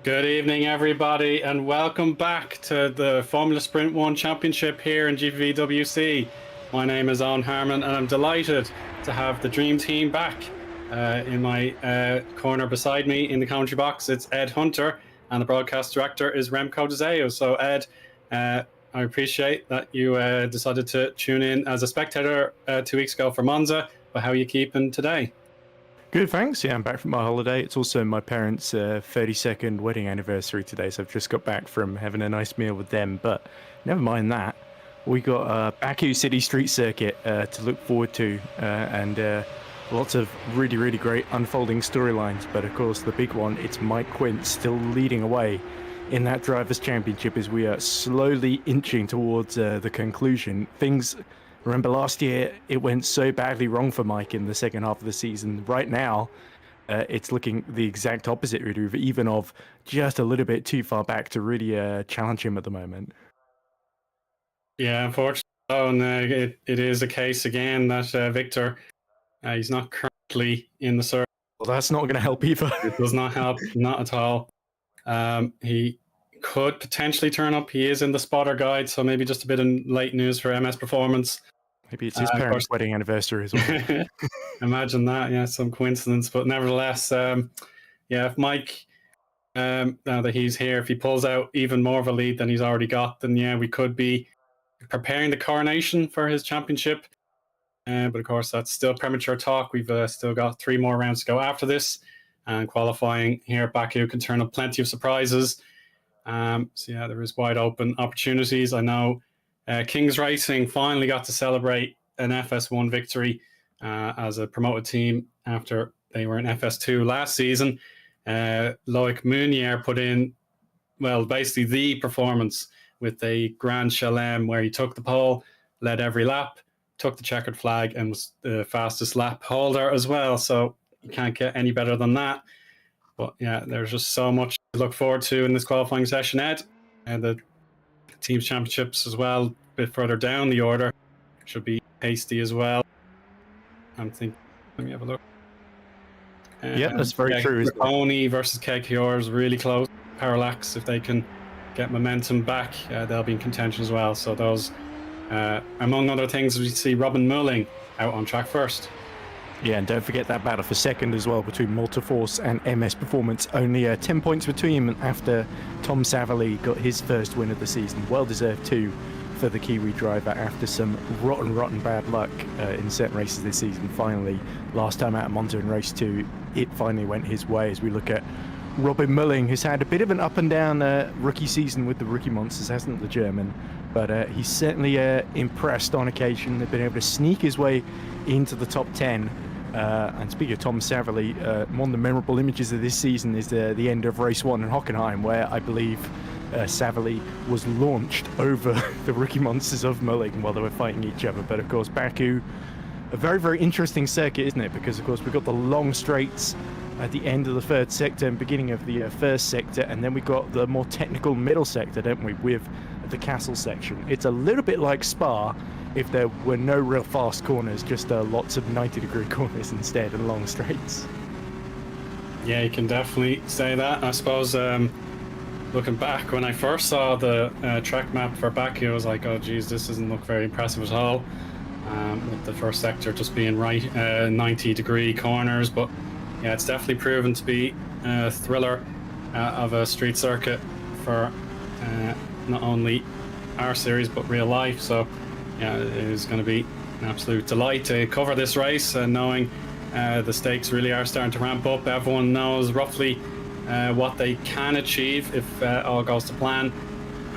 Good evening, everybody, and welcome back to the Formula Sprint 1 Championship here in GPVWC. My name is Eoin Harmon, and I'm delighted to have the Dream Team back. In my corner beside me in the commentary box, it's Ed Hunter, and the broadcast director is Remco Zeeuw. So, Ed, I appreciate that you decided to tune in as a spectator 2 weeks ago for Monza, but how are you keeping today? Good, thanks. Yeah, I'm back from my holiday. It's also my parents' 32nd wedding anniversary today, so I've just got back from having a nice meal with them. But never mind that. We got Baku City Street Circuit to look forward to, and lots of really, really great unfolding storylines. But of course, the big one, it's Mike Quint still leading away in that Drivers' Championship as we are slowly inching towards the conclusion. Remember last year, it went so badly wrong for Mike in the second half of the season. Right now, it's looking the exact opposite, really, with Eoin just a little bit too far back to really challenge him at the moment. Yeah, unfortunately, and it is a case again that Victor, he's not currently in the circle. Well, that's not going to help either. It does not help, not at all. He could potentially turn up. He is in the spotter guide, so maybe just a bit of late news for MS Performance. Maybe it's his parents' wedding anniversary as well. Imagine that, yeah, some coincidence. But nevertheless, if Mike, now that he's here, if he pulls out even more of a lead than he's already got, then yeah, we could be preparing the coronation for his championship. But of course, that's still premature talk. We've still got 3 more rounds to go after this. And qualifying here at Baku can turn up plenty of surprises. So yeah, there is wide open opportunities. I know Kings Racing finally got to celebrate an FS1 victory as a promoted team after they were in FS2 last season. Loic Meunier put in, well, basically the performance with a Grand Chelem where he took the pole, led every lap, took the checkered flag, and was the fastest lap holder as well. So you can't get any better than that. But yeah, there's just so much to look forward to in this qualifying session, Ed. And the team's championships as well, a bit further down the order, should be tasty as well. I'm thinking, let me have a look. Yeah, that's very true. Pony versus KKR is really close. Parallax, if they can get momentum back, they'll be in contention as well. So those Among other things, we see Robin Mulling out on track first. Yeah, and don't forget that battle for second as well between Multiforce and MS Performance. Only 10 points between them after Tom Savalli got his first win of the season. Well-deserved too for the Kiwi driver after some rotten bad luck in certain races this season. Finally, last time out at Monza in race 2, it finally went his way as we look at Robin Mulling, who's had a bit of an up and down rookie season with the Rookie Monsters, hasn't the German? But he's certainly impressed on occasion. They've been able to sneak his way into the top 10. And speaking of Tom Savalli, one of the memorable images of this season is the end of race 1 in Hockenheim, where I believe Savalli was launched over the Rookie Monsters of Mulling while they were fighting each other. But of course, Baku, a very interesting circuit, isn't it? Because of course we've got the long straights at the end of the third sector and beginning of the first sector, and then we've got the more technical middle sector, don't we, with the castle section. It's a little bit like Spa if there were no real fast corners, just lots of 90-degree corners instead and long straights. Yeah, you can definitely say that. I suppose looking back, when I first saw the track map for Baku, I was like, oh geez, this doesn't look very impressive at all, with the first sector just being right 90-degree corners. But yeah, it's definitely proven to be a thriller of a street circuit for not only our series but real life. So yeah, it is going to be an absolute delight to cover this race, knowing the stakes really are starting to ramp up. Everyone knows roughly what they can achieve if all goes to plan,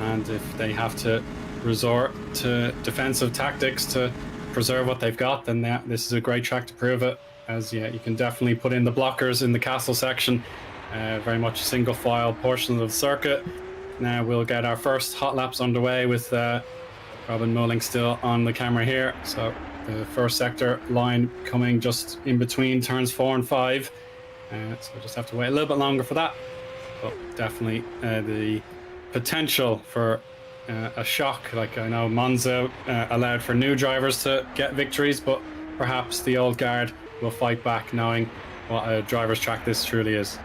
and if they have to resort to defensive tactics to preserve what they've got, then this is a great track to prove it. As yeah, you can definitely put in the blockers in the castle section, very much a single file portion of the circuit. Now we'll get our first hot laps underway with Robin Mulling still on the camera here. So the first sector line coming just in between turns 4 and 5. So we'll just have to wait a little bit longer for that. But definitely the potential for a shock. Like, I know Monza allowed for new drivers to get victories, but perhaps the old guard will fight back, knowing what a driver's track this truly is.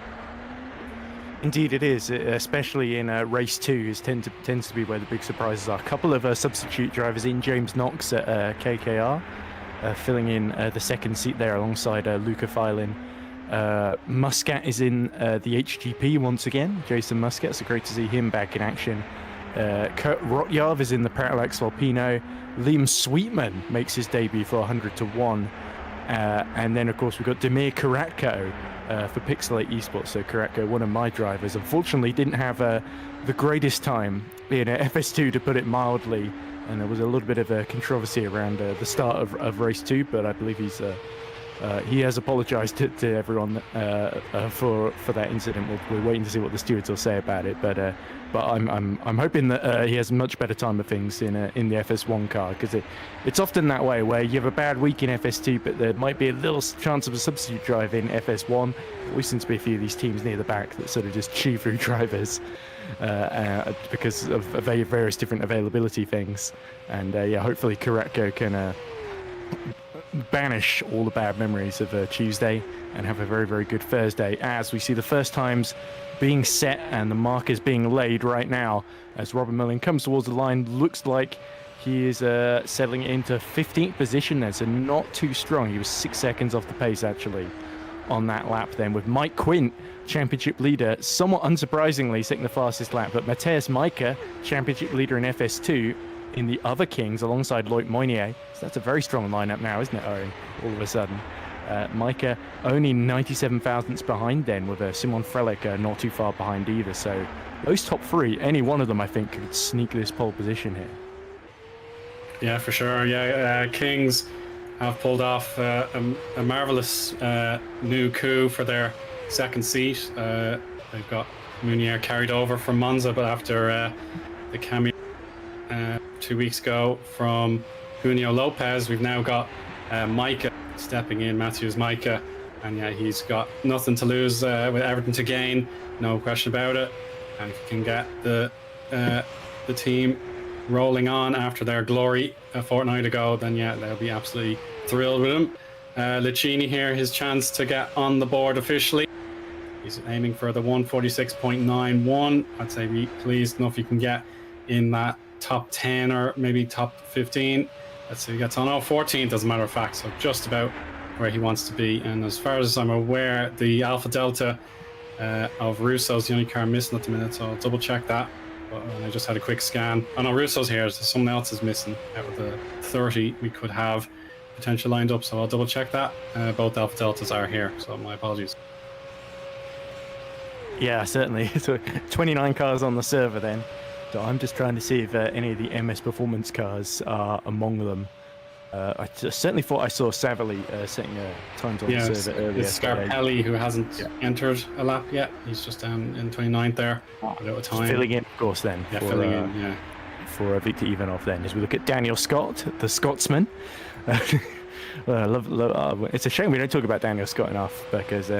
Indeed it is, especially in race 2 tends to be where the big surprises are. A couple of substitute drivers in, James Knox at KKR, filling in the second seat there alongside Luca Filin. Muscat is in the HGP once again, Jason Muscat, so great to see him back in action. Kurt Rotjarv is in the Parallax Volpino. Liam Sweetman makes his debut for 100 to 1. And then, of course, we've got Demir Karatko for Pixelate Esports. So Karatko, one of my drivers, unfortunately didn't have the greatest time in FS2, to put it mildly. And there was a little bit of a controversy around the start of race 2, but I believe he has apologised to everyone for that incident. We're waiting to see what the stewards will say about it, but I'm hoping that he has a much better time of things in the FS1 car, because it's often that way where you have a bad week in FS2, but there might be a little chance of a substitute drive in FS1. We seem to be a few of these teams near the back that sort of just chew through drivers because of various different availability things, and yeah, hopefully Karatko can banish all the bad memories of Tuesday and have a very good Thursday, as we see the first times being set and the markers being laid right now as Robin Mulling comes towards the line. Looks like he is settling into 15th position there, so not too strong. He was 6 seconds off the pace actually on that lap then, with Mike Quint, championship leader, somewhat unsurprisingly taking the fastest lap, but Matthias Micah, championship leader in FS2 in the other Kings alongside Loic Moynier. So that's a very strong lineup now, isn't it, Eoin? All of a sudden. Micah only 97 thousandths behind then, with Simon Frelick not too far behind either. So those top three, any one of them I think could sneak this pole position here. Yeah, for sure. Yeah, Kings have pulled off a marvellous new coup for their second seat. They've got Munier carried over from Monza, but after the cameo 2 weeks ago from Junio Lopez, we've now got Micah stepping in, Matthews Micah, and yeah, he's got nothing to lose with everything to gain, no question about it. And if he can get the team rolling on after their glory a fortnight ago, then yeah, they'll be absolutely thrilled with him. Licini here, his chance to get on the board officially. He's aiming for the 146.91. I'd say be pleased enough you can get in that top 10 or maybe top 15. Let's see, he gets on. Oh, 14th, as a matter of fact. So just about where he wants to be. And as far as I'm aware, the Alpha Delta of Russo's the only car missing at the minute. So I'll double check that. But I just had a quick scan. Oh no, Russo's here. So someone else is missing out of the 30 we could have potential lined up. So I'll double check that. Both Alpha Deltas are here. So my apologies. Yeah, certainly. So 29 cars on the server then. So I'm just trying to see if any of the MS Performance cars are among them. I certainly thought I saw Savali setting times on the server earlier. It's Scarpelli who hasn't entered a lap yet. He's just down in 29th there without a time. Filling in, of course, then. Yeah, filling in, for Victor Ivanov then, as we look at Daniel Scott, the Scotsman. It's a shame we don't talk about Daniel Scott enough, because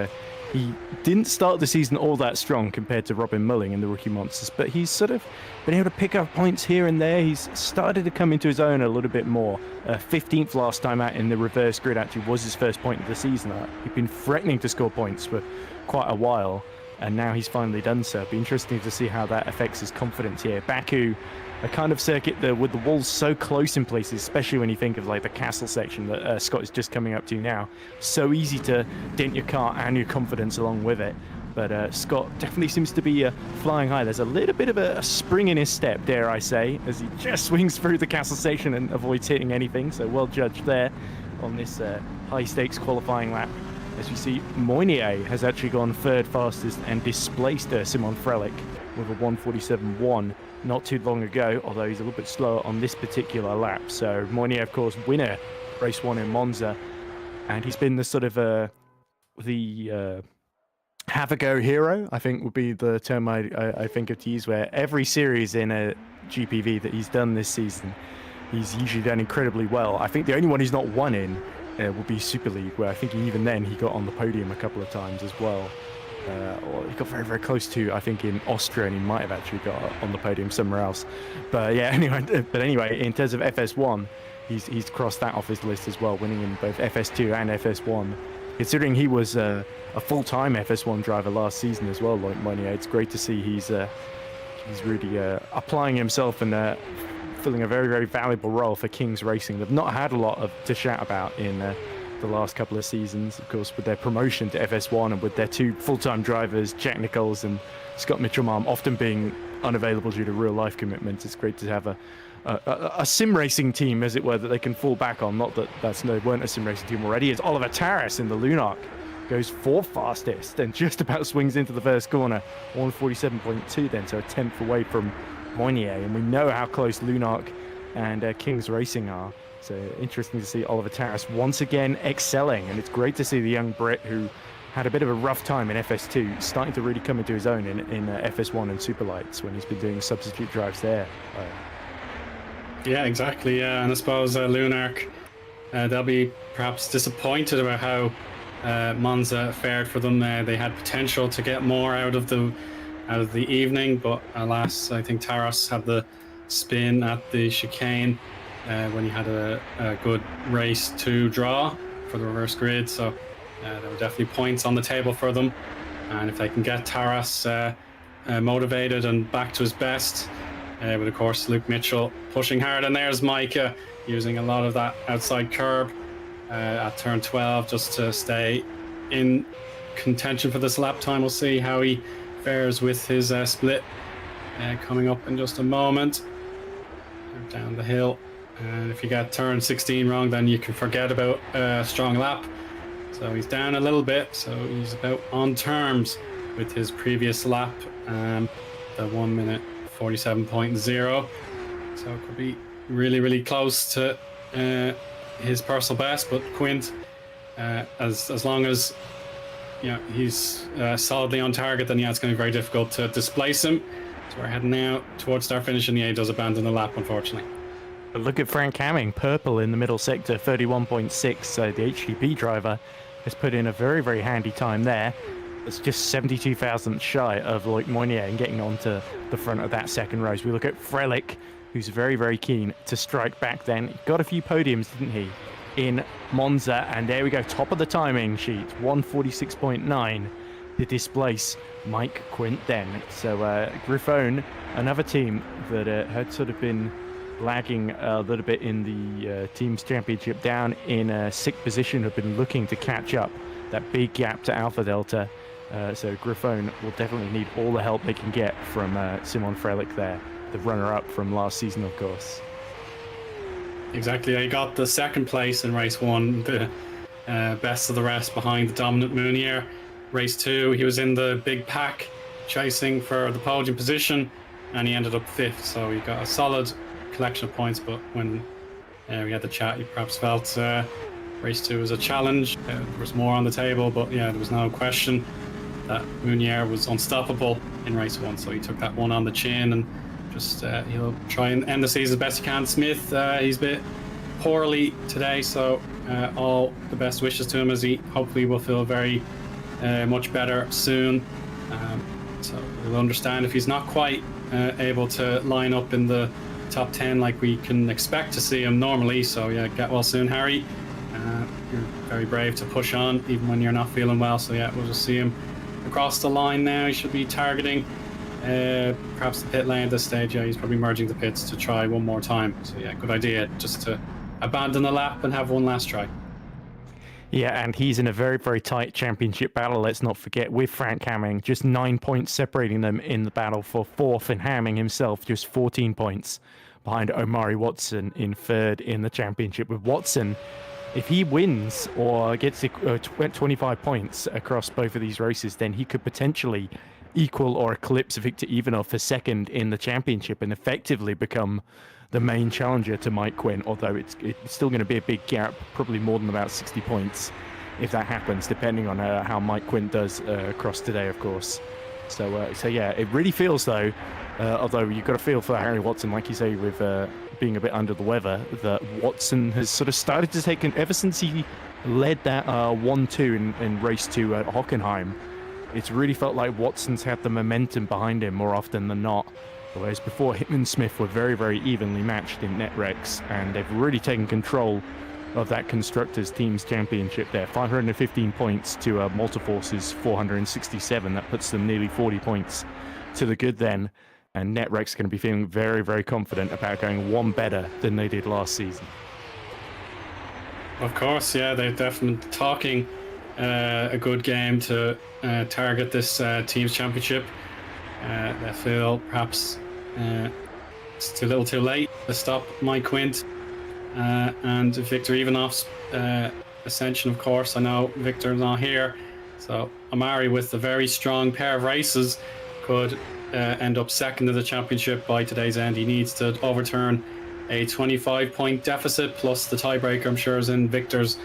he didn't start the season all that strong compared to Robin Mulling in the Rookie Monsters, but he's sort of been able to pick up points here and there. He's started to come into his own a little bit more. 15th last time out in the reverse grid actually was his first point of the season. He'd been threatening to score points for quite a while, and now he's finally done so. It'll be interesting to see how that affects his confidence here. Baku, a kind of circuit with the walls so close in places, especially when you think of like the castle section that Scott is just coming up to now. So easy to dent your car and your confidence along with it. But Scott definitely seems to be flying high. There's a little bit of a spring in his step, dare I say, as he just swings through the castle section and avoids hitting anything. So well judged there on this high stakes qualifying lap. As you see, Moynier has actually gone third fastest and displaced Simon Frelick with a 1:47.1 not too long ago, although he's a little bit slower on this particular lap. So Moynier, of course, winner race 1 in Monza, and he's been the sort of the have a go hero, I think would be the term I think of to use, where every series in a GPV that he's done this season, he's usually done incredibly well. I think the only one he's not won in will be Super League, where I think even then he got on the podium a couple of times as well. Or he got very, very close to, I think, in Austria, and he might have actually got on the podium somewhere else. But yeah, anyway, in terms of FS1, he's crossed that off his list as well, winning in both FS2 and FS1. Considering he was a full-time FS1 driver last season as well, like Moynier, it's great to see he's really applying himself and filling a very, very valuable role for Kings Racing. They've not had a lot to shout about in the last couple of seasons, of course, with their promotion to FS1 and with their two full-time drivers, Jack Nichols and Scott Mitchell-Malm, often being unavailable due to real-life commitments. It's great to have a sim racing team, as it were, that they can fall back on. Not that they weren't a sim racing team already. It's Oliver Tarras in the Lunark, goes 4th fastest and just about swings into the first corner, 1:47.2 then, so a 10th away from Moynier. And we know how close Lunark and Kings Racing are. So interesting to see Oliver Tarras once again excelling, and it's great to see the young Brit who had a bit of a rough time in FS2 starting to really come into his own in FS1 and Superlights when he's been doing substitute drives there. Yeah, exactly. Yeah, and I suppose Lunark, they'll be perhaps disappointed about how Monza fared for them. They had potential to get more out of the evening, but alas, I think Tarras had the spin at the chicane when he had a good race to draw for the reverse grid. So there were definitely points on the table for them, and if they can get Tarras motivated and back to his best, with of course Luke Mitchell pushing hard, and there's Micah using a lot of that outside curb at turn 12 just to stay in contention for this lap time. We'll see how he fares with his split coming up in just a moment. Down the hill. And if you get turn 16 wrong, then you can forget about a strong lap. So he's down a little bit, so he's about on terms with his previous lap, the 1:47.0. So it could be really, really close to his personal best. But Quint, as long as he's solidly on target, then it's going to be very difficult to displace him. So we're heading now towards start finish, and he does abandon the lap, unfortunately. But look at Frank Hamming, purple in the middle sector, 31.6. So the HTP driver has put in a very, very handy time there. It's just 72 thousandths shy of Loic Moynier and getting onto the front of that second row. So we look at Frelick, who's very, very keen to strike back then. He got a few podiums, didn't he, in Monza? And there we go, top of the timing sheet, 1:46.9. to displace Mike Quint then. So Griffon, another team that had sort of been lagging a little bit in the teams championship, down in a sixth position, have been looking to catch up that big gap to Alpha Delta. So Griffon will definitely need all the help they can get from Simon Frelick there, the runner-up from last season, of course. Exactly. He got the second place in race 1, the best of the rest behind the dominant Mounier. Race 2, he was in the big pack chasing for the podium position, and he ended up 5th. So he got a solid collection of points, but when we had the chat, you perhaps felt race 2 was a challenge. There was more on the table, but yeah, there was no question that Mounier was unstoppable in race 1. So he took that one on the chin, and just he'll try and end the season as best he can. Smith, he's a bit poorly today, so all the best wishes to him, as he hopefully will feel very much better soon. So we'll understand if he's not quite able to line up in the top 10 like we can expect to see him normally. So yeah, get well soon, Harry. You're very brave to push on even when you're not feeling well. So yeah, we'll just see him across the line now. He should be targeting perhaps the pit lane at this stage. Yeah, he's probably merging the pits to try one more time. So yeah, good idea just to abandon the lap and have one last try. Yeah, and he's in a very, very tight championship battle, let's not forget, with Frank Hamming. Just 9 points separating them in the battle for 4th, and Hamming himself just 14 points behind Omari Watson in 3rd in the championship. With Watson, if he wins or gets 25 points across both of these races, then he could potentially equal or eclipse Victor Ivanov for 2nd in the championship and effectively become the main challenger to Mike Quint, although it's still going to be a big gap, probably more than about 60 points if that happens, depending on how Mike Quint does across today, of course. So yeah, it really feels though, although you've got to feel for Harry Watson, like you say, with being a bit under the weather, that Watson has sort of started to take, ever since he led that 1-2 in race 2 at Hockenheim, it's really felt like Watson's had the momentum behind him more often than not. Whereas before, him and Smith were very, very evenly matched in Netrex, and they've really taken control of that Constructors Teams Championship there. 515 points to Multiforce's 467. That puts them nearly 40 points to the good then. And Netrex going to be feeling very, very confident about going one better than they did last season. Of course, yeah, they're definitely talking a good game to target this Teams Championship. They feel perhaps it's too little too late to stop Mike Quint and Victor Ivanov's ascension, of course. I know Victor's not here, so Omari, with a very strong pair of races, could end up 2nd in the championship by today's end. He needs to overturn a 25-point deficit, plus the tiebreaker, I'm sure, is in Victor's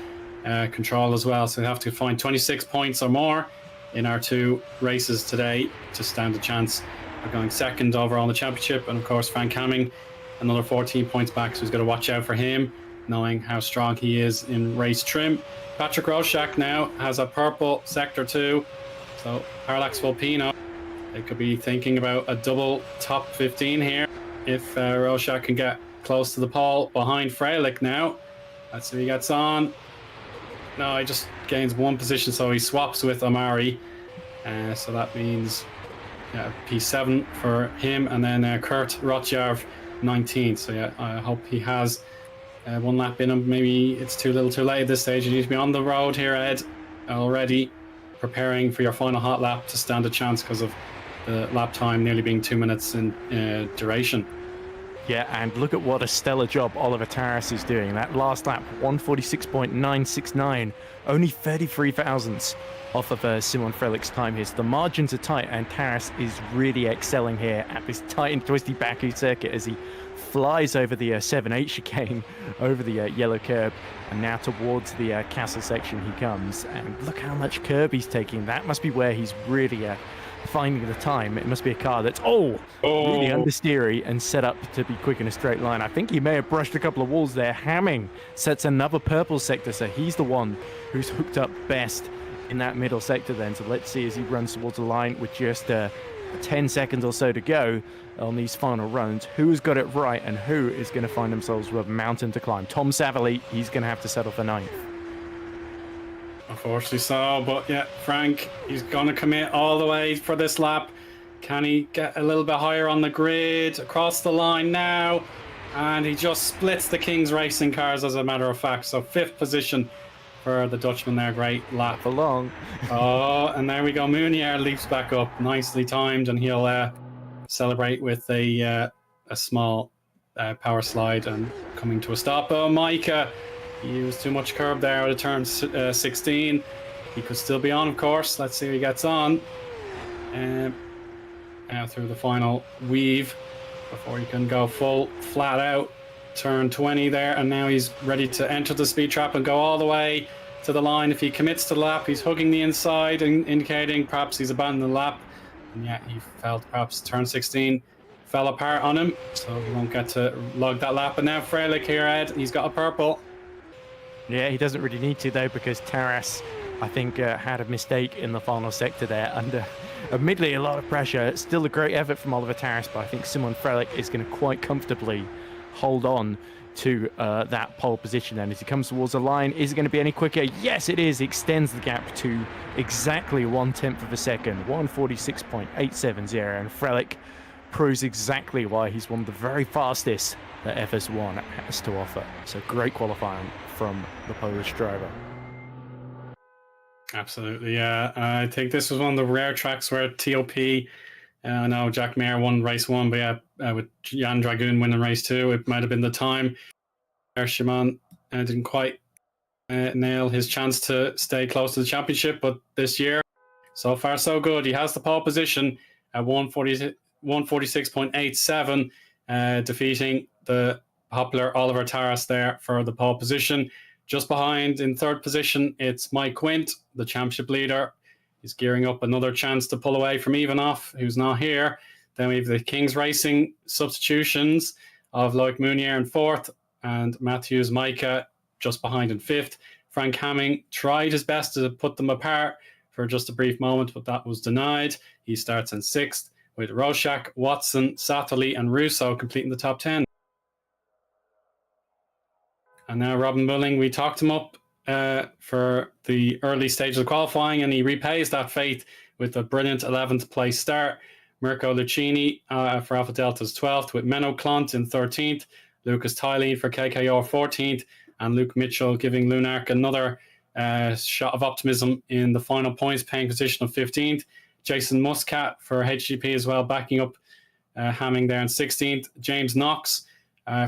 control as well. So we have to find 26 points or more in our 2 races today to stand a chance of going 2nd overall in the championship. And of course, Frank Hamming, another 14 points back, so he's got to watch out for him, knowing how strong he is in race trim. Patrick Roszak now has a purple sector 2, so Parallax Volpino, they could be thinking about a double top 15 here if Roszak can get close to the pole behind Frelick now. Let's see if he gets on. No, he just gains 1 position, so he swaps with Omari. So that means P7 for him, and then Kurt Rotjarv 19. So yeah, I hope he has 1 lap in him. Maybe it's too little too late at this stage. You need to be on the road here, Ed, already preparing for your final hot lap to stand a chance because of the lap time nearly being 2 minutes in duration. Yeah, and look at what a stellar job Oliver Taras is doing. That last lap, 146.969, only 33 thousandths off of Simon Frelick's time here. So the margins are tight, and Taras is really excelling here at this tight and twisty Baku circuit as he flies over the 7-8 chicane, over the yellow curb, and now towards the castle section he comes. And look how much curb he's taking. That must be where he's really finding the time. It must be a car that's really understeery and set up to be quick in a straight line. I think he may have brushed a couple of walls there. Hamming sets another purple sector, so he's the one who's hooked up best in that middle sector then. So let's see as he runs towards the line with just 10 seconds or so to go on these final runs, who's got it right and who is going to find themselves with a mountain to climb. Tom Savali, he's going to have to settle for 9th. Unfortunately so, but yeah, Frank, he's going to commit all the way for this lap. Can he get a little bit higher on the grid? Across the line now. And he just splits the King's Racing cars, as a matter of fact. So 5th position for the Dutchman there. Great lap. For long. Oh, and there we go. Meunier leaps back up. Nicely timed, and he'll celebrate with a small power slide and coming to a stop. Oh, Micah, he used too much curb there out of turn 16. He could still be on, of course. Let's see how he gets on. Now through the final weave before he can go full flat out. Turn 20 there, and now he's ready to enter the speed trap and go all the way to the line. If he commits to the lap, he's hugging the inside, indicating perhaps he's abandoned the lap. And yeah, he felt perhaps turn 16 fell apart on him, so he won't get to log that lap. But now Freilich here, Ed, he's got a purple. Yeah, he doesn't really need to, though, because Taras, I think, had a mistake in the final sector there under, admittedly, a lot of pressure. Still a great effort from Oliver Taras, but I think Simon Freilich is going to quite comfortably hold on to that pole position. And as he comes towards the line, is it going to be any quicker? Yes, it is. Extends the gap to exactly 1/10 of a second, 1:46.870. And Freilich proves exactly why he's one of the very fastest that FS1 has to offer. So great qualifying from the Polish driver. Absolutely, yeah. I think this was one of the rare tracks where TOP, I know Jack Mayer won race 1, but yeah, with Jan Dragoon winning race 2, it might have been the time. Shimon didn't quite nail his chance to stay close to the championship, but this year, so far so good. He has the pole position at 1:46.87, defeating the popular Oliver Taras there for the pole position. Just behind in 3rd position, it's Mike Quint, the championship leader. He's gearing up another chance to pull away from Ivanov, who's not here. Then we have the King's Racing substitutions of Loic Meunier in 4th and Matthews Micah just behind in 5th. Frank Hamming tried his best to put them apart for just a brief moment, but that was denied. He starts in 6th with Roshak, Watson, Satterley and Russo completing the top 10. And now Robin Mulling, we talked him up for the early stages of qualifying, and he repays that faith with a brilliant 11th place start. Mirko Lucchini for Alpha Delta's 12th, with Menno Klont in 13th, Lucas Tyleen for KKR 14th, and Luke Mitchell giving Lunark another shot of optimism in the final points paying position of 15th. Jason Muscat for HGP as well, backing up Hamming there in 16th. James Knox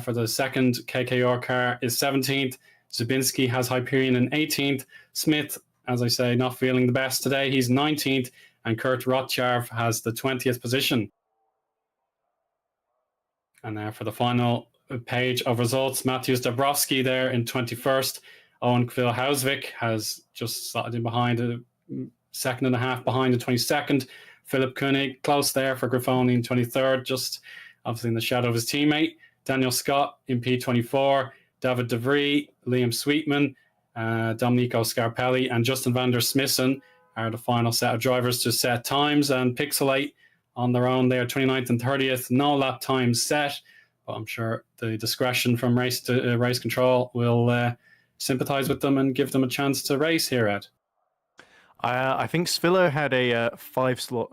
for the second KKR car is 17th. Zubinski has Hyperion in 18th. Smith, as I say, not feeling the best today. He's 19th. And Kurt Rotjarv has the 20th position. And now for the final page of results, Matthews Dabrowski there in 21st. Owen Kvil-Hausvik has just slotted in behind, a second and a half behind in 22nd. Philip Koenig close there for Grifoni in 23rd, just obviously in the shadow of his teammate. Daniel Scott in P24. David De Vries, Liam Sweetman, Domenico Scarpelli, and Justin van der Smissen are the final set of drivers to set times. And Pixelate on their own there, 29th and 30th. No lap times set, but I'm sure the discretion from race to race control will sympathise with them and give them a chance to race here, Ed. I think Svillo had a 5-slot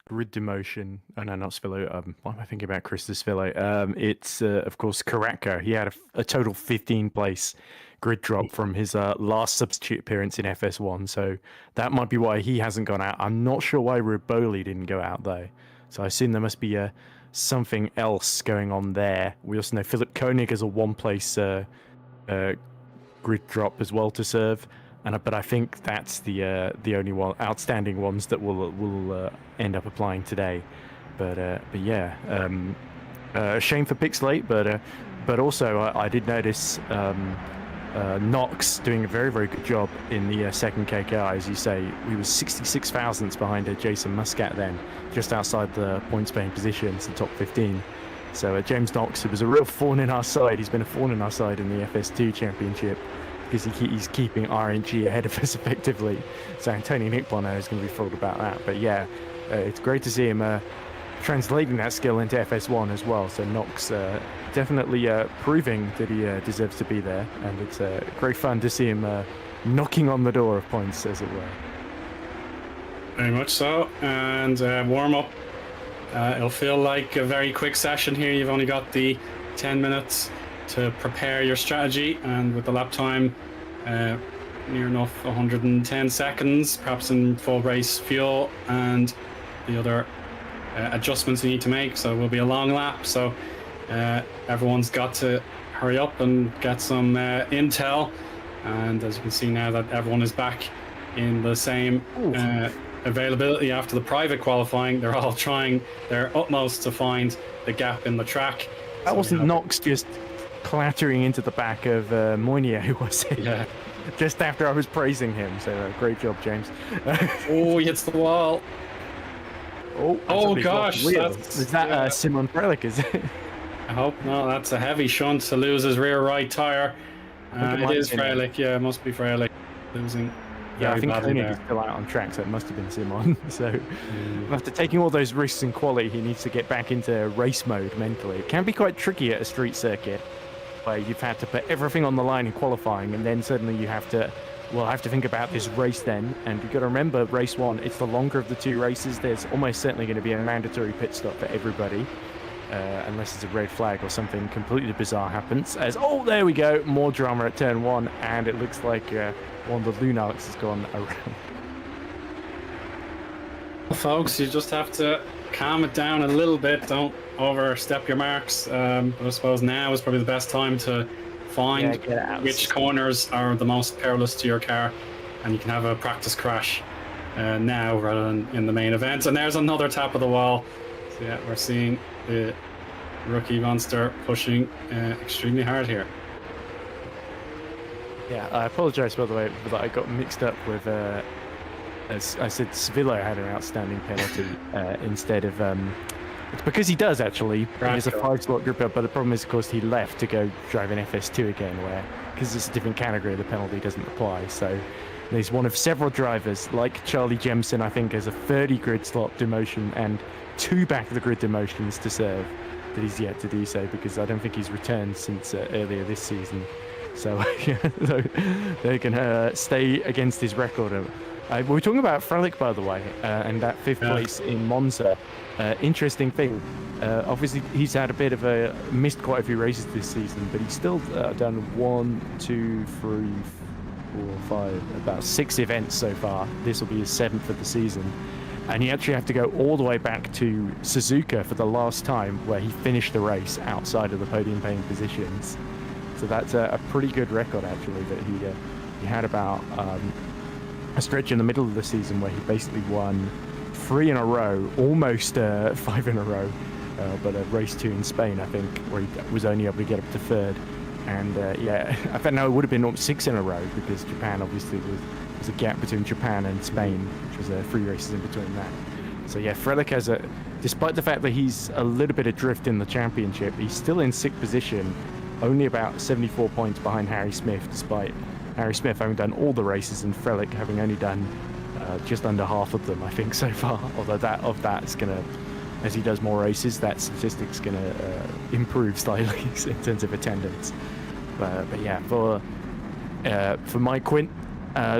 grid demotion. Oh, no, not Svillo. What am I thinking about? Krista Svillo. It's, of course, Karatko. He had a total 15-place grid drop from his last substitute appearance in FS1. So that might be why he hasn't gone out. I'm not sure why Riboli didn't go out, though. So I assume there must be something else going on there. We also know Philip Koenig has a 1-place grid drop as well to serve. But I think that's the only one outstanding ones that will end up applying today. But yeah, a shame for Pixelate. But also I did notice Knox doing a very, very good job in the second KKI, as you say. He was 66 thousandths behind Jason Muscat then, just outside the points paying positions, the top 15. So James Knox, who was a real thorn in our side, he's been a thorn in our side in the FS2 championship, because he's keeping RNG ahead of us effectively. So Antonio Nickbono is going to be thrilled about that. But yeah, it's great to see him translating that skill into FS1 as well. So Knox definitely proving that he deserves to be there. And it's great fun to see him knocking on the door of points, as it were. Very much so. And warm up. It'll feel like a very quick session here. You've only got the 10 minutes to prepare your strategy, and with the lap time near enough 110 seconds, perhaps in full race fuel and the other adjustments you need to make. So it will be a long lap. So everyone's got to hurry up and get some intel. And as you can see now that everyone is back in the same availability after the private qualifying, they're all trying their utmost to find the gap in the track. That wasn't Knox just clattering into the back of Moynier, was it? Yeah. Just after I was praising him, so great job, James. Oh, he hits the wall. Oh gosh, is that Simon Frelick, is it? I hope no, that's a heavy shunt to lose his rear right tyre. It is Frelick, yeah, it must be Frelick losing. Yeah, I think Koenig is still out on track, so it must have been Simon. So after taking all those risks in quality, he needs to get back into race mode mentally. It can be quite tricky at a street circuit, where you've had to put everything on the line in qualifying, and then suddenly you have to think about this race then. And you've got to remember, race one, it's the longer of the two races. There's almost certainly going to be a mandatory pit stop for everybody, unless it's a red flag or something completely bizarre happens. There we go, more drama at turn one, and it looks like one of the Lunarks has gone around. Folks, you just have to calm it down a little bit. Don't overstep your marks. But I suppose now is probably the best time to find which corners are the most perilous to your car, and you can have a practice crash now rather than in the main event. And there's another tap of the wall. So yeah, we're seeing the rookie monster pushing extremely hard here. Yeah, I apologise, by the way, that I got mixed up with, as I said, Sevilla had an outstanding penalty instead of, it's because he does actually, there's a 5-slot group up, but the problem is, of course, he left to go drive an FS2 again, where, because it's a different category, the penalty doesn't apply, so he's one of several drivers, like Charlie Jemison, I think, has a 30 grid slot demotion and 2 back of the grid demotions to serve, that he's yet to do so, because I don't think he's returned since earlier this season. So, so they can stay against his record. We're talking about Frelick, by the way, and that 5th place in Monza. Interesting thing. Obviously, he's had a bit of missed quite a few races this season, but he's still done 1, 2, 3, 4, 5, about 6 events so far. This will be his 7th of the season. And you actually have to go all the way back to Suzuka for the last time, where he finished the race outside of the podium-paying positions. So that's a pretty good record, actually, that he had about a stretch in the middle of the season where he basically won 3 in a row, almost 5 in a row, but race 2 in Spain, I think, where he was only able to get up to 3rd. And I think it would have been 6 in a row, because Japan obviously was a gap between Japan and Spain, which was 3 races in between that. So yeah, Frelick has despite the fact that he's a little bit adrift in the championship, he's still in 6th position, only about 74 points behind Harry Smith, despite Harry Smith having done all the races and Frelick having only done just under half of them, I think, so far. Although that's going to, as he does more races, that statistic's going to improve slightly in terms of attendance. But yeah, for Mike Quint,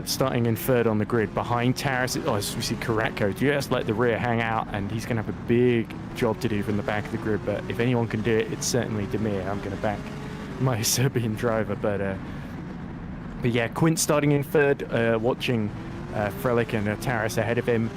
starting in 3rd on the grid behind Taras. As we see Karatko just let the rear hang out, and he's going to have a big job to do from the back of the grid. But if anyone can do it, it's certainly Demir. I'm going to back my Serbian driver. But yeah, Quint starting in 3rd, watching Frelick and Taras ahead of him.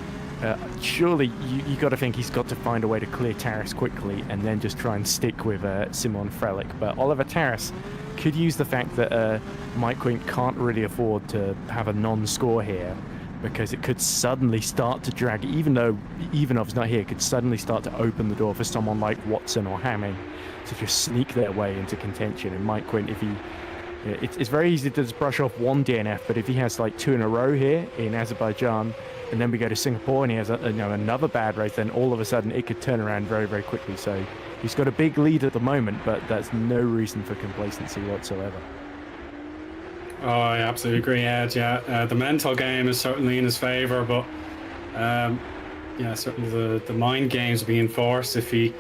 Surely you got to think he's got to find a way to clear Taras quickly and then just try and stick with Simon Frelick. But Oliver Taras could use the fact that Mike Quint can't really afford to have a non-score here, because it could suddenly start to drag, even though Ivanov's not here, it could suddenly start to open the door for someone like Watson or Hamming to just sneak their way into contention. And Mike Quint, if he, it's very easy to just brush off one DNF, but if he has like 2 in a row here in Azerbaijan, and then we go to Singapore and he has another bad race, then all of a sudden it could turn around very, very quickly. So he's got a big lead at the moment, but that's no reason for complacency whatsoever. Oh, I absolutely agree, Ed. Yeah, the mental game is certainly in his favour, but yeah, certainly the mind games being forced if he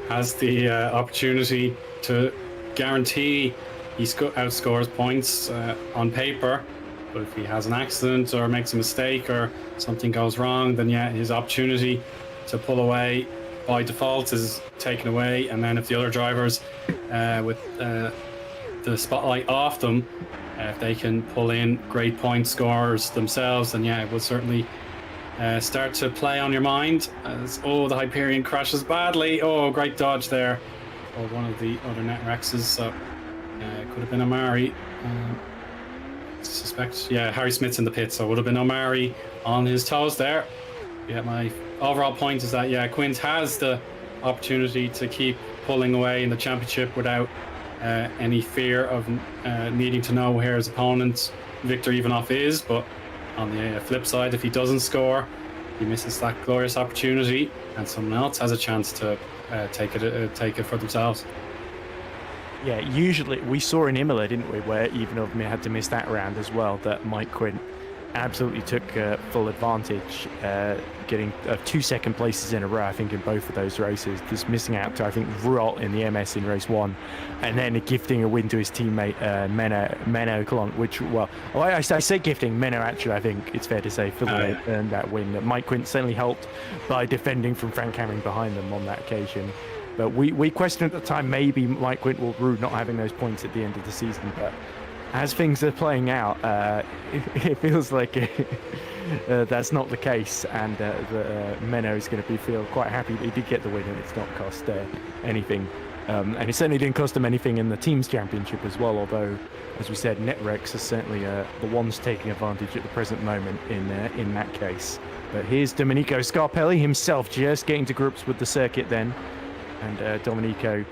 has the opportunity to guarantee he outscores points on paper. But if he has an accident or makes a mistake or something goes wrong, then yeah, his opportunity to pull away by default is taken away. And then if the other drivers with the spotlight off them, if they can pull in great point scorers themselves, then yeah, it will certainly start to play on your mind. As the Hyperion crashes badly. Oh, great dodge there. Or one of the other net Rexes. So it could have been Amari. Suspect, yeah, Harry Smith's in the pit, so it would have been Omari on his toes there. Yeah, my overall point is that, yeah, Quint has the opportunity to keep pulling away in the championship without any fear of needing to know where his opponent, Victor Ivanov, is. But on the flip side, if he doesn't score, he misses that glorious opportunity, and someone else has a chance to take it for themselves. Yeah, usually we saw in Imola, didn't we, where Ivanov had to miss that round as well, that Mike Quint absolutely took full advantage, getting 2 second places in a row, I think, in both of those races, just missing out to, I think, Rot in the MS in race 1, and then gifting a win to his teammate, Menno Klonk, which, well, I say gifting, Menno actually, I think it's fair to say, fully earned that win. Mike Quint certainly helped by defending from Frank Hamming behind them on that occasion. But we questioned at the time maybe Mike Quint will rue not having those points at the end of the season. But as things are playing out, it feels like that's not the case. And Menno is going to feel quite happy that he did get the win and it's not cost anything. And it certainly didn't cost him anything in the team's championship as well. Although, as we said, Netrex are certainly the ones taking advantage at the present moment in that case. But here's Domenico Scarpelli himself just getting to grips with the circuit then. And Domenico,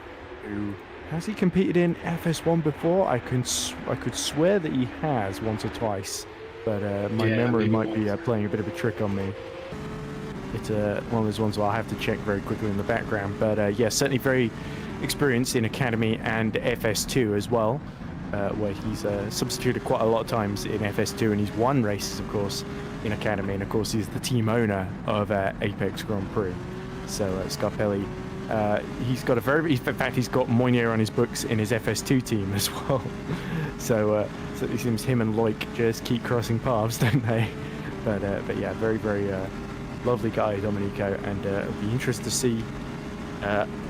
who has he competed in FS1 before? I could swear that he has once or twice, but my memory might be playing a bit of a trick on me. It's one of those ones where I'll have to check very quickly in the background. But yeah, certainly very experienced in Academy and FS2 as well, where he's substituted quite a lot of times in FS2, and he's won races, of course, in Academy, and of course he's the team owner of Apex Grand Prix. So Scarpelli. He's got in fact, he's got Moynier on his books in his FS2 team as well. So it seems him and Loic just keep crossing paths, don't they? But yeah, very, very lovely guy, Domenico, and it'll be interesting to see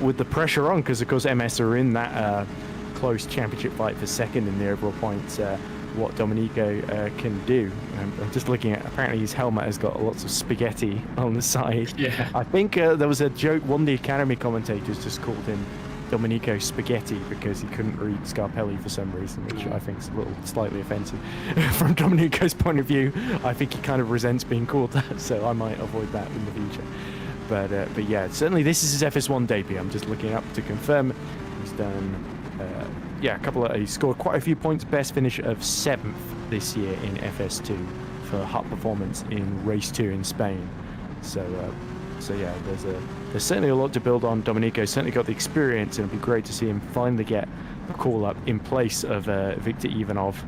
with the pressure on, because of course MS are in that close championship fight for second in the overall points, what Domenico can do. I'm just looking at, apparently his helmet has got lots of spaghetti on the side. Yeah. I think there was a joke, one of the Academy commentators just called him Domenico Spaghetti because he couldn't read Scarpelli for some reason, which I think is a little slightly offensive. From Domenico's point of view, I think he kind of resents being called that, so I might avoid that in the future. But yeah, certainly this is his FS1 debut. I'm just looking up to confirm. He's done he scored quite a few points, best finish of 7th this year in FS2 for hot performance in race 2 in Spain. So yeah, there's certainly a lot to build on. Domenico certainly got the experience, and it'd be great to see him finally get a call up in place of Victor Ivanov,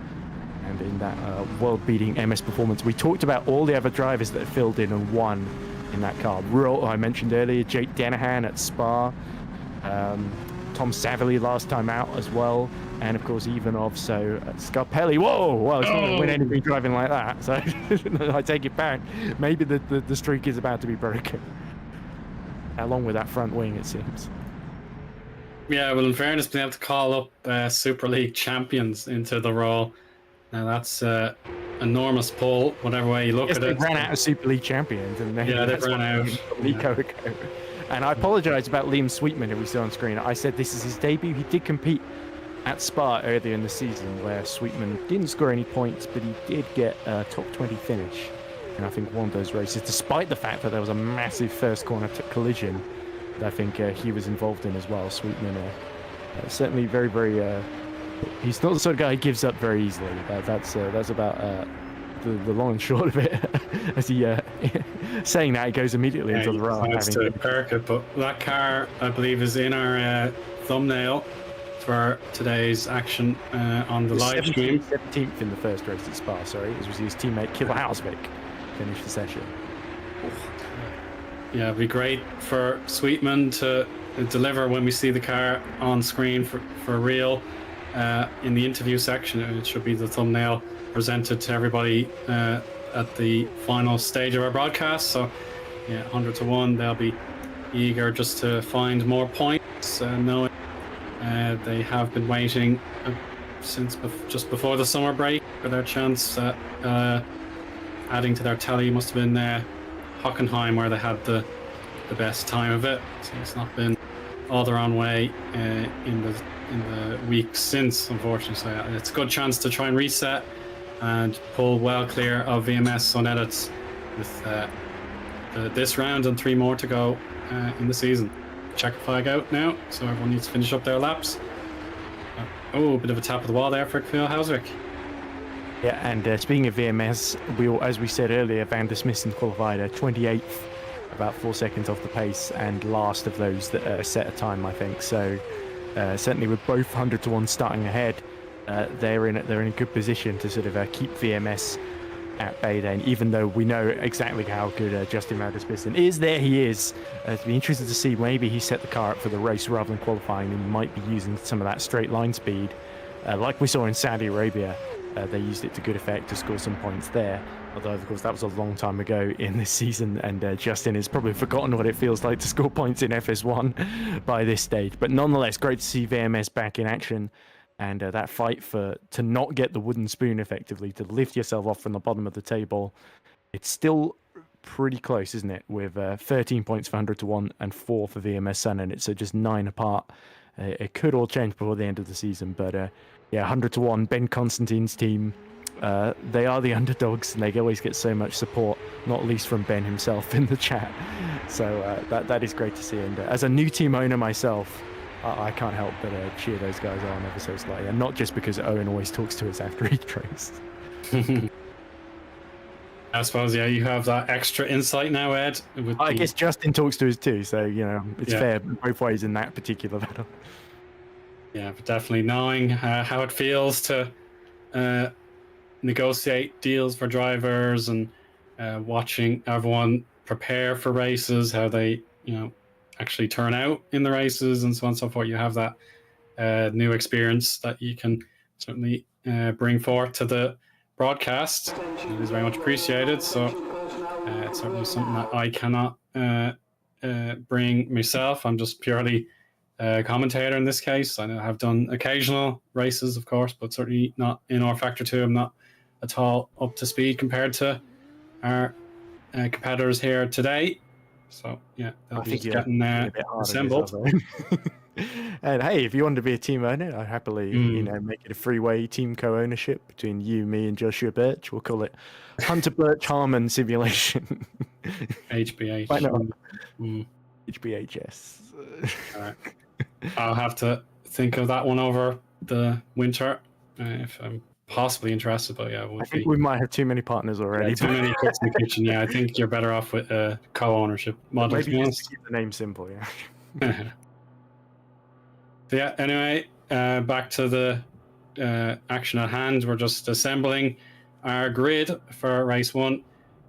and in that world-beating MS performance. We talked about all the other drivers that have filled in and won in that car. I mentioned earlier, Jake Danahan at Spa, Tom Savily last time out as well, and of course Ivanov. So Scarpelli, well, he's not going to win anything driving like that, so I take it back. Maybe the streak is about to be broken, along with that front wing, it seems. Yeah, well, in fairness, being able to call up Super League champions into the role, now that's enormous pull, whatever way you look at it. They ran out of Super League champions, and then they ran out. Nico ago. And I apologise about Liam Sweetman, who we saw on screen. I said this is his debut. He did compete at Spa earlier in the season, where Sweetman didn't score any points, but he did get a top 20 finish. And I think one of those races, despite the fact that there was a massive first corner collision that I think he was involved in as well. Sweetman, certainly very, very... he's not the sort of guy who gives up very easily. That's about... the long and short of it. As he saying that, he goes immediately into the run. To perk it, but that car, I believe, is in our thumbnail for today's action on the live stream. 17th in the first race at Spa, sorry. It was his teammate Killer Hausvik finished the session. Yeah, it'd be great for Sweetman to deliver when we see the car on screen for real. In the interview section, it should be the thumbnail presented to everybody at the final stage of our broadcast. So, yeah, 100 to 1. They'll be eager just to find more points, knowing they have been waiting since just before the summer break for their chance. Adding to their tally must have been Hockenheim, where they had the best time of it. So it's not been all their own way in the weeks since, unfortunately. So yeah, it's a good chance to try and reset and pull well clear of VMS on edits with this round and 3 more to go in the season. Checker flag out now, so everyone needs to finish up their laps. A bit of a tap of the wall there for Phil Hauswick. Yeah, and speaking of VMS, as we said earlier, Van der Smissen qualified 28th, about 4 seconds off the pace, and last of those that set a time, I think. So certainly with both 100 to 1 starting ahead, they're in a good position to sort of keep VMS at bay then, even though we know exactly how good Justin Van der Smissen is. There he is. It'd be interesting to see, maybe he set the car up for the race rather than qualifying, and might be using some of that straight line speed like we saw in Saudi Arabia. They used it to good effect to score some points there, although of course that was a long time ago in this season, and Justin has probably forgotten what it feels like to score points in FS1 by this stage. But nonetheless, great to see VMS back in action, and that fight to not get the wooden spoon, effectively, to lift yourself off from the bottom of the table. It's still pretty close, isn't it, with 13 points for 100 to 1 and 4 for VMS Sun, and it's just 9 apart. It could all change before the end of the season, but yeah, 100 to 1, Ben Constantine's team, they are the underdogs, and they always get so much support, not least from Ben himself in the chat. So that is great to see, and as a new team owner myself, I can't help but cheer those guys on ever so slightly, and not just because Eoin always talks to us after each race. I suppose, yeah, you have that extra insight now, Ed. I guess Justin talks to us too, so, you know, it's fair both ways in that particular battle. Yeah, but definitely knowing how it feels to negotiate deals for drivers, and watching everyone prepare for races, how they, actually turn out in the races, and so on and so forth. You have that new experience that you can certainly bring forth to the broadcast. It is very much appreciated. So it's certainly something that I cannot bring myself. I'm just purely a commentator in this case. I know I have done occasional races, of course, but certainly not in our Factor 2. I'm not at all up to speed compared to our competitors here today. So yeah, they'll be getting assembled. And hey, if you want to be a team owner, I'd happily, make it a freeway team co-ownership between you, me, and Joshua Birch. We'll call it Hunter Birch Harmon Simulation. HBH. HBHS. All right. I'll have to think of that one over the winter if I'm possibly interested. But yeah, I think we might have too many partners already. Yeah, too many cooks in the kitchen. Yeah, I think you're better off with co-ownership model. Maybe just keep the name simple. Yeah. So yeah. Anyway, back to the action at hand. We're just assembling our grid for race 1.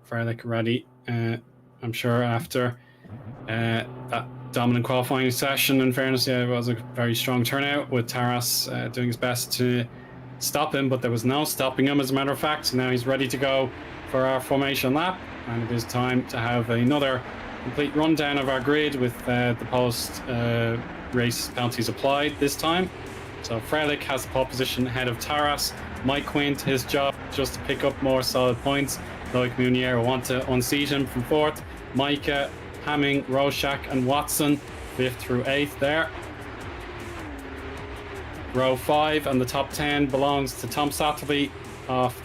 Fairly ready. I'm sure after that dominant qualifying session, in fairness, it was a very strong turnout, with Taras doing his best to stop him, but there was no stopping him, as a matter of fact. So now he's ready to go for our formation lap, and it is time to have another complete rundown of our grid with the post race penalties applied this time. So Freilich has the pole position ahead of Taras. Mike Quint, his job just to pick up more solid points. Loic Munier will want to unseat him from 4th. Micah, Hamming, Roshak and Watson 5th through 8th there. Row 5 and the top 10 belongs to Tom Satterby off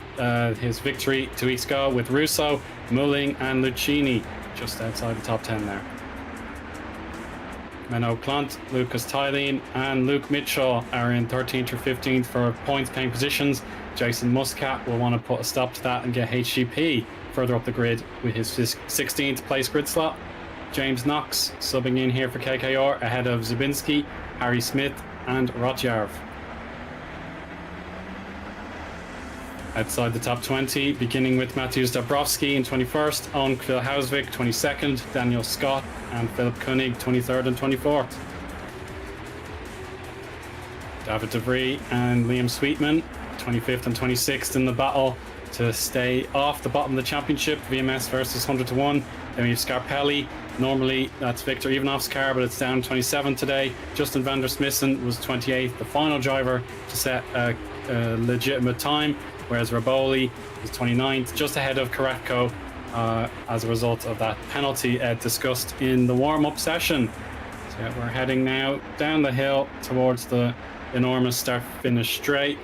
his victory 2 weeks ago, with Russo, Mulling and Lucchini just outside the top 10 there. Menno Klant, Lucas Tylene and Luke Mitchell are in 13th through 15th for points paying positions. Jason Muscat will want to put a stop to that and get HGP further up the grid with his 16th place grid slot. James Knox subbing in here for KKR ahead of Zubinski, Harry Smith and Rotjarv. Outside the top 20, beginning with Matthews Dabrowski in 21st, Owen Phil Hauswick 22nd, Daniel Scott and Philip Koenig 23rd and 24th. David DeVries and Liam Sweetman 25th and 26th in the battle to stay off the bottom of the championship. VMS versus 100 to 1. Then we have Scarpelli. Normally that's Victor Ivanov's car, but it's down 27 today. Justin van der Smissen was 28th, the final driver to set a legitimate time, whereas Raboli was 29th, just ahead of Karatko as a result of that penalty discussed in the warm-up session. So yeah, we're heading now down the hill towards the enormous start-finish straight,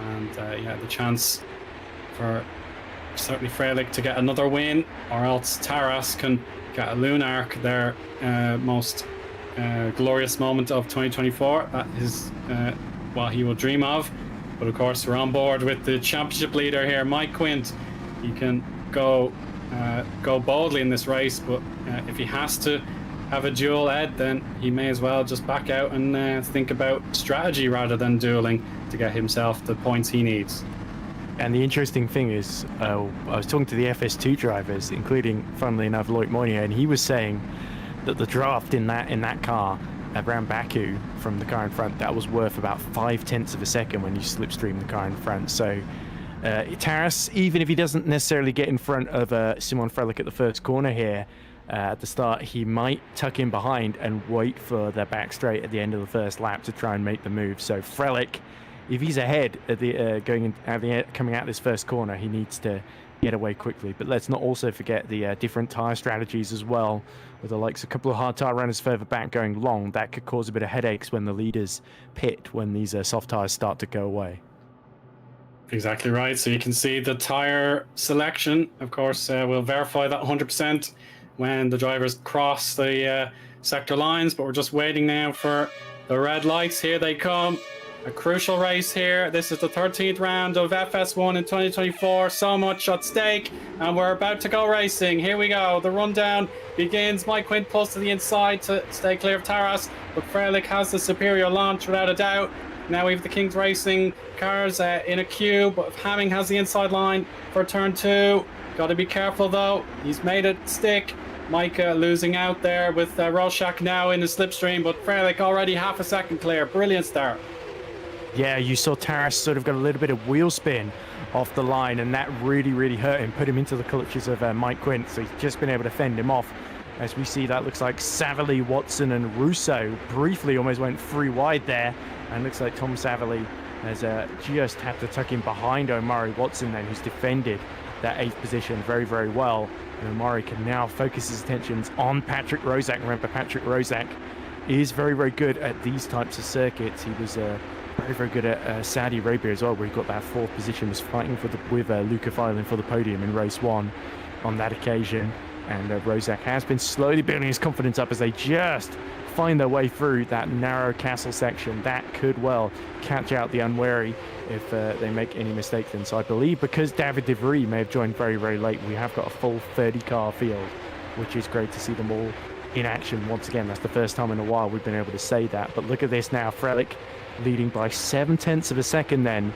and yeah, the chance for certainly Freilich to get another win, or else Taras can get a Lunark, their most glorious moment of 2024. That is what he will dream of. But of course, we're on board with the championship leader here, Mike Quint. He can go boldly in this race, but if he has to have a duel, Ed, then he may as well just back out and think about strategy rather than dueling to get himself the points he needs. And the interesting thing is, I was talking to the FS2 drivers, including, funnily enough, Loic Moynier, and he was saying that the draft in that car around Baku from the car in front, that was worth about 0.5 of a second when you slipstream the car in front. So Taras, even if he doesn't necessarily get in front of Simon Freilich at the first corner here at the start, he might tuck in behind and wait for the back straight at the end of the first lap to try and make the move. So Freilich, if he's ahead at the coming out this first corner, he needs to get away quickly. But let's not also forget the different tyre strategies as well, with the likes of a couple of hard tyre runners further back going long. That could cause a bit of headaches when the leaders pit, when these soft tyres start to go away. Exactly right. So you can see the tyre selection, of course, we'll verify that 100% when the drivers cross the sector lines, but we're just waiting now for the red lights. Here they come. A crucial race here. This is the 13th round of FS1 in 2024. So much at stake, and we're about to go racing. Here we go. The rundown begins. Mike Quint pulls to the inside to stay clear of Taras, but Freilich has the superior launch without a doubt. Now we have the Kings Racing cars in a queue, but if Hamming has the inside line for turn 2. Got to be careful though. He's made it stick. Mike losing out there with Rorschach now in the slipstream, but Freilich already half a second clear. Brilliant start. Yeah, you saw Taras sort of got a little bit of wheel spin off the line, and that really hurt him, put him into the clutches of Mike Quint, so he's just been able to fend him off. As we see, that looks like Savali, Watson and Russo briefly almost went free wide there, and looks like Tom Savali has just had to tuck in behind Omari Watson then, who's defended that 8th position very well, and Omari can now focus his attentions on Patrick Rozak. Remember, Patrick Rozak is very good at these types of circuits. He was very good at Saudi Arabia as well, where he got that 4th position, was fighting with Luca Filan for the podium in race 1 on that occasion. And Rozak has been slowly building his confidence up as they just find their way through that narrow castle section. That could well catch out the unwary if they make any mistake then. So I believe because David De Vries may have joined very late, we have got a full 30 car field, which is great to see them all in action once again. That's the first time in a while we've been able to say that. But look at this now, Freilich leading by 0.7 of a second then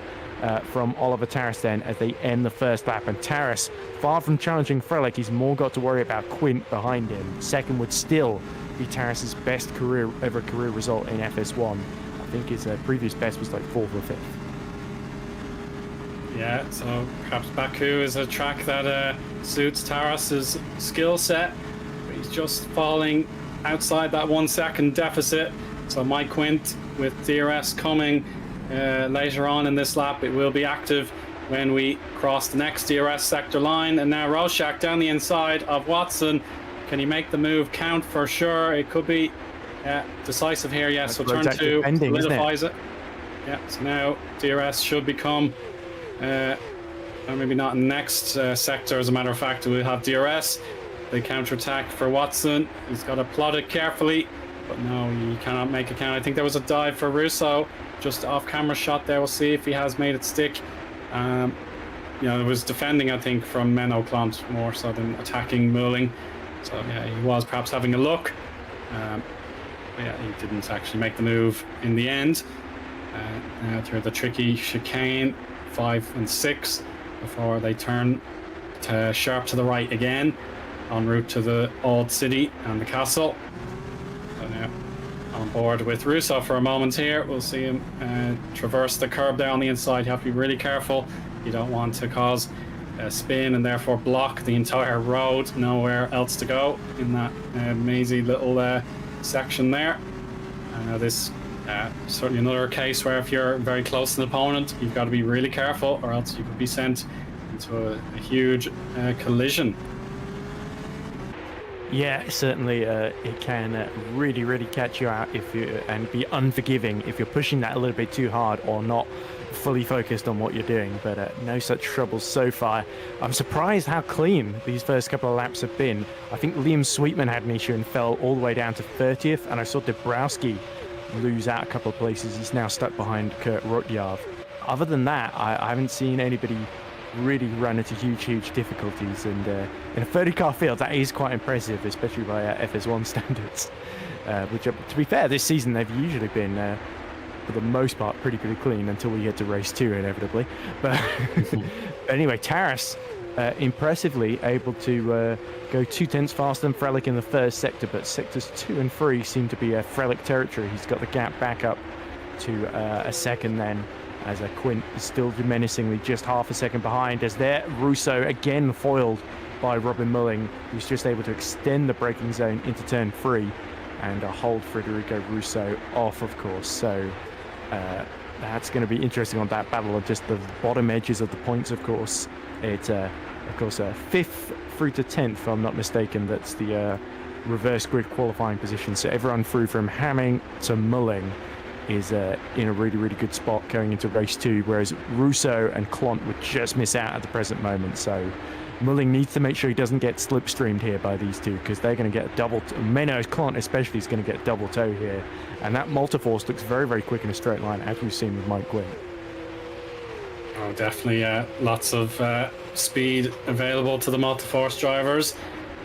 from Oliver Taras then as they end the first lap. And Taras, far from challenging Freilich, he's more got to worry about Quint behind him. Second would still be Taras's best career result in FS1. I think his previous best was like 4th or 5th. Yeah, so perhaps Baku is a track that suits Taras's skill set, but he's just falling outside that 1 second deficit. So Mike Quint with DRS coming later on in this lap. It will be active when we cross the next DRS sector line. And now Rorschach down the inside of Watson. Can he make the move count for sure? It could be decisive here, yes. So turn 2 solidifies it. Yeah, so now DRS should become, or maybe not in the next sector, as a matter of fact, we'll have DRS. The counter-attack for Watson. He's got to plot it carefully, but no, he cannot make it count. I think there was a dive for Russo, just off-camera shot there. We'll see if he has made it stick. You know, it was defending, I think, from Menno Klont more so than attacking Muelling. So yeah, he was perhaps having a look. Yeah, he didn't actually make the move in the end. Now through the tricky chicane, 5 and 6, before they turn to sharp to the right again, en route to the old city and the castle. So now on forward with Russo for a moment here. We'll see him traverse the curb there on the inside. You have to be really careful. You don't want to cause a spin and therefore block the entire road. Nowhere else to go in that mazy little section there. This certainly another case where if you're very close to an opponent, you've got to be really careful, or else you could be sent into a huge collision. Yeah, certainly it can really catch you out and be unforgiving if you're pushing that a little bit too hard or not fully focused on what you're doing, but no such troubles so far. I'm surprised how clean these first couple of laps have been. I think Liam Sweetman had an issue and fell all the way down to 30th, and I saw Dabrowski lose out a couple of places. He's now stuck behind Kurt Rotjarv. Other than that, I haven't seen anybody really run into huge difficulties, and in a 30-car field that is quite impressive, especially by FS1 standards, which to be fair, this season they've usually been for the most part pretty clean until we get to race 2 inevitably. But anyway, Taras impressively able to go 2/10 faster than Frelick in the first sector, but sectors 2 and 3 seem to be Frelick territory. He's got the gap back up to a second then, as Quint is still menacingly just half a second behind, as there Russo again foiled by Robin Mulling, who's just able to extend the braking zone into turn 3 and hold Federico Russo off, of course. So that's going to be interesting on that battle of just the bottom edges of the points, of course. It's of course 5th through to 10th, if I'm not mistaken. That's the reverse grid qualifying position, so everyone through from Hamming to Mulling is in a really good spot going into race 2, whereas Russo and Clont would just miss out at the present moment. So Mulling needs to make sure he doesn't get slipstreamed here by these two, because they're going to get a double Menno Clont especially is going to get double toe here, and that multiforce looks very quick in a straight line, as we've seen with Mike Quinn. Oh, definitely lots of speed available to the multiforce drivers.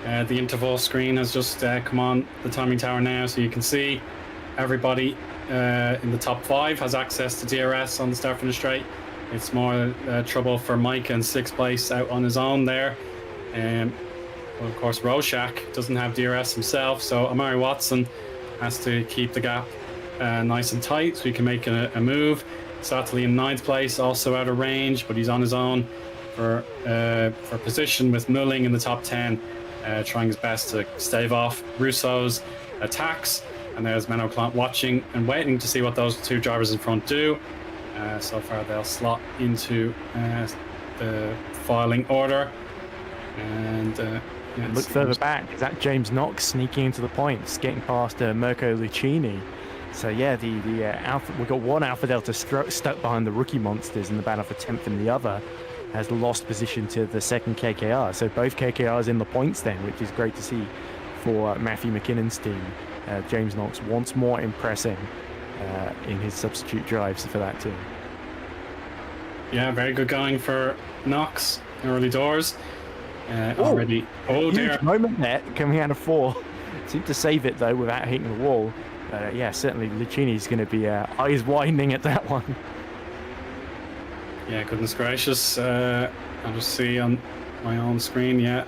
The interval screen has just come on the timing tower now, so you can see everybody in the top 5 has access to DRS on the start finish straight. It's more trouble for Mike in 6th place out on his own there. Well, of course, Roshak doesn't have DRS himself, so Amari Watson has to keep the gap nice and tight so he can make a move. Sattler in 9th place, also out of range, but he's on his own for position with Mulling in the top 10, trying his best to stave off Russo's attacks. And there's Menno Clont watching and waiting to see what those two drivers in front do. So far they'll slot into the filing order. And look further back, is that James Knox sneaking into the points, getting past Mirko Lucchini. So yeah, the Alpha, we've got one Alpha Delta stuck behind the rookie monsters in the battle for 10th, and the other has lost position to the second KKR. So both KKRs in the points then, which is great to see for Matthew McKinnon's team. James Knox once more impressing in his substitute drives for that team. Yeah, very good going for Knox early doors. Already. Oh dear. Huge moment there, coming out of 4. Seemed to save it though without hitting the wall. Yeah, certainly Lucchini's going to be eyes widening at that one. Yeah, goodness gracious. I'll just see on my own screen. Yeah,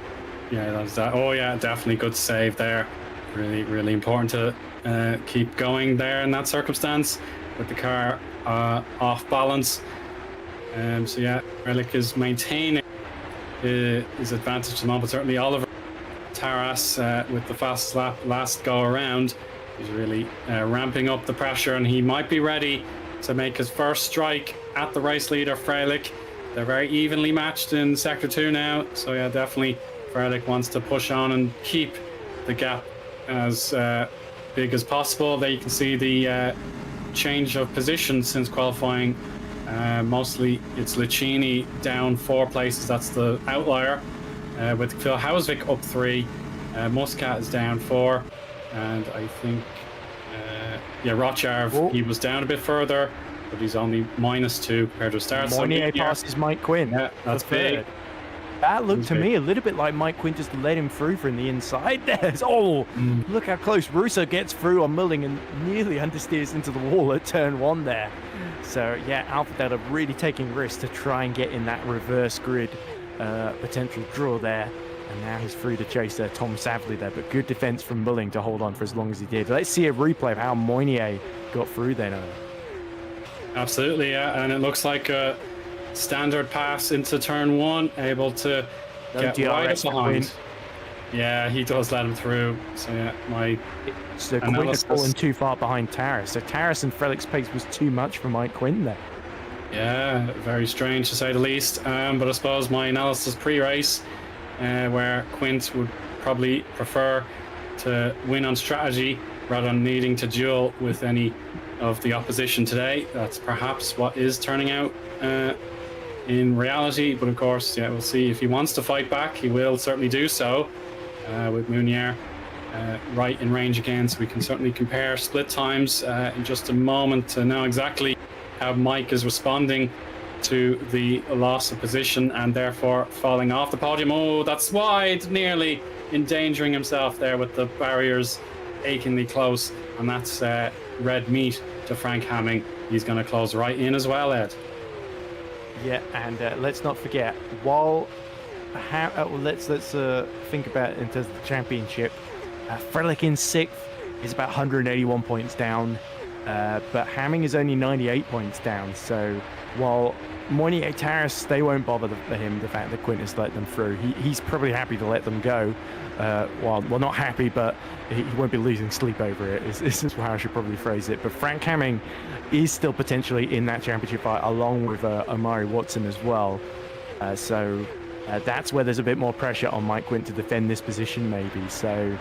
that's that. Oh yeah, definitely good save there. Really important to keep going there in that circumstance with the car off balance. So yeah, Relic is maintaining his advantage at the moment. Certainly Oliver Taras with the fastest lap last go around. He's really ramping up the pressure, and he might be ready to make his first strike at the race leader, Freilich. They're very evenly matched in Sector 2 now, so yeah, definitely Freilich wants to push on and keep the gap as big as possible. There you can see the change of position since qualifying. Mostly it's Lucchini down 4 places, that's the outlier, with Phil Hausvik up 3. Muscat is down 4. And I think, Rotjarv, he was down a bit further, but he's only -2 compared to start. Moynier passes Mike Quinn. Yeah, that's big. That looked to me a little bit like Mike Quinn just let him through from the inside there. Look how close Russo gets through on Mulling and nearly understeers into the wall at turn 1 there. So yeah, Alpha Delta really taking risks to try and get in that reverse grid potential draw there. And now he's free to chase Tom Savley there, but good defense from Mulling to hold on for as long as he did. Let's see a replay of how Moynier got through then. Absolutely, yeah. And it looks like a standard pass into turn one, able to get right up behind. Yeah, he does let him through. So yeah, so Quinn has fallen too far behind Taras. So Taras and Frelic's pace was too much for Mike Quinn there. Yeah, very strange to say the least. But I suppose my analysis pre-race, where Quint would probably prefer to win on strategy rather than needing to duel with any of the opposition today. That's perhaps what is turning out in reality. But of course, yeah, we'll see. If he wants to fight back, he will certainly do so with Mounier right in range again. So we can certainly compare split times in just a moment to know exactly how Mike is responding to the loss of position and therefore falling off the podium. Oh, that's wide, nearly endangering himself there with the barriers achingly close, and that's red meat to Frank Hamming. He's going to close right in as well, Ed. Yeah, and let's not forget, while let's think about it in terms of the championship. Frelick in 6th is about 181 points down. But Hamming is only 98 points down, so while Moynier, Taras, they won't bother him, the fact that Quint has let them through. He's probably happy to let them go. Well, not happy, but he won't be losing sleep over it, is how I should probably phrase it. But Frank Hamming is still potentially in that championship fight, along with Omari Watson as well. So that's where there's a bit more pressure on Mike Quint to defend this position, maybe. So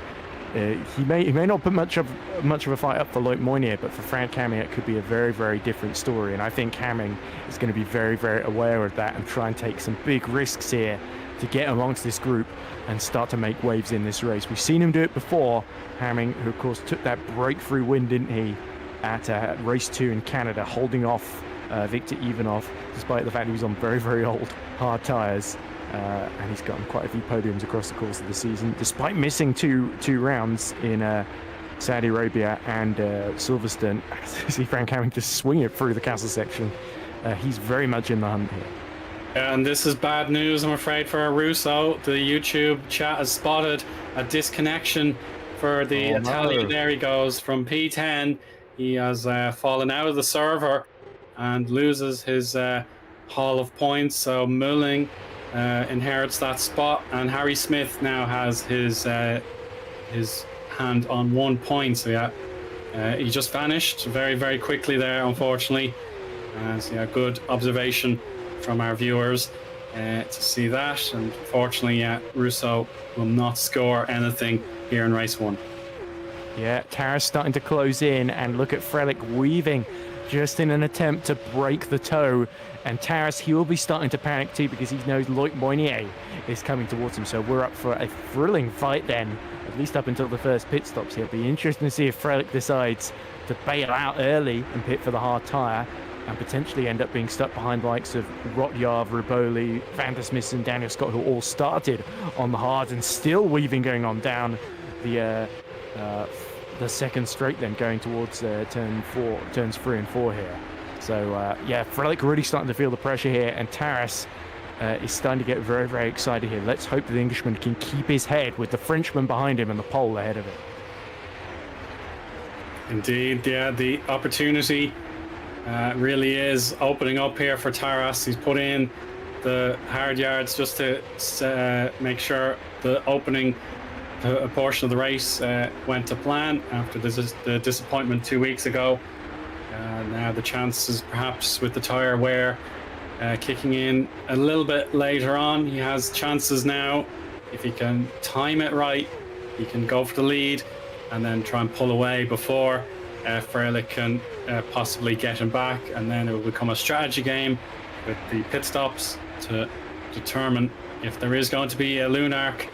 he may not put much of a fight up for Loic Moynier, but for Frank Hamming it could be a very, very different story. And I think Hamming is going to be very, very aware of that and try and take some big risks here to get amongst this group and start to make waves in this race. We've seen him do it before. Hamming, who of course took that breakthrough win, didn't he, at race 2 in Canada, holding off Victor Ivanov, despite the fact he was on very, very old hard tyres. And he's gotten quite a few podiums across the course of the season, despite missing two rounds in Saudi Arabia and Silverstone. See Frank Hamming just swing it through the castle section. He's very much in the hunt here. And this is bad news, I'm afraid, for Russo. The YouTube chat has spotted a disconnection for the Italian. There he goes from P10. He has fallen out of the server and loses his haul of points. So Mulling inherits that spot, and Harry Smith now has his hand on 1 point. So yeah, he just vanished very, very quickly there, unfortunately. So yeah, good observation from our viewers to see that. And unfortunately, yeah, Russo will not score anything here in race 1. Yeah, Taras starting to close in, and look at Frelick weaving just in an attempt to break the toe. And Taras, he will be starting to panic too, because he knows Loic Moynier is coming towards him. So we're up for a thrilling fight then, at least up until the first pit stops. It'll be interesting to see if Frelick decides to bail out early and pit for the hard tyre, and potentially end up being stuck behind the likes of Rotjav, Ruboli, Van der Smith and Daniel Scott, who all started on the hard, and still weaving going on down the second straight then, going towards turns 3 and 4 here. So yeah, Frelick really starting to feel the pressure here, and Taras is starting to get very, very excited here. Let's hope the Englishman can keep his head with the Frenchman behind him and the pole ahead of it. Indeed, yeah, the opportunity really is opening up here for Taras. He's put in the hard yards just to make sure the opening a portion of the race went to plan after the disappointment 2 weeks ago. Now the chances, perhaps with the tyre wear kicking in a little bit later on, he has chances now. If he can time it right, he can go for the lead and then try and pull away before Frelick can possibly get him back, and then it will become a strategy game with the pit stops to determine if there is going to be a Lunark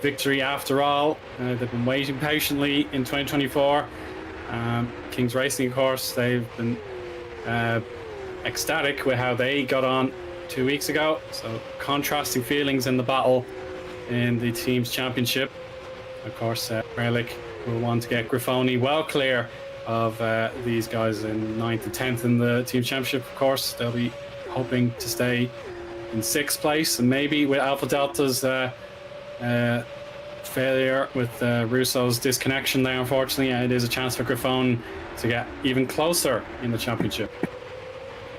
victory after all. They've been waiting patiently in 2024. King's Racing, of course, they've been ecstatic with how they got on 2 weeks ago. So contrasting feelings in the battle in the team's championship. Of course, Frelick will want to get Grifoni well clear of these guys in 9th and 10th in the team championship. Of course, they'll be hoping to stay in 6th place, and maybe with Alpha Delta's failure with Russo's disconnection there, unfortunately. It is a chance for Griffon to get even closer in the championship.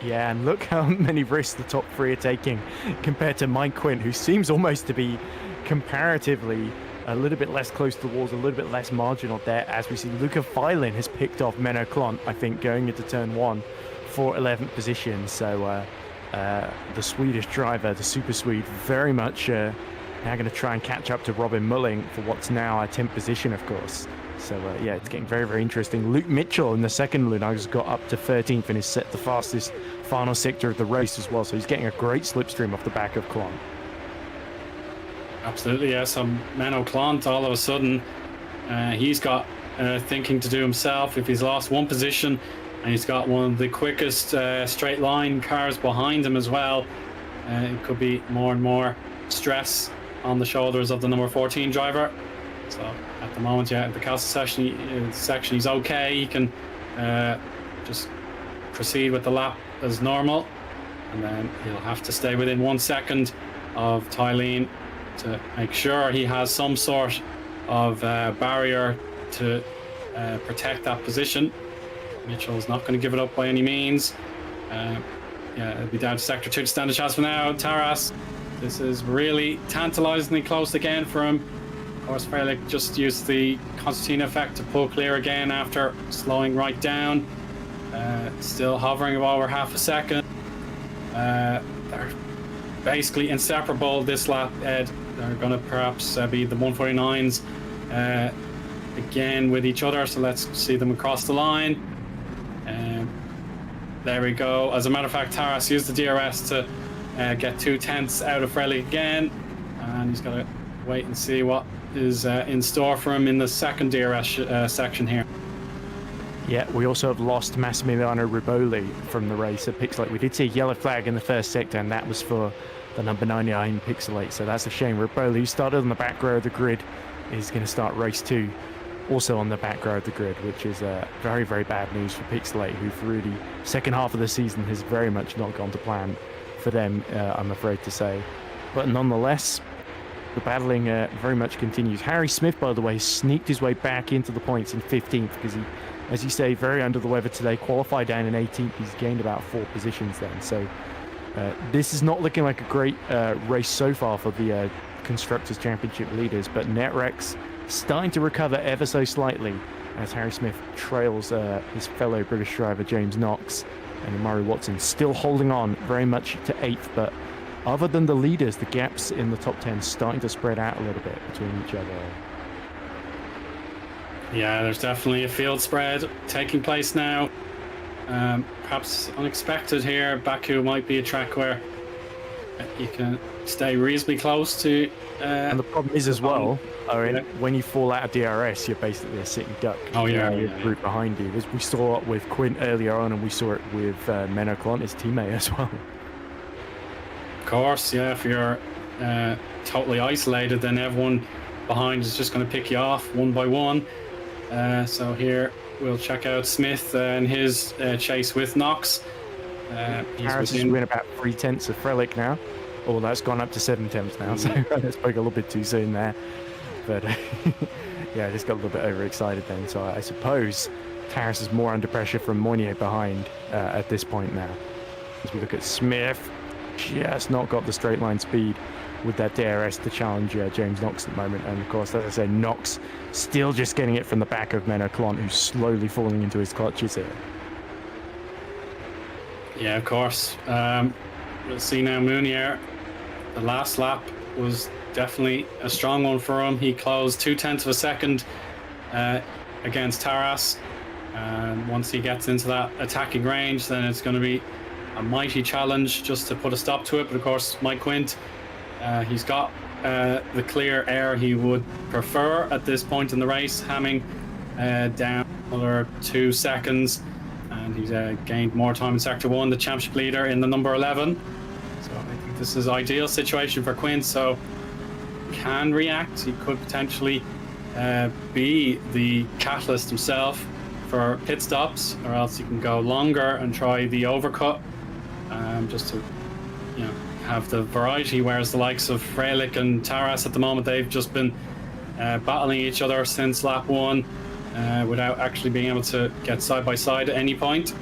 Yeah, and look how many risks the top three are taking compared to Mike Quint, who seems almost to be comparatively a little bit less close to the walls, a little bit less marginal there, as we see Luca Filin has picked off Menno Klont, I think, going into turn 1 for 11th position. So the Swedish driver, the Super Swede, very much now going to try and catch up to Robin Mulling for what's now a 10th position, of course. So, yeah, it's getting very, very interesting. Luke Mitchell in the second Luna has got up to 13th and is set the fastest final sector of the race as well. So he's getting a great slipstream off the back of Klont. Absolutely, yes. So Menno Klont, all of a sudden, he's got thinking to do himself. If he's lost one position and he's got one of the quickest straight line cars behind him as well, it could be more and more stress on the shoulders of the number 14 driver. So at the moment, yeah, the castle section, he's okay. He can just proceed with the lap as normal, and then he'll have to stay within 1 second of Tylene to make sure he has some sort of barrier to protect that position. Mitchell's not going to give it up by any means. Yeah, it'll be down to sector 2 to stand a chance for now. Taras, this is really tantalizingly close again for him. Of course, Frelick just used the concertina effect to pull clear again after slowing right down. Still hovering over half a second. They're basically inseparable this lap, Ed. They're going to perhaps be the 149s again with each other. So let's see them across the line. There we go. As a matter of fact, Taras used the DRS to get 2/10 out of Frelick again. And he's got to wait and see what is in store for him in the second DRS section here. Yeah, we also have lost Massimiliano Riboli from the race at Pixelate. We did see a yellow flag in the first sector, and that was for the number 99 Pixelate, so that's a shame. Riboli, who started on the back row of the grid, is going to start race 2 also on the back row of the grid, which is very, very bad news for Pixelate, who've really, second half of the season has very much not gone to plan for them, I'm afraid to say. But nonetheless, the battling very much continues. Harry Smith, by the way, sneaked his way back into the points in 15th because he, as you say, very under the weather today, qualified down in 18th. He's gained about 4 positions then. So this is not looking like a great race so far for the Constructors' Championship leaders, but Netrex starting to recover ever so slightly as Harry Smith trails his fellow British driver James Knox, and Amari Watson still holding on very much to 8th, but other than the leaders, the gaps in the top 10 starting to spread out a little bit between each other. Yeah, there's definitely a field spread taking place now. Perhaps unexpected here. Baku might be a track where you can stay reasonably close to... and the problem is as well, Owen, when you fall out of DRS, you're basically a sitting duck. Oh, yeah. With group behind you. As we saw it with Quint earlier on, and we saw it with Menno Klont, his teammate as well. Of course, yeah, if you're totally isolated, then everyone behind is just going to pick you off one by one. So here we'll check out Smith and his chase with Knox. Harris is within about 3/10 of Frelick now. Oh, that's gone up to 7/10 now, so I spoke a little bit too soon there. But yeah, I just got a little bit overexcited then. So I suppose Harris is more under pressure from Moynier behind at this point now. As we look at Smith, just not got the straight line speed with that DRS to challenge James Knox at the moment. And of course, as I say, Knox still just getting it from the back of Menno Klont, who's slowly falling into his clutches here. Yeah, of course. We'll see now Mounier. The last lap was definitely a strong one for him. He closed 0.2 of a second against Taras. And once he gets into that attacking range, then it's going to be a mighty challenge just to put a stop to it. But of course, Mike Quint, he's got the clear air he would prefer at this point in the race, hamming down another 2 seconds, and he's gained more time in sector 1, the championship leader in the number 11. So I think this is ideal situation for Quint. So can react. He could potentially be the catalyst himself for pit stops, or else he can go longer and try the overcut, just to have the variety, whereas the likes of Freilich and Taras at the moment, they've just been battling each other since lap 1 without actually being able to get side by side at any point.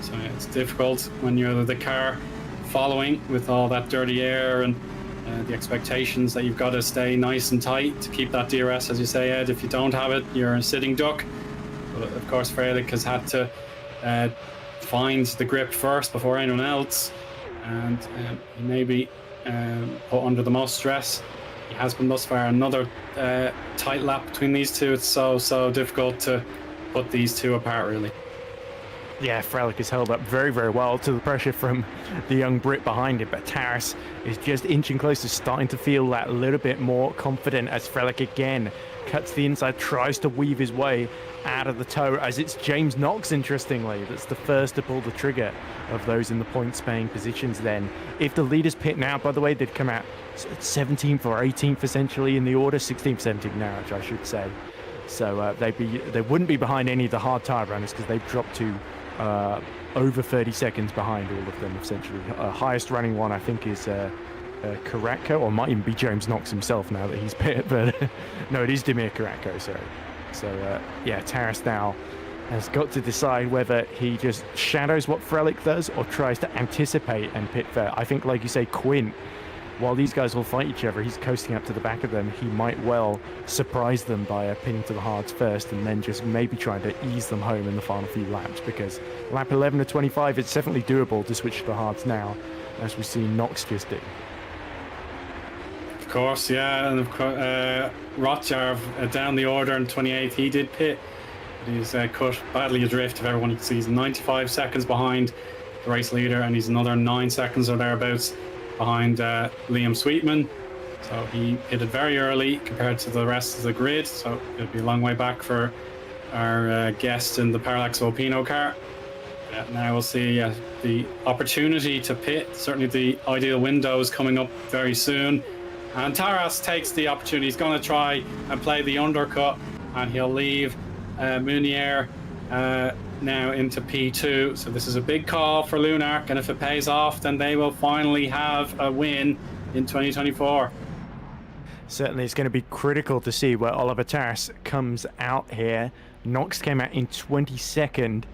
So it's difficult when you're the car following with all that dirty air and the expectations that you've got to stay nice and tight to keep that DRS, as you say, Ed. If you don't have it, you're a sitting duck. But of course, Freilich has had to find the grip first before anyone else, and he may be put under the most stress. He has been thus far. Another tight lap between these two. It's so difficult to put these two apart, really. Yeah, Freilich is held up very, very well to the pressure from the young Brit behind him, but Taras is just inching closer, starting to feel that little bit more confident as Freilich again cuts the inside, tries to weave his way out of the tow, as it's James Knox, interestingly, that's the first to pull the trigger of those in the points-paying positions then. If the leaders pit now, by the way, they'd come out 17th or 18th essentially in the order, 16th, 17th now, which I should say. So they wouldn't be behind any of the hard tyre runners because they've dropped to over 30 seconds behind all of them, essentially. Highest running one, I think, is Karatko, or might even be James Knox himself now that he's pit, but no, it is Dimir Karatko, sorry. So, yeah, Taras now has got to decide whether he just shadows what Freilich does or tries to anticipate and pit fair. I think, like you say, Quint, while these guys will fight each other, he's coasting up to the back of them. He might well surprise them by pinning to the hards first and then just maybe trying to ease them home in the final few laps, because lap 11 to 25, it's definitely doable to switch to the hards now, as we see Knox just do. Of course, yeah, and of course, Rotjar down the order in 28th, he did pit. He's cut badly adrift of everyone. You can see he's 95 seconds behind the race leader, and he's another 9 seconds or thereabouts behind Liam Sweetman. So he pitted very early compared to the rest of the grid, so it'll be a long way back for our guest in the Parallax Volpino car. Now we'll see the opportunity to pit. Certainly the ideal window is coming up very soon. And Taras takes the opportunity. He's going to try and play the undercut, and he'll leave Munier now into P2. So this is a big call for Lunark, and if it pays off, then they will finally have a win in 2024. Certainly it's going to be critical to see where Oliver Taras comes out here. Knox came out in 22nd,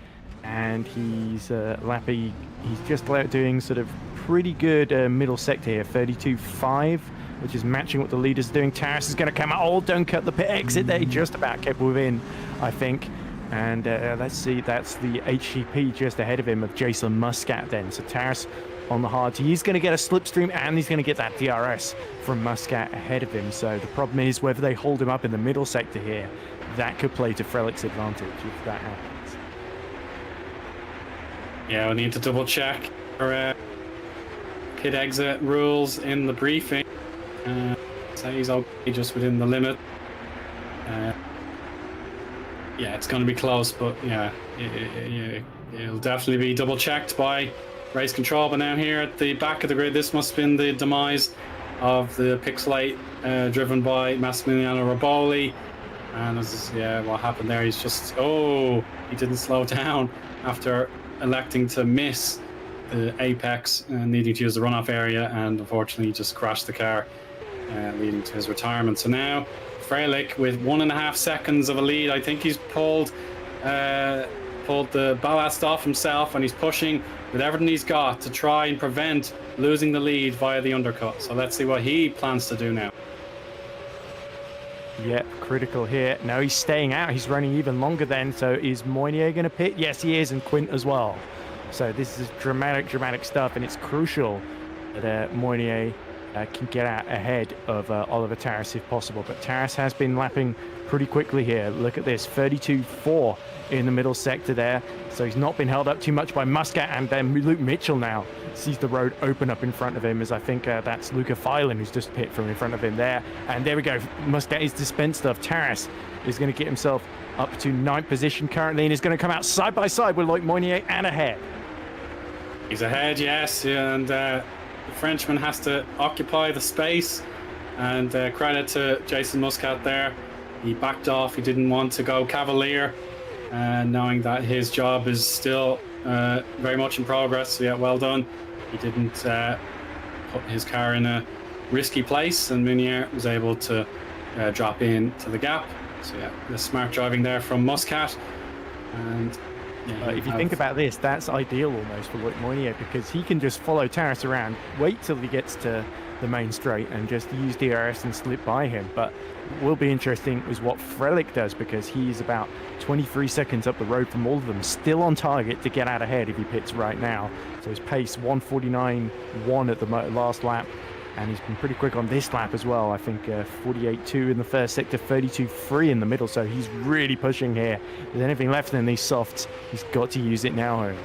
and he's lappy. He's just doing sort of pretty good middle sector here, 32.5, which is matching what the leader's doing. Taras is going to come out. Oh, don't cut the pit exit there. He just about kept within, I think. And let's see, that's the HGP just ahead of him of Jason Muscat then. So Taras on the hards. He's going to get a slipstream, and he's going to get that DRS from Muscat ahead of him. So the problem is whether they hold him up in the middle sector here. That could play to Freilich's advantage if that happens. Yeah, we need to double check our pit exit rules in the briefing. So he's okay just within the limit. Yeah, it's going to be close, but yeah, it'll definitely be double checked by race control. But now here at the back of the grid, this must have been the demise of the Pixelate driven by Massimiliano Roboli. And what happened there, he's just, he didn't slow down after electing to miss the apex and needing to use the runoff area, and unfortunately he just crashed the car, leading to his retirement. So now Freilich with 1.5 seconds of a lead. I think he's pulled the ballast off himself, and he's pushing with everything he's got to try and prevent losing the lead via the undercut. So let's see what he plans to do now. Yep, critical here. Now he's staying out. He's running even longer then. So is Moynier going to pit? Yes, he is, and Quint as well. So this is dramatic stuff, and it's crucial that Moynier can get out ahead of Oliver Taras if possible. But Taras has been lapping pretty quickly here. Look at this, 32.4 in the middle sector there. So he's not been held up too much by Muscat, and then Luke Mitchell now sees the road open up in front of him, as I think that's Luca Phelan who's just pit from in front of him there. And there we go, Muscat is dispensed of. Taras is going to get himself up to 9th position currently, and is going to come out side by side with Loic Moynier and ahead. He's ahead, yes, and the Frenchman has to occupy the space, and credit to Jason Muscat there. He backed off. He didn't want to go cavalier, knowing that his job is still very much in progress. So yeah, well done. He didn't put his car in a risky place, and Munier was able to drop in to the gap. So yeah, the smart driving there from Muscat. And yeah, if you think about this, that's ideal almost for Loic Mounier, because he can just follow Taras around, wait till he gets to the main straight and just use DRS and slip by him. But what will be interesting is what Frelick does, because he's about 23 seconds up the road from all of them, still on target to get out ahead if he pits right now. So his pace 1:49.1 at the last lap, and he's been pretty quick on this lap as well. I think 48.2 in the first sector, 32.3 in the middle, so he's really pushing here. If there's anything left in these softs, he's got to use it now, Eoin.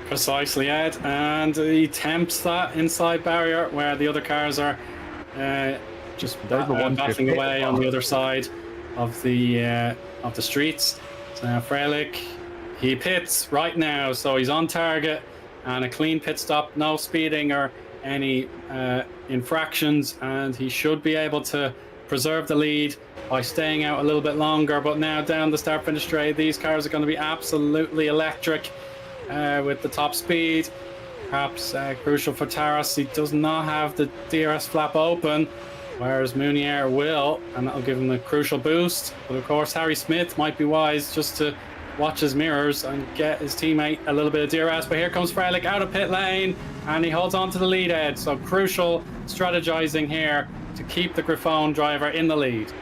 Precisely, Ed, and he tempts that inside barrier where the other cars are just battling away on the other side of the streets. So now Frelick, he pits right now, so he's on target, and a clean pit stop, no speeding or any infractions, and he should be able to preserve the lead by staying out a little bit longer. But now down the start finish straight, these cars are going to be absolutely electric. With the top speed, perhaps crucial for Taras. He does not have the DRS flap open, whereas Mounier will, and that'll give him the crucial boost. But of course, Harry Smith might be wise just to watch his mirrors and get his teammate a little bit of DRS. But here comes Frelick out of pit lane, and he holds on to the lead, Ed. So crucial strategizing here to keep the Griffon driver in the lead.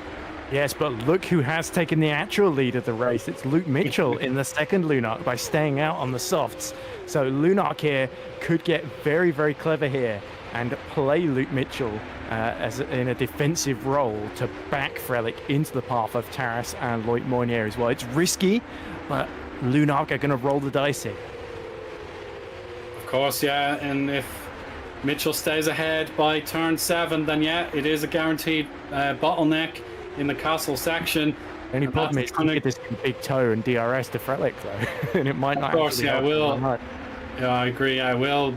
Yes, but look who has taken the actual lead of the race. It's Luke Mitchell in the second Lunark by staying out on the softs. So Lunark here could get very, very clever here and play Luke Mitchell in a defensive role to back Frelick into the path of Taras and Loic Mounier as well. It's risky, but Lunark are going to roll the dice here. Of course, yeah, and if Mitchell stays ahead by turn 7, then yeah, it is a guaranteed bottleneck in the castle section. Only problem is you get this big toe and DRS to Frelick though, and it might not. Of course, yeah, I will. Yeah, I agree. I will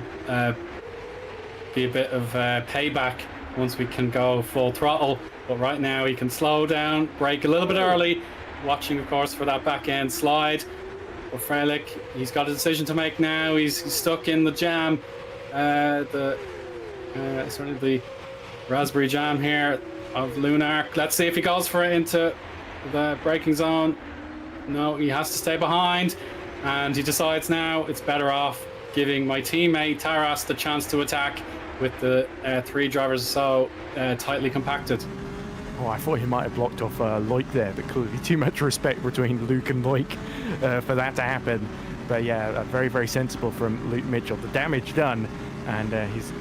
be a bit of payback once we can go full throttle. But right now, he can slow down, brake a little bit early, watching, of course, for that back end slide. But Frelick, he's got a decision to make now. He's stuck in the jam, sort of the raspberry jam here of Lunark. Let's see if he goes for it into the braking zone. No, he has to stay behind, and he decides now it's better off giving my teammate Taras the chance to attack with the 3 drivers so tightly compacted. Oh, I thought he might have blocked off Loic there, but clearly too much respect between Luke and Loic for that to happen. But yeah, very, very sensible from Luke Mitchell. The damage done, and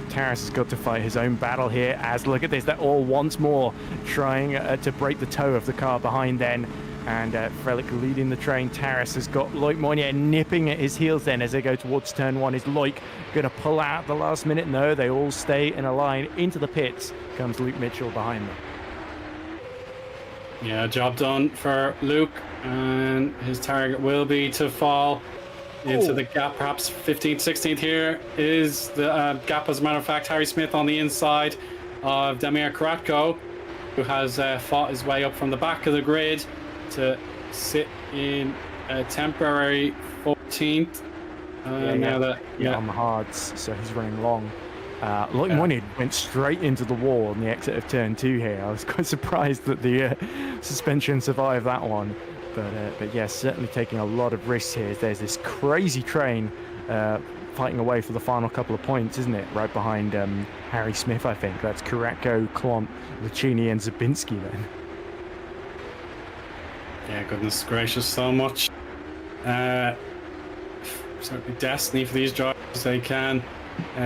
Taras has got to fight his own battle here. As look at this, they're all once more trying to break the toe of the car behind then, and Frelick leading the train. Taras has got Loic Mounier nipping at his heels then as they go towards turn 1. Is Loic going to pull out at the last minute? No, they all stay in a line into the pits. Comes Luke Mitchell behind them. Yeah, job done for Luke, and his target will be to fall into the gap, perhaps 15th, 16th. Here is the gap, as a matter of fact. Harry Smith on the inside of Damir Karatko, who has fought his way up from the back of the grid to sit in a temporary 14th. Now that on the hards, so he's running long. Loic Mounier went straight into the wall on the exit of turn 2 here. I was quite surprised that the suspension survived that one. But yes, certainly taking a lot of risks here. There's this crazy train fighting away for the final couple of points, isn't it? Right behind Harry Smith, I think. That's Karatko, Klont, Lucchini and Zabinski then. Yeah, goodness gracious, so much. Certainly destiny for these drivers. They can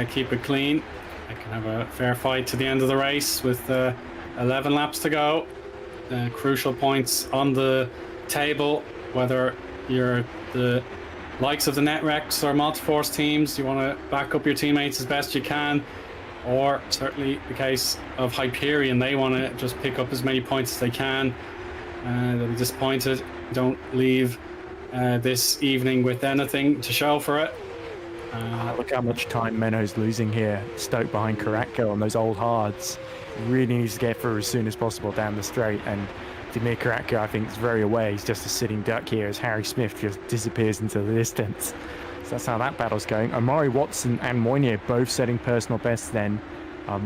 keep it clean. They can have a fair fight to the end of the race with 11 laps to go. Crucial points on the table, whether you're the likes of the Netrex or Multiforce teams, you want to back up your teammates as best you can, or certainly the case of Hyperion, they want to just pick up as many points as they can. They'll be disappointed, don't leave this evening with anything to show for it. Look how much time Menno's losing here. Stoked behind Karatko on those old hards. Really needs to get through as soon as possible down the straight, and Damir Karatko, I think, is very aware. He's just a sitting duck here as Harry Smith just disappears into the distance. So that's how that battle's going. Omari Watson and Moynier both setting personal bests then.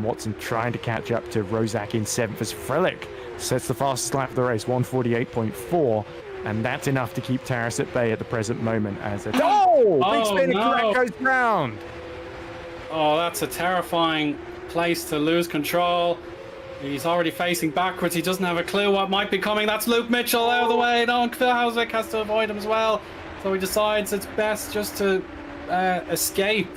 Watson trying to catch up to Rozak in 7th as Frelich sets the fastest lap of the race, 1:48.4. And that's enough to keep Taras at bay at the present moment as a... Big spin and correct goes round. Oh, that's a terrifying place to lose control. He's already facing backwards. He doesn't have a clue what might be coming. That's Luke Mitchell out of the way. No, Phil Hauswick has to avoid him as well. So he decides it's best just to escape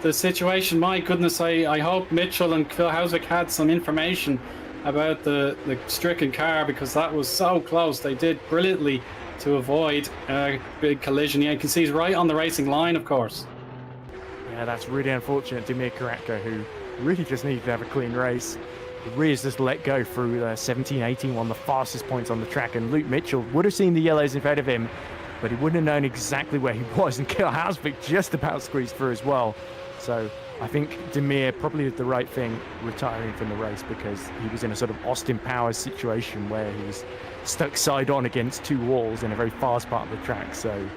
the situation. My goodness, I hope Mitchell and Phil Hauswick had some information about the stricken car, because that was so close. They did brilliantly to avoid a big collision. Yeah, you can see he's right on the racing line, of course. Yeah, that's really unfortunate. Dimir Karatko, who really just needed to have a clean race. Rears just let go through 17-18, one of the fastest points on the track, and Luke Mitchell would have seen the yellows in front of him, but he wouldn't have known exactly where he was, and Phil Hauswick just about squeezed through as well. So I think Dimir probably did the right thing retiring from the race, because he was in a sort of Austin Powers situation where he was stuck side on against two walls in a very fast part of the track. So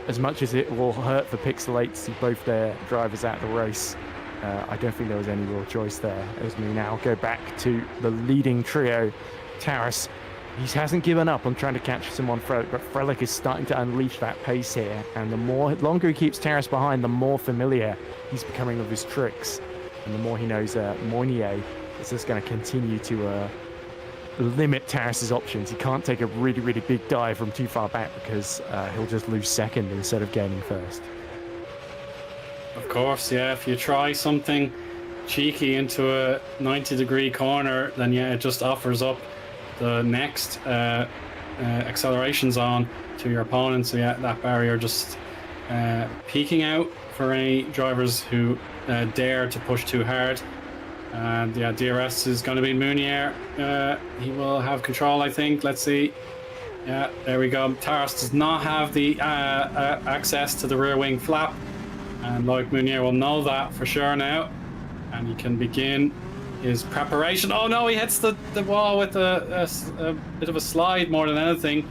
as much as it will hurt for Pixel 8 to see both their drivers out of the race, I don't think there was any real choice there. As we now go back to the leading trio, Taras. He hasn't given up on trying to catch someone, but Frelich is starting to unleash that pace here. And the longer he keeps Taras behind, the more familiar he's becoming of his tricks. And the more he knows Moynier is just going to continue to limit Taras's options. He can't take a really, really big dive from too far back, because he'll just lose second instead of gaining first. Of course, yeah. If you try something cheeky into a 90-degree corner, then yeah, it just offers up the next acceleration zone to your opponent. So yeah, that barrier just peeking out for any drivers who dare to push too hard. And yeah, DRS is going to be Mounier. He will have control, I think. Let's see. Yeah, there we go. Taras does not have the access to the rear wing flap, and Loic Mounier will know that for sure now, and he can begin his preparation. Oh no, he hits the wall with a bit of a slide more than anything.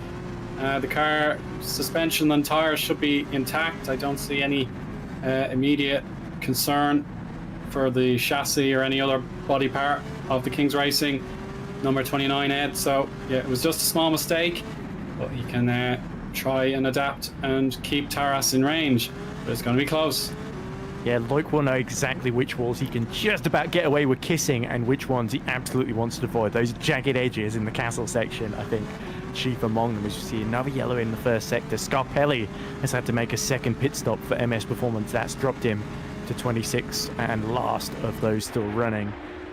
The car suspension and tires should be intact. I don't see any immediate concern for the chassis or any other body part of the Kings Racing number 29 Ed. So yeah, it was just a small mistake, but he can try and adapt and keep Taras in range, but it's going to be close. Yeah, Loic will know exactly which walls he can just about get away with kissing and which ones he absolutely wants to avoid. Those jagged edges in the castle section, I think, chief among them. As you see, another yellow in the first sector. Scarpelli has had to make a second pit stop for MS Performance. That's dropped him to 26 and last of those still running.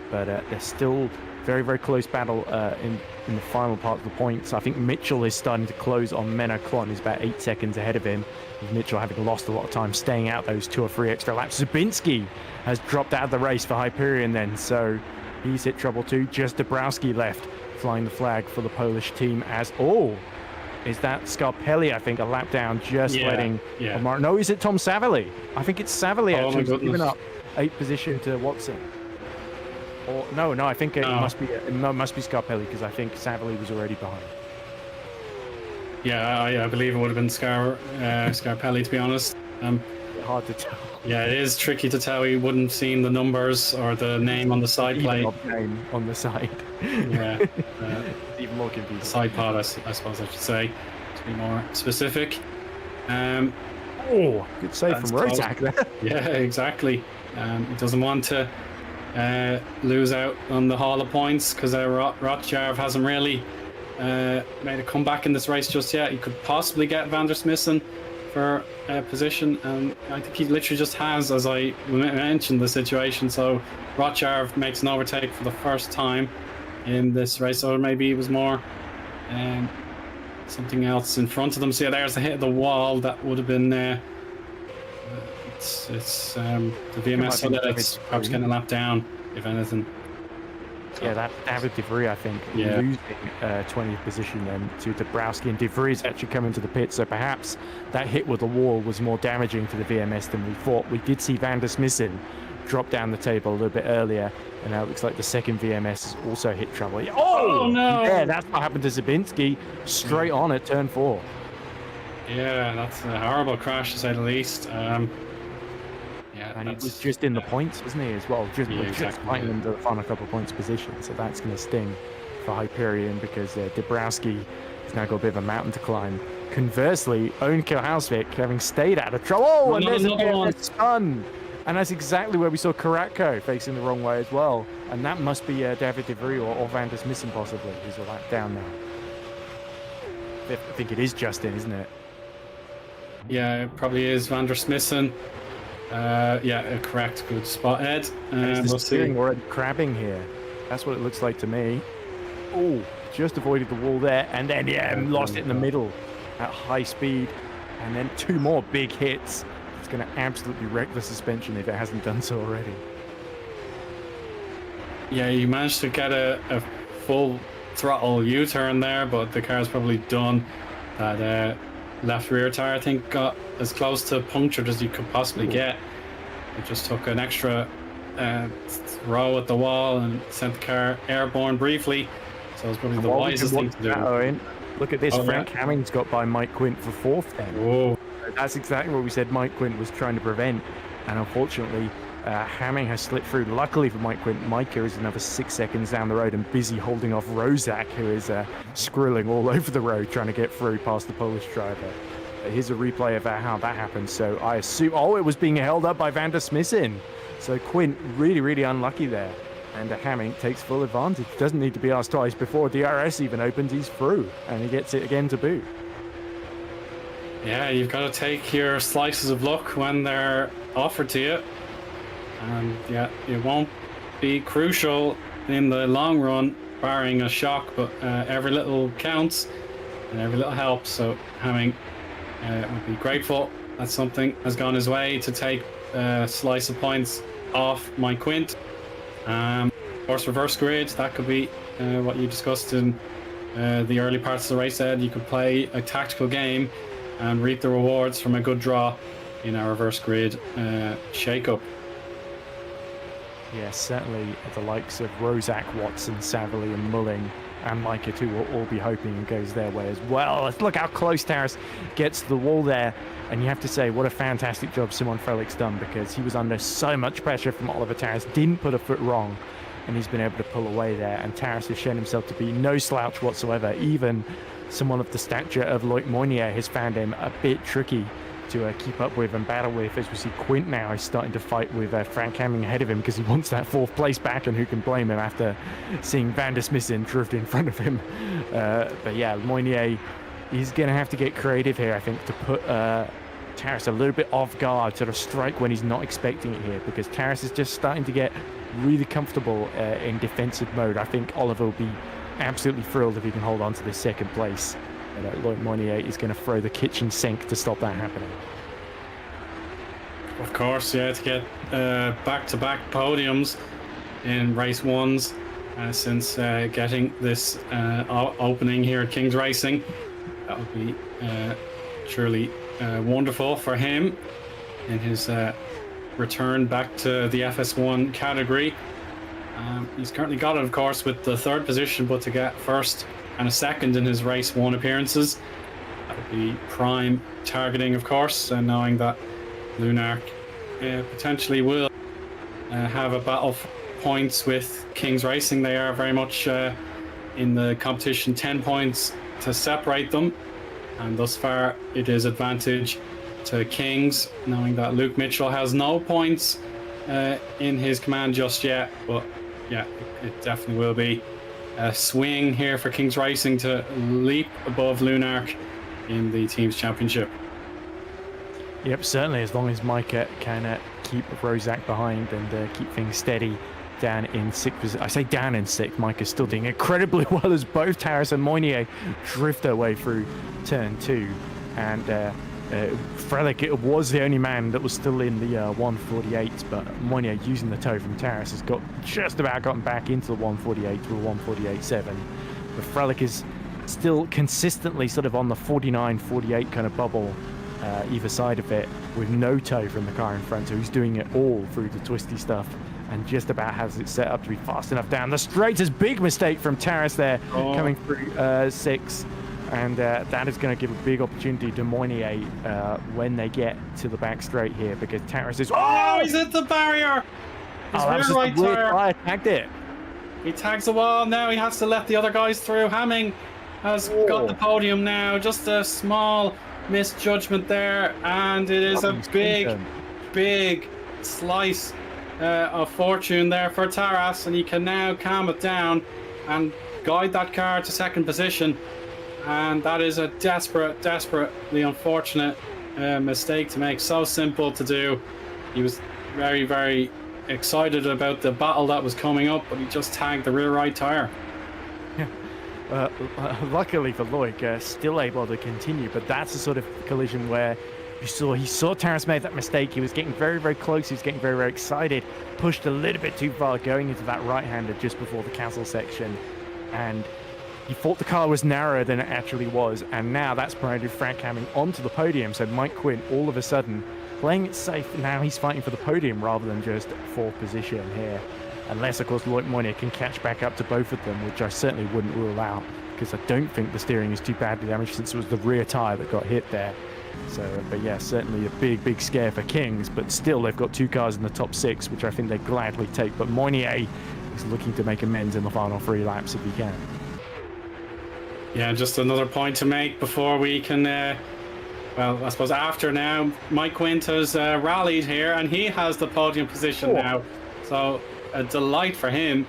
But there's still very, very close battle in the final part of the points. I think Mitchell is starting to close on Menno Klon. He's about 8 seconds ahead of him, with Mitchell having lost a lot of time staying out those 2 or 3 extra laps. Zabinski has dropped out of the race for Hyperion then, so he's hit trouble too. Just Dabrowski left, flying the flag for the Polish team as... Oh, is that Scarpelli, I think, a lap down, just letting... Yeah. No, is it Tom Savali? I think it's Savali, actually, who's given up 8th position to Watson. Or no, I think it must be Scarpelli, because I think Savali was already behind. Yeah, I believe it would have been Scarpelli, to be honest. Hard to tell. Yeah, it is tricky to tell. He wouldn't have seen the numbers or the name on the side plate. Name on the side. Yeah. Even more confusing. Side pod, I suppose I should say, to be more specific. Good save from Rozak there. Yeah, exactly. He doesn't want to lose out on the Hall of Points, because Rotjarv hasn't really made a comeback in this race just yet. He could possibly get Van der Smissen for a position, and I think he literally just has, as I mentioned the situation. So Rotjarv makes an overtake for the first time in this race, or maybe it was more something else in front of them. So yeah, there's the hit of the wall. That would have been it's the VMS, so that it's perhaps getting a lap down, if anything. Yeah, that David De Vries, I think, losing 20th position then to Dabrowski, and De Vries actually coming to the pit, so perhaps that hit with the wall was more damaging to the VMS than we thought. We did see Van der Smissen drop down the table a little bit earlier, and now it looks like the second VMS has also hit trouble. Oh no! Yeah, that's what happened to Zabinski, straight on at turn 4. Yeah, that's a horrible crash to say the least. Yeah, And he was just in the points, wasn't he, as well? Just fighting into the final couple of points position. So that's going to sting for Hyperion because Dabrowski has now got a bit of a mountain to climb. Conversely, Eoin Kohalsvik, having stayed out of trouble. Oh, and there's a stun. And that's exactly where we saw Karatko facing the wrong way as well. And that must be David De Vries or Van der Smissen possibly. He's a lap down now. I think it is Justin, isn't it? Yeah, it probably is Van der Smissen. Yeah, correct. Good spot, Ed. We'll see. We're crabbing here. That's what it looks like to me. Oh, just avoided the wall there. And then, lost it in the middle at high speed. And then 2 more big hits. It's going to absolutely wreck the suspension if it hasn't done so already. Yeah, you managed to get a full throttle U-turn there, but the car's probably done. That left rear tire, I think, got as close to punctured as you could possibly get. It just took an extra throw at the wall and sent the car airborne briefly. So it was probably the wisest thing to do. Look at this. Frank Hamming's got by Mike Quint for 4th then. Whoa. That's exactly what we said Mike Quint was trying to prevent. And unfortunately, Hamming has slipped through. Luckily for Mike Quint, Micah is another 6 seconds down the road and busy holding off Rozak, who is squirreling all over the road trying to get through past the Polish driver. Here's a replay of how that happened. So I assume, it was being held up by Van der Smissen. So Quint really, really unlucky there. And Hamming takes full advantage. Doesn't need to be asked twice. Before DRS even opens, he's through. And he gets it again to boot. Yeah, you've got to take your slices of luck when they're offered to you. And yeah, it won't be crucial in the long run, barring a shock, but every little counts and every little helps. So Hamming would be grateful that something has gone his way to take a slice of points off Mike Quint. Of course, reverse grid, that could be what you discussed in the early parts of the race, Ed. You could play a tactical game and reap the rewards from a good draw in our reverse grid shake-up. Yes, certainly the likes of Rozak, Watson, Savalli and Mulling and Micah too will all be hoping it goes their way as well. Let's look how close Taras gets to the wall there. And you have to say, what a fantastic job Simon Frelic's done, because he was under so much pressure from Oliver Taras, didn't put a foot wrong, and he's been able to pull away there. And Taras has shown himself to be no slouch whatsoever. Even someone of the stature of Loic Moynier has found him a bit tricky to keep up with and battle with, as we see Quint now is starting to fight with Frank Hamming ahead of him because he wants that 4th place back, and who can blame him after seeing Van der Smissen drift in front of him. But yeah, Moynier, he's going to have to get creative here, I think, to put Taras a little bit off guard, sort of strike when he's not expecting it here, because Taras is just starting to get really comfortable in defensive mode. I think Oliver will be absolutely thrilled if he can hold on to this 2nd place. Loic Moynier is going to throw the kitchen sink to stop that happening. Of course, yeah, to get back-to-back podiums in race 1s since getting this opening here at King's Racing. That would be surely wonderful for him in his return back to the FS1 category. He's currently got it, of course, with the 3rd position, but to get 1st and a 2nd in his race 1 appearances, that would be prime targeting, of course, and knowing that Lunark potentially will have a battle for points with King's Racing. They are very much in the competition, 10 points to separate them, and thus far it is advantage to Kings, knowing that Luke Mitchell has no points in his command just yet. But yeah, it definitely will be a swing here for King's Racing to leap above Lunark in the team's championship. Yep, certainly, as long as Micah can keep Rozak behind and keep things steady down in 6th position. I say down in 6th, Micah's still doing incredibly well as both Taras and Moynier drift their way through turn 2. And Frelick was the only man that was still in the 148, but Moynier, using the tow from Taras, has got just about gotten back into the 148 to the 148.7. But Frelick is still consistently sort of on the 49-48 kind of bubble either side of it, with no tow from the car in front, so he's doing it all through the twisty stuff and just about has it set up to be fast enough down the straight. Big mistake from Taras there, coming through 6. and that is going to give a big opportunity to Moynier when they get to the back straight here, because Taras is... Oh, he's hit the barrier! His that was just right a weird tire. tire tagged it. He tags the wall. Now he has to let the other guys through. Hamming has got the podium now. Just a small misjudgment there, and it is a big slice of fortune there for Taras, and he can now calm it down and guide that car to second position. And that is a desperately unfortunate mistake to make. So simple to do. He was very excited about the battle that was coming up, but he just tagged the rear right tire. Yeah. Luckily for Loic, still able to continue, but that's the sort of collision where he saw Taras made that mistake. He was getting very close. He was getting very excited, pushed a little bit too far going into that right-hander just before the castle section, and he thought the car was narrower than it actually was, and now that's promoted Frank Hamming onto the podium. So Mike Quinn, all of a sudden, playing it safe, now he's fighting for the podium rather than just fourth position here. Unless, of course, Loic Moynier can catch back up to both of them, which I certainly wouldn't rule out, because I don't think the steering is too badly damaged since it was the rear tyre that got hit there. So, but yeah, certainly a big scare for Kings, but still they've got two cars in the top six, which I think they gladly take. But Moynier is looking to make amends in the final 3 laps if he can. Yeah, just another point to make before we can, well, I suppose after now, Mike Quint has rallied here, and he has the podium position now. So a delight for him.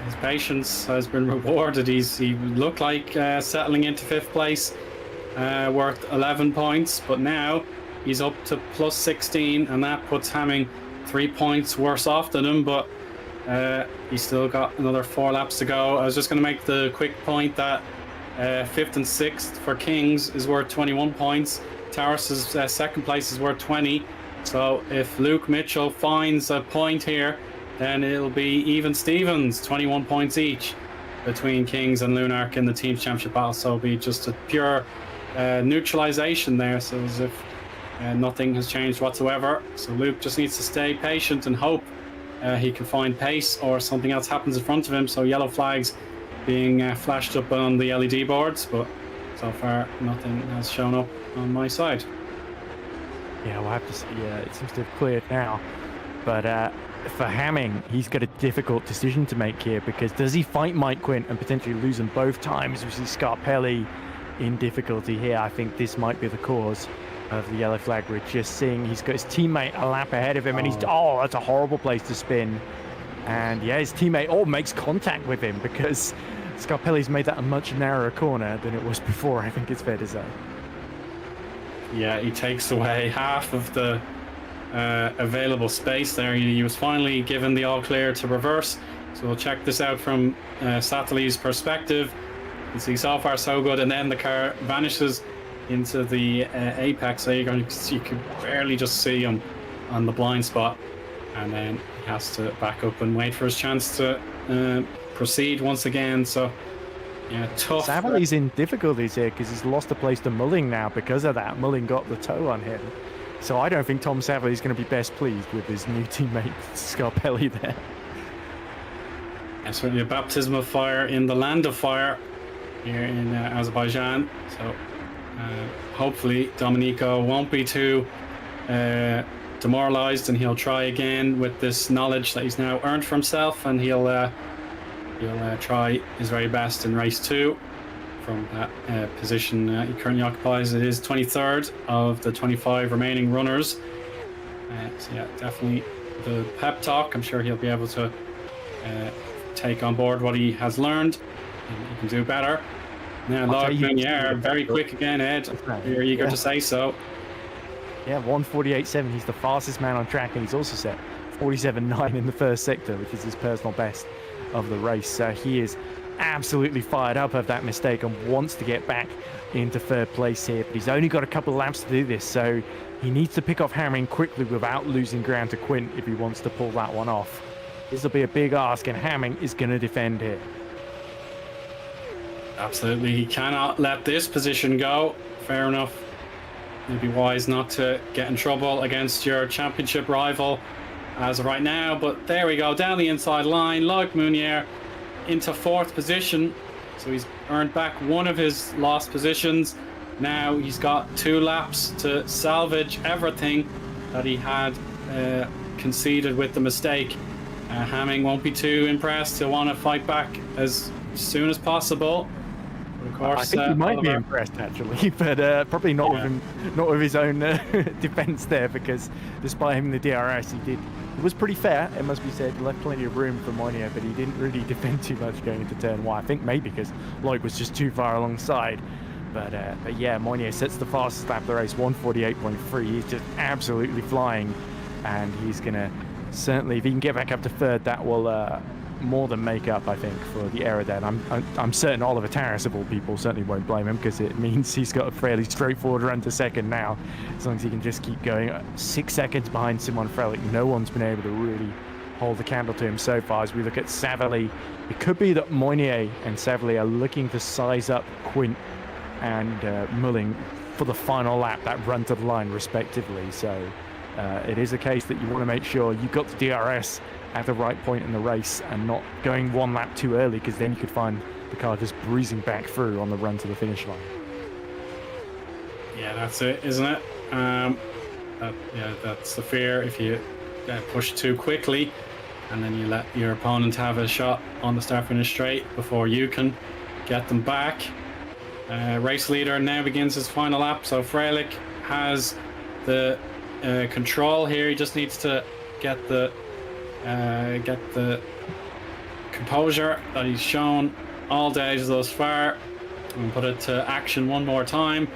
His patience has been rewarded. He looked like settling into 5th place, worth 11 points, but now he's up to plus 16, and that puts Hamming 3 points worse off than him, but he's still got another 4 laps to go. I was just going to make the quick point that 5th and 6th for Kings is worth 21 points. Taras's 2nd place is worth 20. So if Luke Mitchell finds a point here, then it'll be even Stevens, 21 points each between Kings and Lunark in the team's championship battle. So it'll be just a pure neutralization there. So as if nothing has changed whatsoever. So Luke just needs to stay patient and hope he can find pace or something else happens in front of him. So yellow flags being flashed up on the LED boards, but so far nothing has shown up on my side. Yeah, we'll have to see. Yeah, it seems to have cleared now. But for Hamming, he's got a difficult decision to make here, because does he fight Mike Quint and potentially lose them both times? We see Scarpelli in difficulty here. I think this might be the cause of the yellow flag. We're just seeing he's got his teammate a lap ahead of him, and that's a horrible place to spin. And yeah, his teammate makes contact with him, because Scarpelli's made that a much narrower corner than it was before, I think it's fair to say. Yeah, he takes away half of the available space there. He was finally given the all clear to reverse. So we'll check this out from Satterley's perspective. You can see so far so good, and then the car vanishes into the apex. So you can barely just see him on the blind spot, and then he has to back up and wait for his chance to proceed once again. So yeah, tough. Savali's in difficulties here because he's lost a place to Mulling now because of that. Mulling got the toe on him. So I don't think Tom Savali is going to be best pleased with his new teammate Scarpelli there. Yeah, certainly a baptism of fire in the land of fire here in Azerbaijan. So hopefully Domenico won't be too demoralized, and he'll try again with this knowledge that he's now earned for himself, and he'll try his very best in race 2 from that position he currently occupies. It is 23rd of the 25 remaining runners. So yeah, definitely the pep talk. I'm sure he'll be able to take on board what he has learned, and he can do better. Now, Loic very quick again, Ed. You're eager to say so. Yeah, 1:48.7. He's the fastest man on track, and he's also set 47.9 in the first sector, which is his personal best of the race. He is absolutely fired up of that mistake and wants to get back into 3rd place here, but he's only got a couple of laps to do this, so he needs to pick off Harmon quickly without losing ground to Quint if he wants to pull that one off. This will be a big ask, and Harmon is going to defend here. Absolutely, he cannot let this position go. Fair enough. It'd be wise not to get in trouble against your championship rival as of right now, but there we go, down the inside line. Loic Mounier into 4th position, So he's earned back one of his lost positions. Now he's got 2 laps to salvage everything that he had conceded with the mistake. Hamming won't be too impressed. He'll want to fight back as soon as possible. But of course, I think he might be impressed actually, but probably not with him, not with his own defense there, because despite having the DRS, he was pretty fair, it must be said. He left plenty of room for Moinier, but he didn't really defend too much going into turn 1. I think maybe because Lloyd was just too far alongside. But yeah, Moinier sets the fastest lap of the race, 1:48.3. He's just absolutely flying, and he's going to certainly, if he can get back up to third, that will more than make up, I think, for the error there. I'm certain Oliver Tarras, of all people, certainly won't blame him, because it means he's got a fairly straightforward run to second now, as long as he can just keep going. 6 seconds behind Simon Frelick. No one's been able to really hold the candle to him so far. As we look at Savally, it could be that Moinier and Savally are looking to size up Quint and Mulling for the final lap, that run to the line respectively. So it is a case that you want to make sure you got the DRS at the right point in the race and not going 1 lap too early, because then you could find the car just breezing back through on the run to the finish line. Yeah, that's it, isn't it? Yeah, that's the fear. If you push too quickly and then you let your opponent have a shot on the start finish straight before you can get them back. Race leader now begins his final lap, so Frelick has the control here. He just needs to get the composure that he's shown all days thus far and put it to action one more time.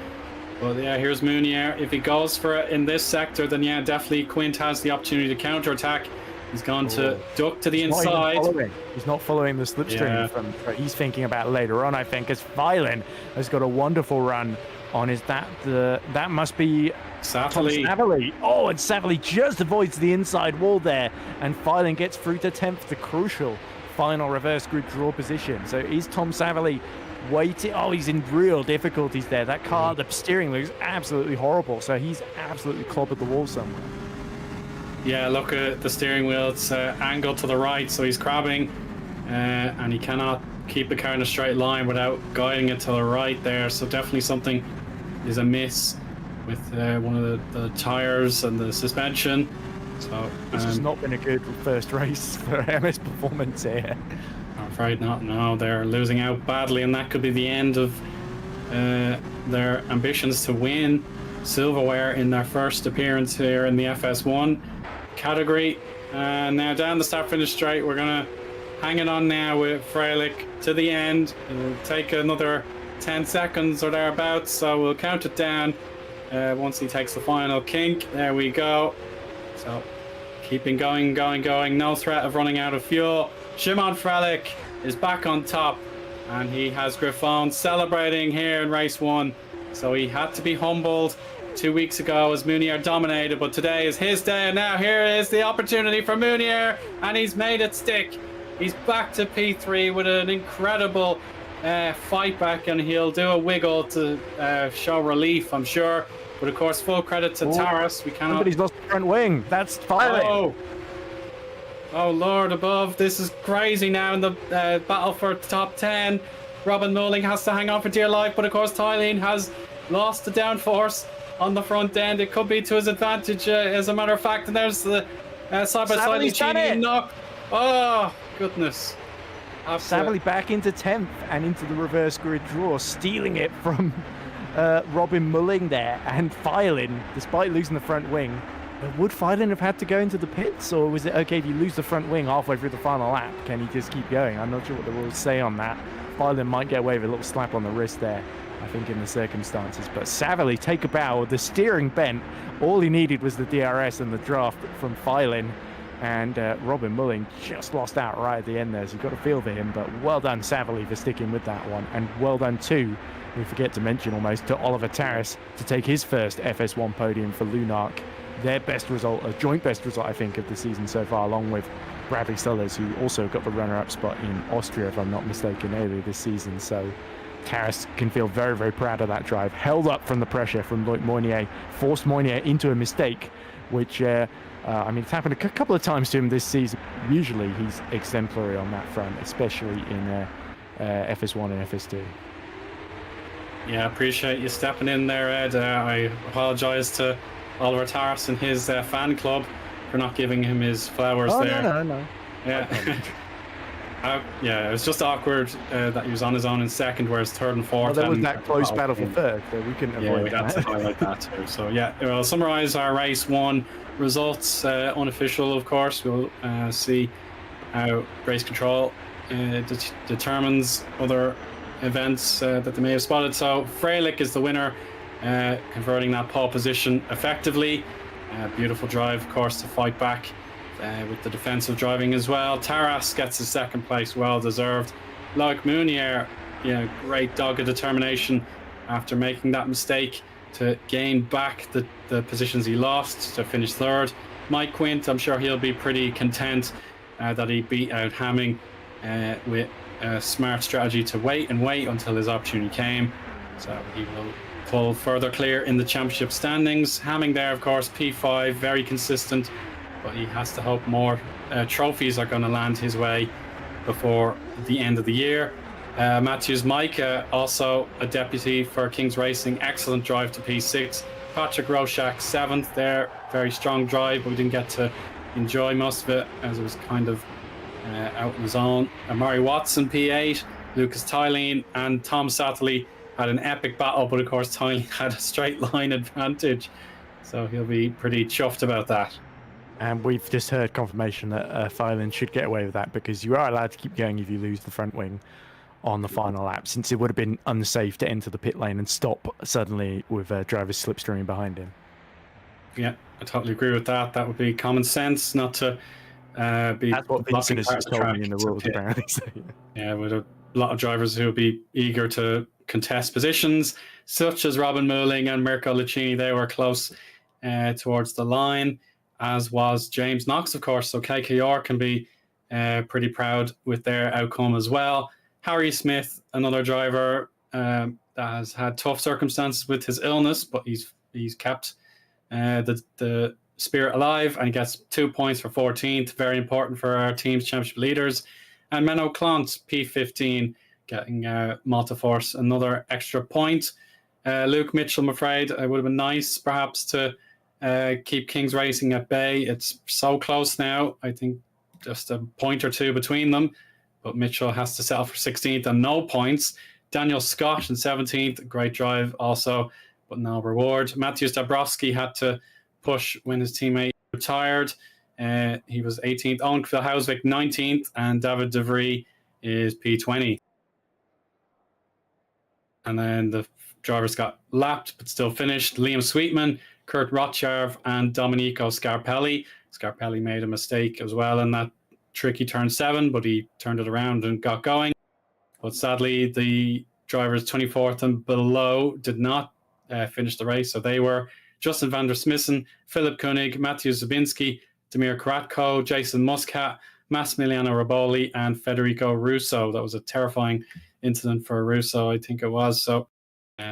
But yeah, here's Mounier. If he goes for it in this sector, then yeah, definitely Quint has the opportunity to counter-attack. He's gone to duck to the inside. He's not following the slipstream from. He's thinking about later on, I think, as Phylan has got a wonderful run on his. That must be Savally. Oh, and Savally just avoids the inside wall there, and Phylan gets through to 10th, the crucial final reverse grid draw position. So is Tom Savally waiting? Oh, he's in real difficulties there. That car, the steering looks absolutely horrible. So he's absolutely clobbered the wall somewhere. Yeah, look at the steering wheel. It's angled to the right, so he's crabbing, and he cannot keep the car in a straight line without guiding it to the right there. So definitely something is amiss with one of the tires and the suspension. So this has not been a good first race for MS Performance here. I'm afraid not. No, they're losing out badly, and that could be the end of their ambitions to win silverware in their first appearance here in the FS1 category. And now down the start finish straight, we're gonna hang it on now with Frelick to the end. It'll take another 10 seconds or thereabouts, so we'll count it down once he takes the final kink. There we go. So keeping going. No threat of running out of fuel. Szymon Frelick is back on top, and he has Griffon celebrating here in race 1. So he had to be humbled 2 weeks ago as Mounier dominated, but today is his day, and now here is the opportunity for Mounier, and he's made it stick. He's back to P3 with an incredible fight back, and he'll do a wiggle to show relief, I'm sure. But of course, full credit to Tarras. We cannot. Somebody's lost the front wing. That's Phylan. Oh Lord above! This is crazy now in the battle for top 10. Robin Mulling has to hang on for dear life, but of course Tylene has lost the downforce on the front end. It could be to his advantage, as a matter of fact. And there's the side-by-side knock. Oh goodness! Savally back into 10th and into the reverse grid draw, stealing it from Robin Mulling there, and Phylan, despite losing the front wing. Would Phylan have had to go into the pits, or was it okay if you lose the front wing halfway through the final lap? Can he just keep going? I'm not sure what the rules say on that. Phylan might get away with a little slap on the wrist there, I think, in the circumstances. But Savally, take a bow. The steering bent. All he needed was the DRS and the draft from Phylan. And Robin Mulling just lost out right at the end there, so you've got to feel for him. But well done, Savally, for sticking with that one. And well done, too, we forget to mention almost, to Oliver Tarras to take his first FS1 podium for Lunark. Their best result, a joint best result, I think, of the season so far, along with Bradley Sullers, who also got the runner-up spot in Austria, if I'm not mistaken, earlier this season. So Tarras can feel very, very proud of that drive. Held up from the pressure from Loic Moinier, forced Moinier into a mistake, which, I mean, it's happened a couple of times to him this season. Usually he's exemplary on that front, especially FS1 and FS2. Yeah, appreciate you stepping in there, Ed. I apologise to Oliver Tarras and his fan club for not giving him his flowers there. No. Yeah. Yeah, it was just awkward that he was on his own in second, whereas third and fourth. There was that close battle for third, so we couldn't avoid that. Yeah, we had to highlight that too. So yeah, we'll summarise our race one results, unofficial, of course. We'll see how race control determines other events that they may have spotted. So Freilich is the winner, converting that pole position effectively. Beautiful drive, of course, to fight back with the defensive driving as well. Tarras gets the second place, well deserved. Like Mounier, great dogged determination after making that mistake to gain back the positions he lost to finish third. Mike Quint, I'm sure he'll be pretty content that he beat out Hamming with a smart strategy to wait until his opportunity came. So he will pull further clear in the championship standings. Hamming there, of course, P5, very consistent, but he has to hope more trophies are going to land his way before the end of the year. Matthews Mike, also a deputy for Kings Racing, excellent drive to P6. Patrick Roshak 7th there, very strong drive, but we didn't get to enjoy most of it as it was kind of out on his own. Murray Watson P8, Lucas Tylene and Tom Satterley had an epic battle, but of course Tylene had a straight line advantage, so he'll be pretty chuffed about that. And we've just heard confirmation that Thielen should get away with that, because you are allowed to keep going if you lose the front wing on the final lap, since it would have been unsafe to enter the pit lane and stop suddenly with drivers slipstreaming behind him. Yeah, I totally agree with that. That would be common sense, not to be. That's what Vincent has told me in the rules, apparently. So, yeah, with a lot of drivers who would be eager to contest positions, such as Robin Mooling and Mirko Lucchini. They were close towards the line, as was James Knox, of course. So KKR can be pretty proud with their outcome as well. Harry Smith, another driver that has had tough circumstances with his illness, but he's kept the spirit alive, and he gets 2 points for 14th. Very important for our team's championship leaders. And Menno Clant, P15, getting Multiforce another extra point. Luke Mitchell, I'm afraid, it would have been nice perhaps to keep Kings Racing at bay. It's so close now. I think just a point or two between them. But Mitchell has to settle for 16th and no points. Daniel Scott in 17th, great drive also, but no reward. Matthews Dabrowski had to push when his teammate retired. He was 18th. Owen Hausvik 19th, and David De Vries is P20. And then the drivers got lapped, but still finished. Liam Sweetman, Kurt Rotjarv, and Domenico Scarpelli. Scarpelli made a mistake as well in that tricky turn 7, but he turned it around and got going. But sadly, the drivers 24th and below did not finish the race. So they were Justin van der Smissen, Philip Koenig, Matthew Zabinski, Damir Karatko, Jason Muscat, Massimiliano Raboli, and Federico Russo. That was a terrifying incident for Russo, I think it was. So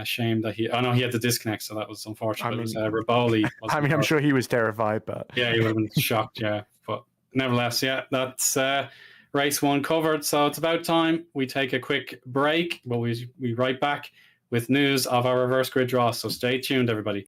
shame that he had to disconnect, so that was unfortunate. It was Raboli. I'm sure he was terrified, but yeah, he would have been shocked. Yeah, but nevertheless, yeah, that's race one covered. So it's about time we take a quick break, but we'll be right back with news of our reverse grid draw. So stay tuned, everybody.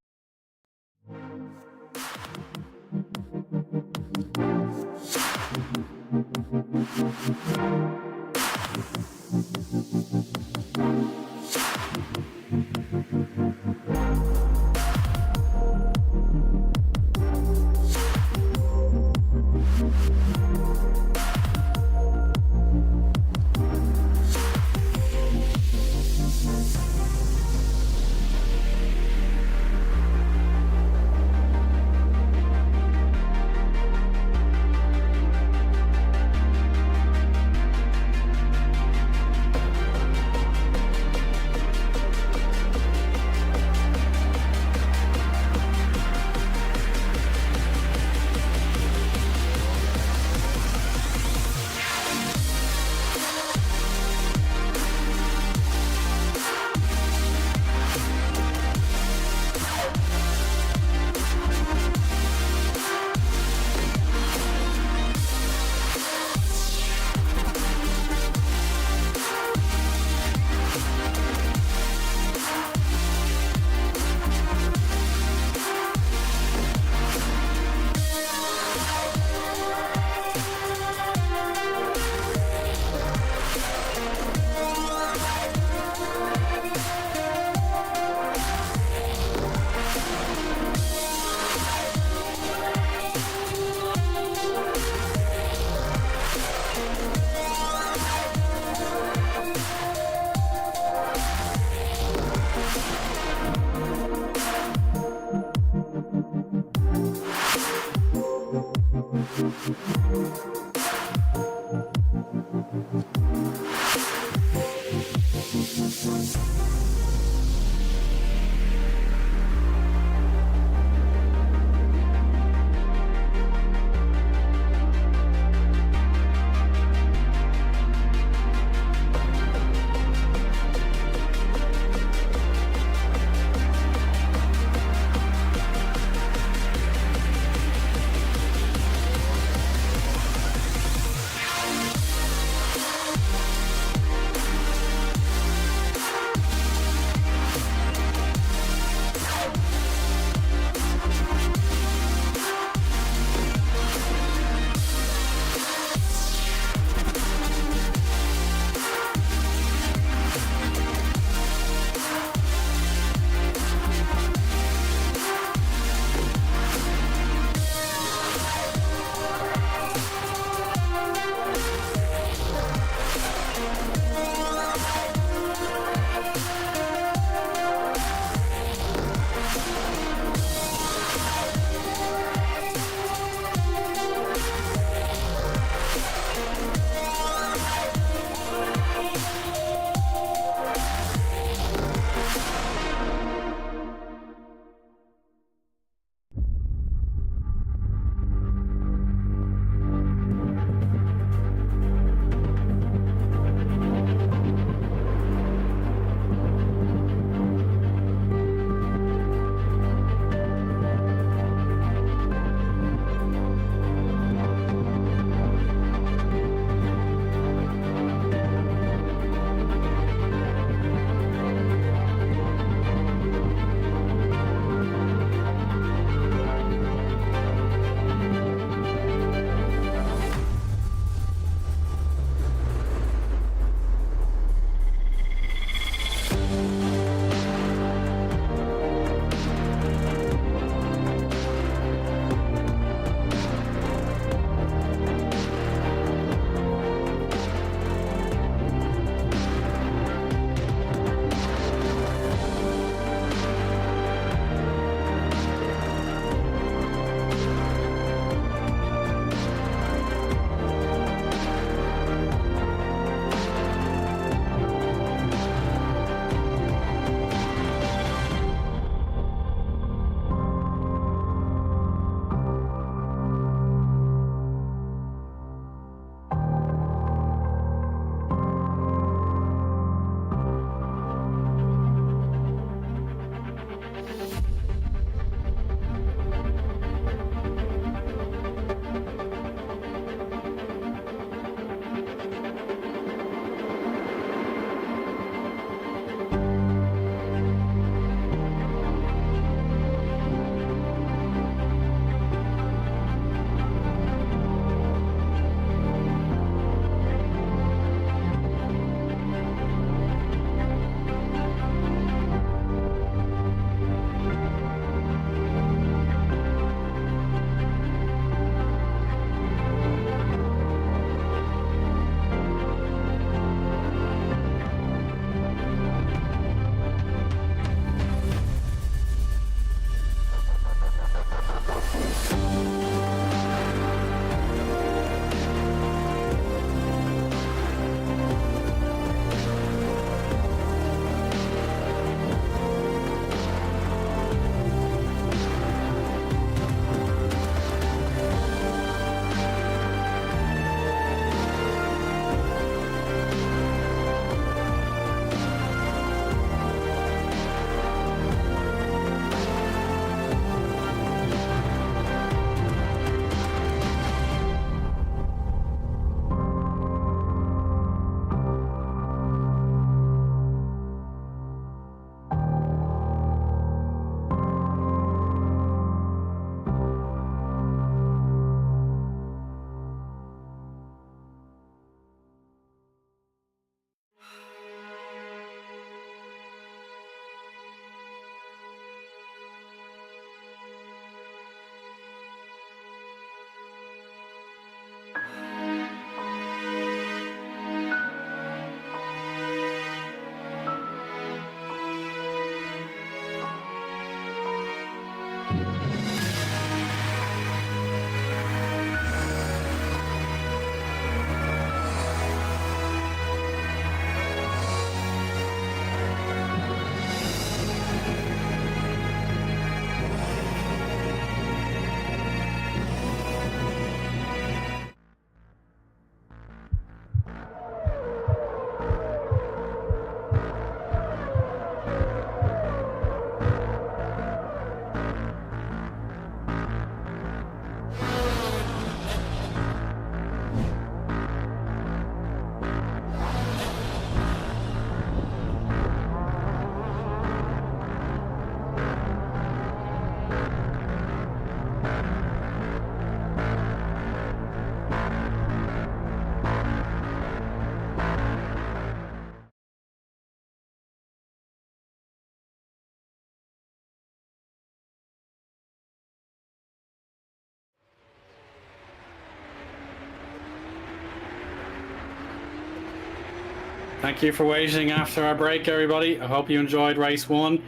Thank you for waiting after our break, everybody. I hope you enjoyed race 1.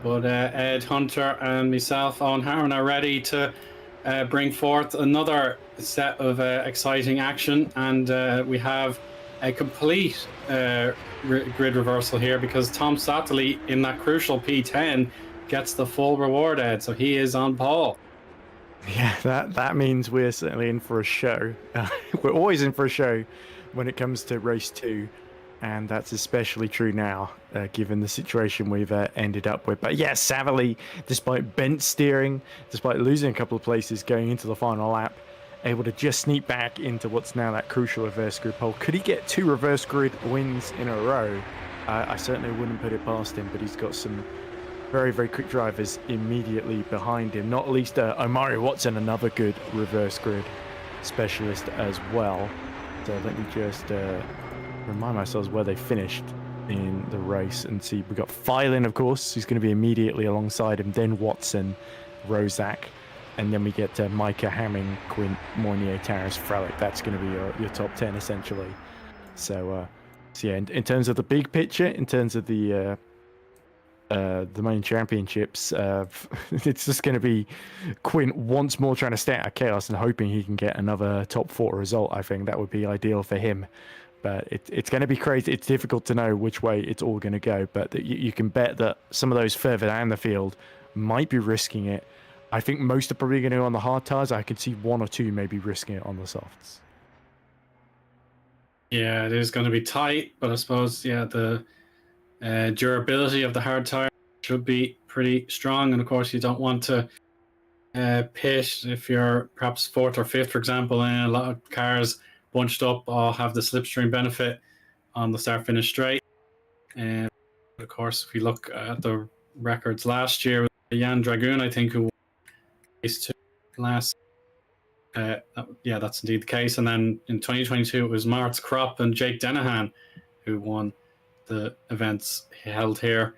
But Ed Hunter and myself, Eoin Harmon, are ready to bring forth another set of exciting action. And we have a complete grid reversal here, because Tom Satterley in that crucial P10 gets the full reward, Ed. So he is on pole. Yeah, that means we're certainly in for a show. We're always in for a show when it comes to race 2. And that's especially true now, given the situation we've ended up with. But yeah, Satterley, despite bent steering, despite losing a couple of places going into the final lap, able to just sneak back into what's now that crucial reverse grid pole. Could he get 2 reverse grid wins in a row? I certainly wouldn't put it past him, but he's got some very, very quick drivers immediately behind him. Not least Omari Watson, another good reverse grid specialist as well. So let me just remind ourselves where they finished in the race and see. We've got Filin, of course, who's going to be immediately alongside him, then Watson, Rozak, and then we get Micah, Hamming, Quint, Moynier, Taras, Frelick. That's going to be your top 10 essentially. So yeah, in terms of the big picture, in terms of the main championships, it's just going to be Quint once more trying to stay out of chaos and hoping he can get another top 4 result. I think that would be ideal for him. But it's going to be crazy. It's difficult to know which way it's all going to go. But you can bet that some of those further down the field might be risking it. I think most are probably going to go on the hard tires. I could see 1 or 2 maybe risking it on the softs. Yeah, it is going to be tight. But I suppose, yeah, the durability of the hard tire should be pretty strong. And of course, you don't want to pit if you're perhaps 4th or 5th, for example, and a lot of cars bunched up all have the slipstream benefit on the start finish straight. And of course, if we look at the records last year, Jan Dragoon, I think, who won race 2 last. Yeah, that's indeed the case. And then in 2022, it was Martz Kropp and Jake Dennehan who won the events held here.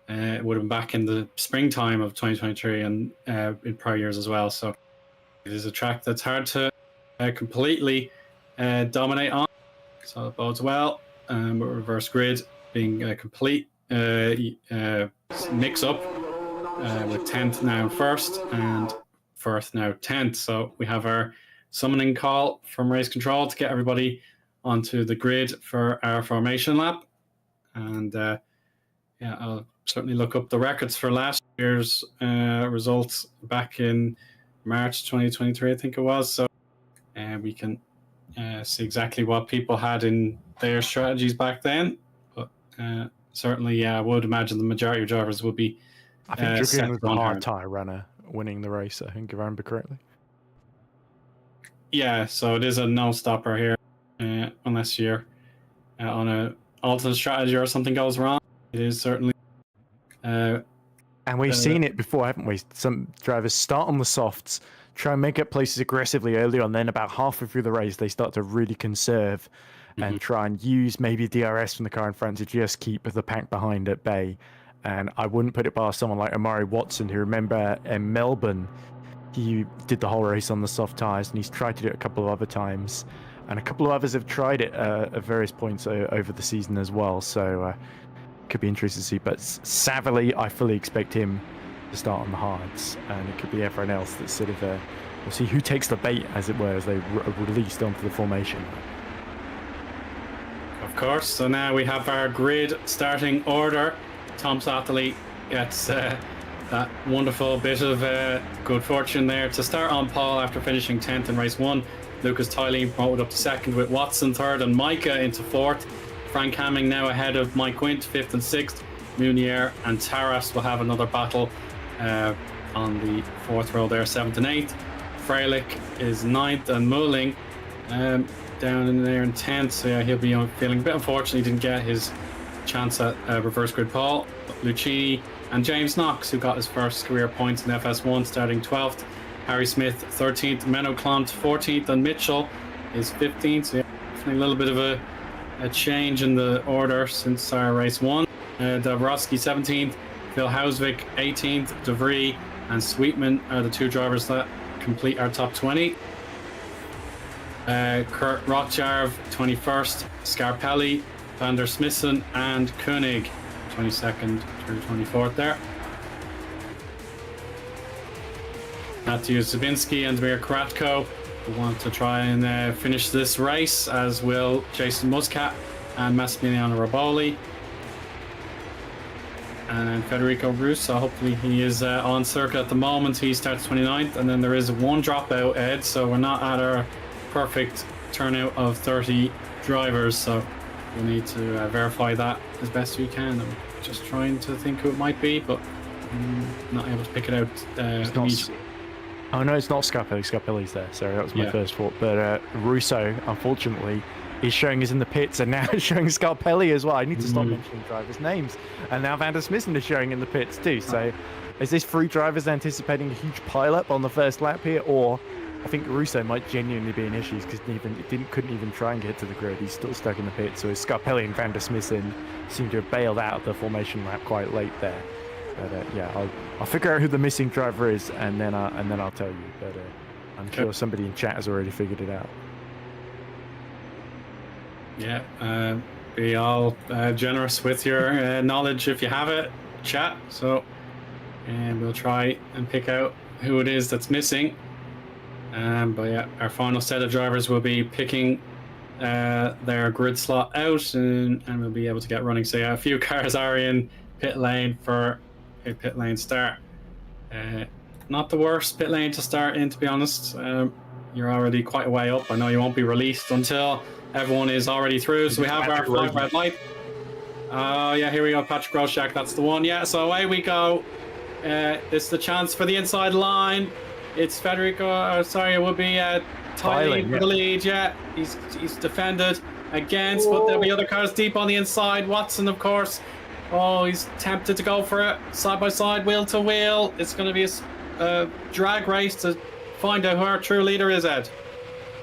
It would have been back in the springtime of 2023 and in prior years as well. So it is a track that's hard to completely dominate on, so it bodes well. With reverse grid being a complete mix up, with 10th now first and 1st now 10th. So we have our summoning call from race control to get everybody onto the grid for our formation lap. And yeah, I'll certainly look up the records for last year's results back in March 2023, I think it was. So we can see exactly what people had in their strategies back then. But certainly, yeah, I would imagine the majority of drivers would be. I think Dragoon was the hard tire runner winning the race, I think, if I remember correctly. Yeah, so it is a no-stopper here, unless you're on a alternate strategy or something goes wrong. It is certainly. And we've seen it before, haven't we? Some drivers start on the softs, try and make up places aggressively early on, then about halfway through the race, they start to really conserve and try and use maybe DRS from the car in front to just keep the pack behind at bay. And I wouldn't put it past someone like Omari Watson, who, remember in Melbourne, he did the whole race on the soft tyres, and he's tried to do it a couple of other times. And a couple of others have tried it at various points over the season as well. So could be interesting to see. But Savily, I fully expect him to start on the hards. And it could be everyone else that's sort of... we'll see who takes the bait, as it were, as they released onto the formation. Of course. So now we have our grid starting order. Tom Satterley gets that wonderful bit of good fortune there to start on pole after finishing 10th in race 1. Lucas Tyleen promoted up to 2nd with Watson 3rd and Micah into 4th. Frank Hamming now ahead of Mike Quint 5th and 6th. Munier and Taras will have another battle on the 4th row there, 7th and 8th. Freilich is 9th and Mulling down in there in 10th. So yeah, he'll be feeling a bit unfortunate he didn't get his chance at reverse grid pole. Lucchini and James Knox, who got his first career points in FS1, starting 12th. Harry Smith 13th, Menno Klant 14th, and Mitchell is 15th. So yeah, definitely a little bit of a change in the order since our race 1. Dabrowski 17th, Phil Hausvik 18th, De Vries and Sweetman are the 2 drivers that complete our top 20. Kurt Rothjarv 21st, Scarpelli, Van der Smissen and Koenig 22nd through 24th there. Matthew Zabinski and Mir Kratko want to try and finish this race, as will Jason Muscat and Massimiliano Raboli. And Federico Russo, hopefully he is on circuit at the moment. He starts 29th, and then there is one dropout, Ed, so we're not at our perfect turnout of 30 drivers, so we'll need to verify that as best we can. I'm just trying to think who it might be, but I'm not able to pick it out immediately. Oh no, it's not Scarpelli. Scarpelli's there. Sorry, that was my first thought. But Russo, unfortunately, is showing us in the pits, and now showing Scarpelli as well. I need to stop mentioning drivers' names. And now Van der Smissen is showing in the pits too. So is this 3 drivers anticipating a huge pile-up on the first lap here? Or I think Russo might genuinely be in issues because couldn't even try and get to the grid. He's still stuck in the pits. So Scarpelli and Van der Smissen seem to have bailed out of the formation lap quite late there. But yeah, I'll figure out who the missing driver is, and then I'll tell you. But I'm sure somebody in chat has already figured it out. Yeah, be all generous with your knowledge if you have it, chat. So, and we'll try and pick out who it is that's missing. But yeah, our final set of drivers will be picking their grid slot out, and we'll be able to get running. So yeah, a few cars are in pit lane for a pit lane start. Not the worst pit lane to start in, to be honest. You're already quite a way up. I know you won't be released until everyone is already through. So we have our 5 red light. Yeah, here we go, Patrick Roshak, that's the one. Yeah, so away we go. It's the chance for the inside line. It's Federico, sorry, it would be Tylee for the lead. Yeah, he's defended against, but there'll be other cars deep on the inside. Watson, of course. Oh, he's tempted to go for it. Side by side, wheel to wheel. It's going to be a drag race to find out who our true leader is, Ed.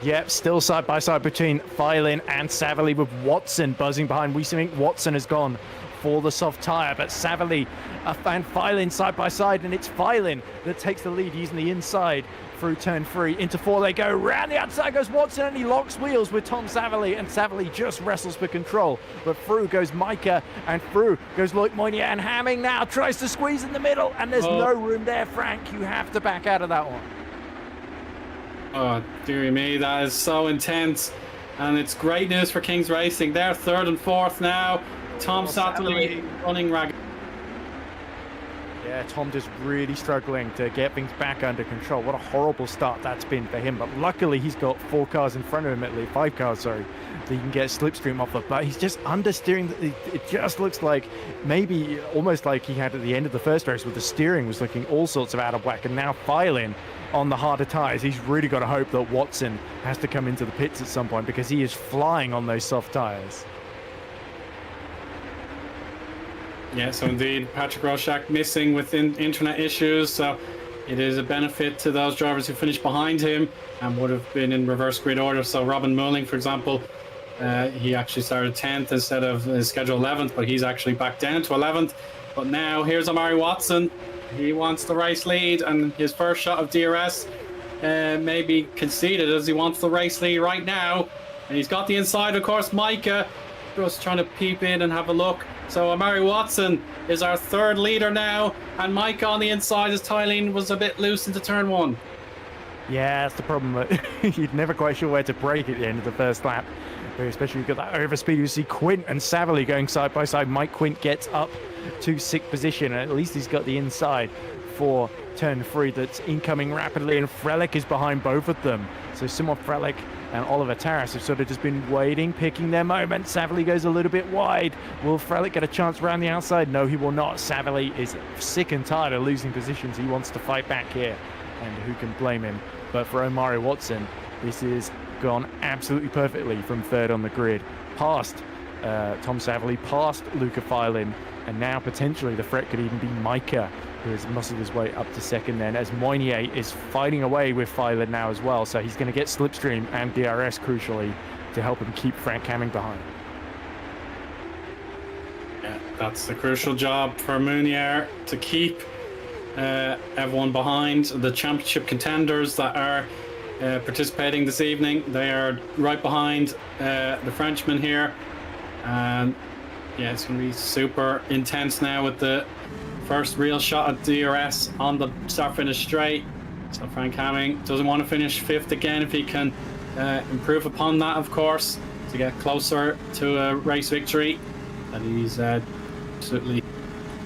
Yep, still side by side between Filin and Savily, with Watson buzzing behind. We think Watson has gone for the soft tyre, but Savily and Filin side by side, and it's Filin that takes the lead using the inside through turn 3. Into 4 they go. Round the outside goes Watson, and he locks wheels with Tom Savily, and Savily just wrestles for control. But through goes Micah, and through goes Loic Moynier, and Hamming now tries to squeeze in the middle, and there's no room there, Frank. You have to back out of that one. Oh, dearie me, that is so intense. And it's great news for Kings Racing. They're 3rd and 4th now. Tom Satterley running ragged. Yeah, Tom just really struggling to get things back under control. What a horrible start that's been for him. But luckily, he's got 4 cars in front of him, at least 5 cars, sorry, that he can get a slipstream off of. But he's just understeering. It just looks like maybe almost like he had at the end of the first race, with the steering was looking all sorts of out of whack. And now Filin on the harder tyres. He's really got to hope that Watson has to come into the pits at some point, because he is flying on those soft tyres. Yeah, so indeed, Patrick Roshak missing with internet issues, so it is a benefit to those drivers who finished behind him and would have been in reverse grid order. So Robin Mulling, for example, he actually started 10th instead of his scheduled 11th, but he's actually back down to 11th. But now here's Amari Watson. He wants the race lead, and his first shot of DRS may be conceded as he wants the race lead right now. And he's got the inside, of course. Micah just trying to peep in and have a look. So Amari Watson is our third leader now, and Micah on the inside as Tylene was a bit loose into turn 1. Yeah, that's the problem. You're never quite sure where to brake at the end of the first lap. Especially you've got that overspeed. You see Quint and Savily going side by side. Mike Quint gets up to 6th position. At least he's got the inside for turn 3 that's incoming rapidly, and Frelick is behind both of them. So Simon Frelick and Oliver Taras have sort of just been waiting, picking their moment. Savily goes a little bit wide. Will Frelick get a chance around the outside? No, he will not. Savily is sick and tired of losing positions. He wants to fight back here, and who can blame him? But for Omari Watson, this is gone absolutely perfectly from third on the grid, past Tom Savily, past Luca Filin, and now potentially the threat could even be Micah, who has muscled his way up to second then, as Moinier is fighting away with Filin now as well, so he's going to get slipstream and DRS crucially to help him keep Frank Hamming behind. Yeah, that's the crucial job for Mounier, to keep everyone behind. The championship contenders that are participating this evening, they are right behind the Frenchman here, and yeah, it's going to be super intense now with the first real shot at DRS on the start finish straight. So Frank Hamming doesn't want to finish 5th again if he can improve upon that, of course, to get closer to a race victory. And he's absolutely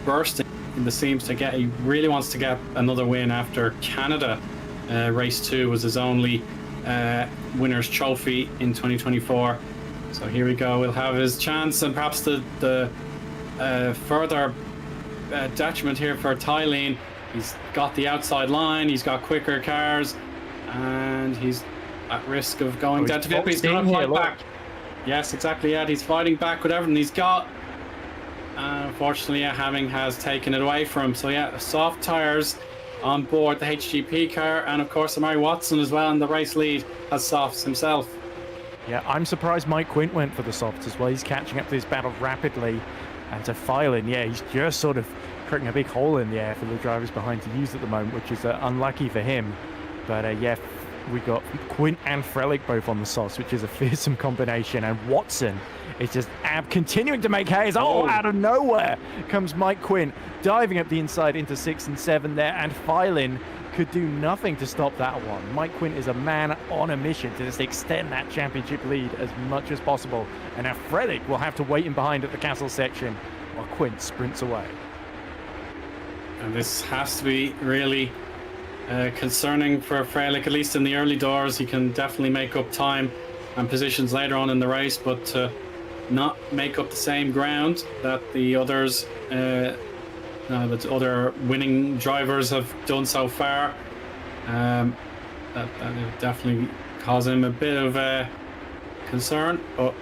bursting in the seams to get. He really wants to get another win after Canada. Race 2 was his only winner's trophy in 2024. So here we go. We'll have his chance, and perhaps the further detriment here for Tylene. He's got the outside line. He's got quicker cars, and he's at risk of going down to flip. He's going to fight back. Yes, exactly. Yeah, he's fighting back with everything he's got. Unfortunately, Hamming has taken it away from him. So yeah, soft tires on board the HGP car, and of course Amari Watson as well in the race lead has softs himself. Yeah, I'm surprised Mike Quint went for the softs as well. He's catching up to this battle rapidly, and to Filin, yeah, he's just sort of creating a big hole in the air for the drivers behind to use at the moment, which is unlucky for him. But yeah, we got Quint and Frelick both on the softs, which is a fearsome combination, and Watson is just continuing to make haze. Oh, out of nowhere comes Mike Quint, diving up the inside into 6 and 7 there, and Filin could do nothing to stop that one. Mike Quint is a man on a mission to just extend that championship lead as much as possible, and now Frelick will have to wait in behind at the castle section while Quint sprints away. And this has to be really concerning for Frelick, at least in the early doors. He can definitely make up time and positions later on in the race, but not make up the same ground that the others, that other winning drivers have done so far. That will definitely cause him a bit of concern. But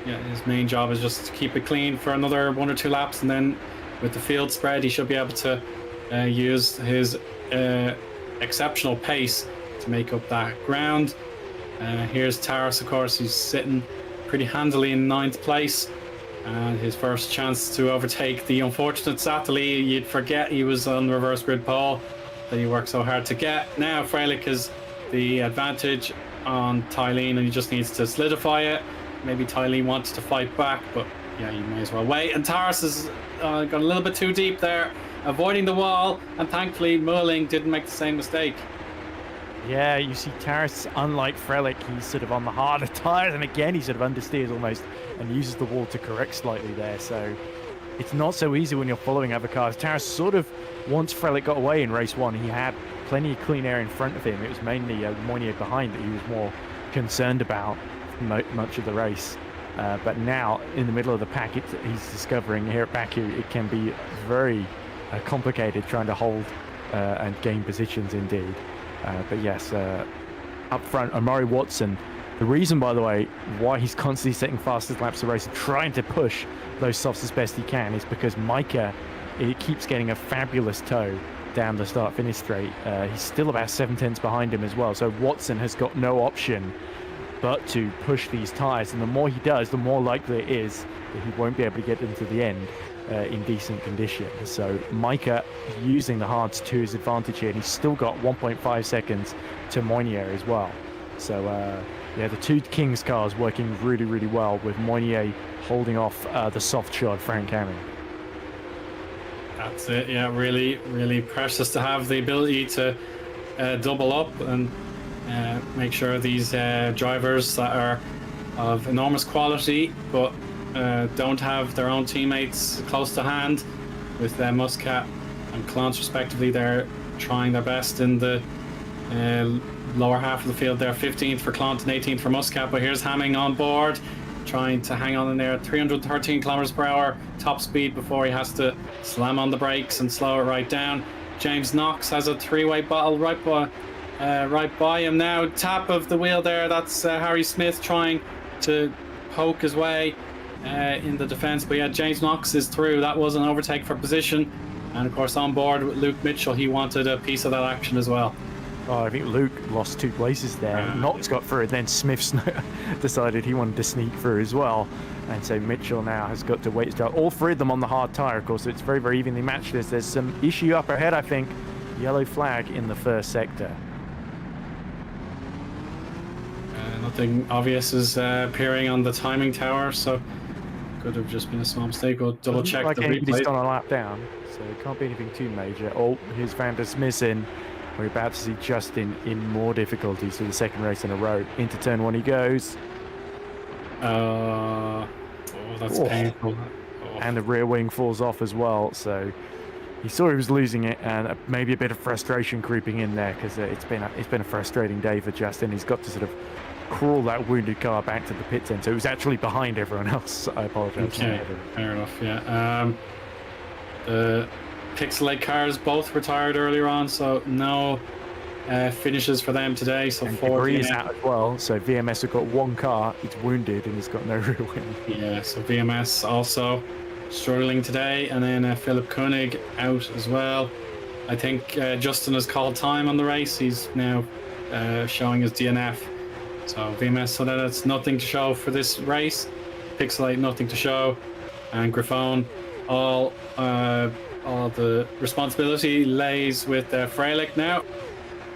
yeah, his main job is just to keep it clean for another 1 or 2 laps, and then with the field spread, he should be able to use his exceptional pace to make up that ground. Here's Taras, of course, who's sitting pretty handily in 9th place, and his first chance to overtake the unfortunate Satterley. You'd forget he was on the reverse grid pole that he worked so hard to get. Now Frelick has the advantage on Tylene, and he just needs to solidify it. Maybe Tylene wants to fight back, but yeah, you may as well wait. And Taras has got a little bit too deep there, avoiding the wall, and thankfully Mulling didn't make the same mistake. Yeah, you see Taras, unlike Frelick, he's sort of on the harder tires, and again he sort of understeers almost and uses the wall to correct slightly there. So it's not so easy when you're following other cars. Taras sort of, once Frelick got away in race 1, he had plenty of clean air in front of him. It was mainly Moinier behind that he was more concerned about much of the race. But now in the middle of the pack, he's discovering here at Baku it can be very complicated trying to hold and gain positions indeed. But yes, up front, Omari Watson. The reason, by the way, why he's constantly setting fastest laps of the race and trying to push those softs as best he can is because Micah, it keeps getting a fabulous tow down the start-finish straight. He's still about 7 tenths behind him as well. So Watson has got no option but to push these tyres. And the more he does, the more likely it is that he won't be able to get them to the end in decent condition. So Micah using the hards to his advantage here, and he's still got 1.5 seconds to Moynier as well. So yeah, the two Kings cars working really, really well, with Moynier holding off the soft shod Frank Hamming. That's it. Yeah, really, really precious to have the ability to double up and make sure these drivers that are of enormous quality but don't have their own teammates close to hand, with Muscat and Clance respectively. They're trying their best in the lower half of the field there. 15th for Clance and 18th for Muscat, but here's Hamming on board, trying to hang on in there. 313 kilometers per hour top speed before he has to slam on the brakes and slow it right down. James Knox has a three-way battle right by him now. Tap of the wheel there. That's Harry Smith trying to poke his way in the defense, but yeah, James Knox is through. That was an overtake for position, and of course on board with Luke Mitchell, he wanted a piece of that action as well. Oh, I think Luke lost 2 places there. Knox got through, and then Smith decided he wanted to sneak through as well. And so Mitchell now has got to wait to start. All 3 of them on the hard tyre, of course, so it's very, very evenly matched. There's some issue up ahead, I think. Yellow flag in the first sector. Nothing obvious is appearing on the timing tower, so could have just been a small mistake. We'll double check like the anybody's replay. done a lap down, so it can't be anything too major. Oh, here's Van der Smith in. We're about to see Justin in more difficulties for the second race in a row. Into turn 1 he goes. Oh, that's painful. Oh. And the rear wing falls off as well, so he saw he was losing it, and maybe a bit of frustration creeping in there, because it's been a frustrating day for Justin. He's got to sort of crawl that wounded car back to the pit end, so it was actually behind everyone else. I apologize. Okay, fair enough. Yeah. The Pixelate cars both retired earlier on, so no finishes for them today. So and 4 Prix is out as well, so VMS have got 1 car, it's wounded, and it's got no rear wing. Yeah, so VMS also struggling today, and then Philip Koenig out as well. I think Justin has called time on the race. He's now showing his DNF. So VMS, so that's nothing to show for this race. Pixelate, nothing to show, and Griffon, all the responsibility lays with Freilich now.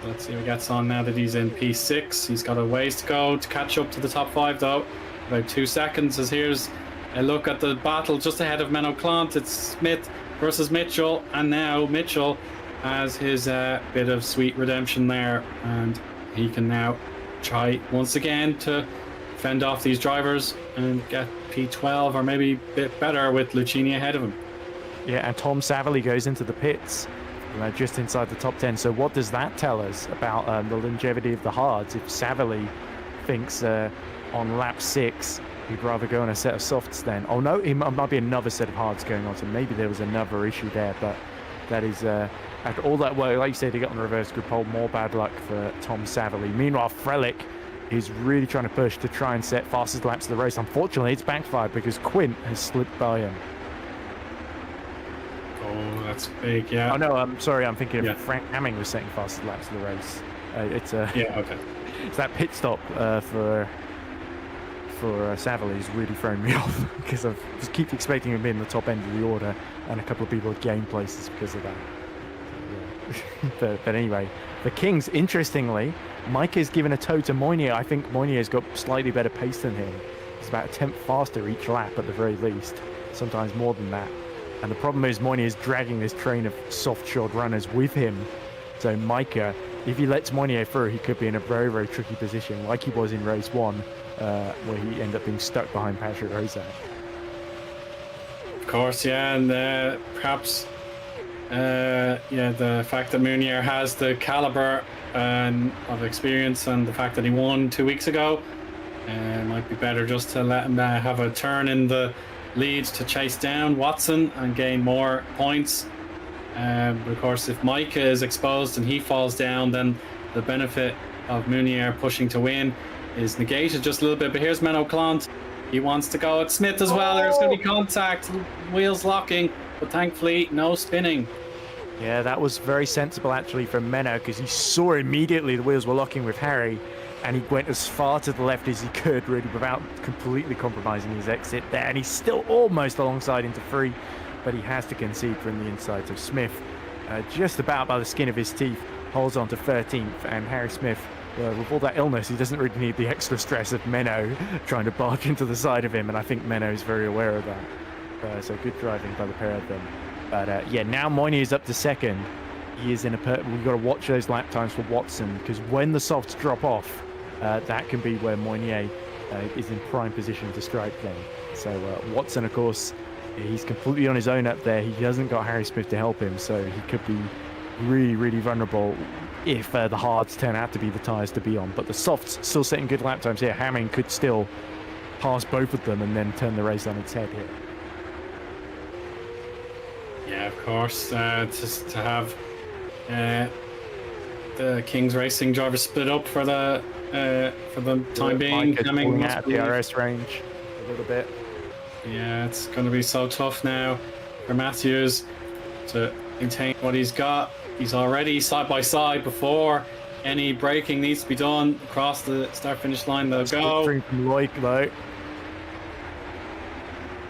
Let's see what he gets on now that he's in P6. He's got a ways to go to catch up to the top 5 though. About 2 seconds, as here's a look at the battle just ahead of Menno Clant. It's Smith versus Mitchell, and now Mitchell has his bit of sweet redemption there, and he can now try once again to fend off these drivers and get P12, or maybe a bit better with Lucchini ahead of him. Yeah, and Tom Savily goes into the pits just inside the top 10. So what does that tell us about the longevity of the hards? If Savily thinks on lap 6 he'd rather go on a set of softs then. Oh no, it might be another set of hards going on, so maybe there was another issue there, but that is after all that work, like you said, to get on the reverse group pole, more bad luck for Tom Savily. Meanwhile, Freilich is really trying to push to try and set fastest laps of the race. Unfortunately, it's backfired because Quint has slipped by him. Oh, that's big, yeah. Oh no, I'm sorry, I'm thinking of Frank Hamming was setting fastest laps of the race. Yeah, okay. It's that pit stop for Savily really throwing me off, because I just keep expecting him to be in the top end of the order, and a couple of people have gained places because of that. But anyway, the Kings, interestingly, Mike is given a toe to Moynier. I think Moynier's got slightly better pace than him. He's about a tenth faster each lap at the very least, sometimes more than that. And the problem is Moynier's dragging this train of soft-shod runners with him. So Micah, if he lets Moynier through, he could be in a very, very tricky position, like he was in race 1, where he ended up being stuck behind Patrick Rozak. Of course, yeah, and perhaps the fact that Mounier has the caliber of experience, and the fact that he won 2 weeks ago, might be better just to let him have a turn in the lead to chase down Watson and gain more points. But of course, if Micah is exposed and he falls down, then the benefit of Mounier pushing to win is negated just a little bit. But here's Menno Clant. He wants to go at Smith as well. There's going to be contact, wheels locking, but thankfully no spinning. Yeah, that was very sensible actually from Menno, because he saw immediately the wheels were locking with Harry. and he went as far to the left as he could, really, without completely compromising his exit there. And he's still almost alongside into Prix, but he has to concede from the inside. So Smith, just about by the skin of his teeth, holds on to 13th, and Harry Smith, with all that illness, he doesn't really need the extra stress of Menno trying to barge into the side of him, and I think Menno is very aware of that. So good driving by the pair of them. But yeah, now Moynier is up to second. He is in we've got to watch those lap times for Watson, because when the softs drop off, that can be where Moynier is in prime position to strike them. So Watson, of course, he's completely on his own up there. He hasn't got Harry Smith to help him, so he could be really, really vulnerable if the hards turn out to be the tyres to be on. But the softs still setting good lap times here. Harmon could still pass both of them and then turn the race on its head here. Yeah, of course. Just to have the Kings Racing drivers split up for the time being. Coming out the DRS range a little bit. Yeah, it's going to be so tough now for Matthews to maintain what he's got. He's already side by side before any braking needs to be done across the start-finish line. They'll go. From Loic, though.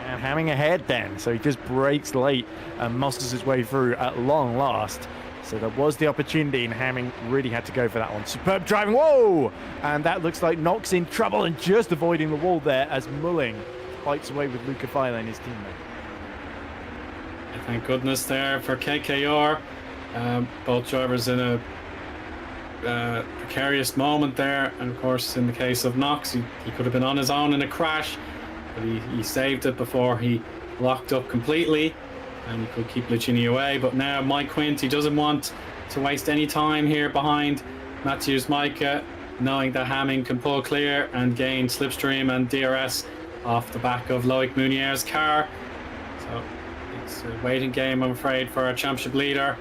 And Hamming ahead then, so he just brakes late and muscles his way through at long last. So there was the opportunity, and Hamming really had to go for that one. Superb driving, whoa! And that looks like Knox in trouble and just avoiding the wall there as Mulling fights away with Luca Fila and his teammate. Thank goodness there for KKR. Both drivers in a precarious moment there, and of course in the case of Knox, he could have been on his own in a crash, but he saved it before he locked up completely, and he could keep Lucchini away. But now Mike Quint, he doesn't want to waste any time here behind Matthews Micah, knowing that Hamming can pull clear and gain slipstream and DRS off the back of Loic Munier's car. So it's a waiting game, I'm afraid, for our championship leader.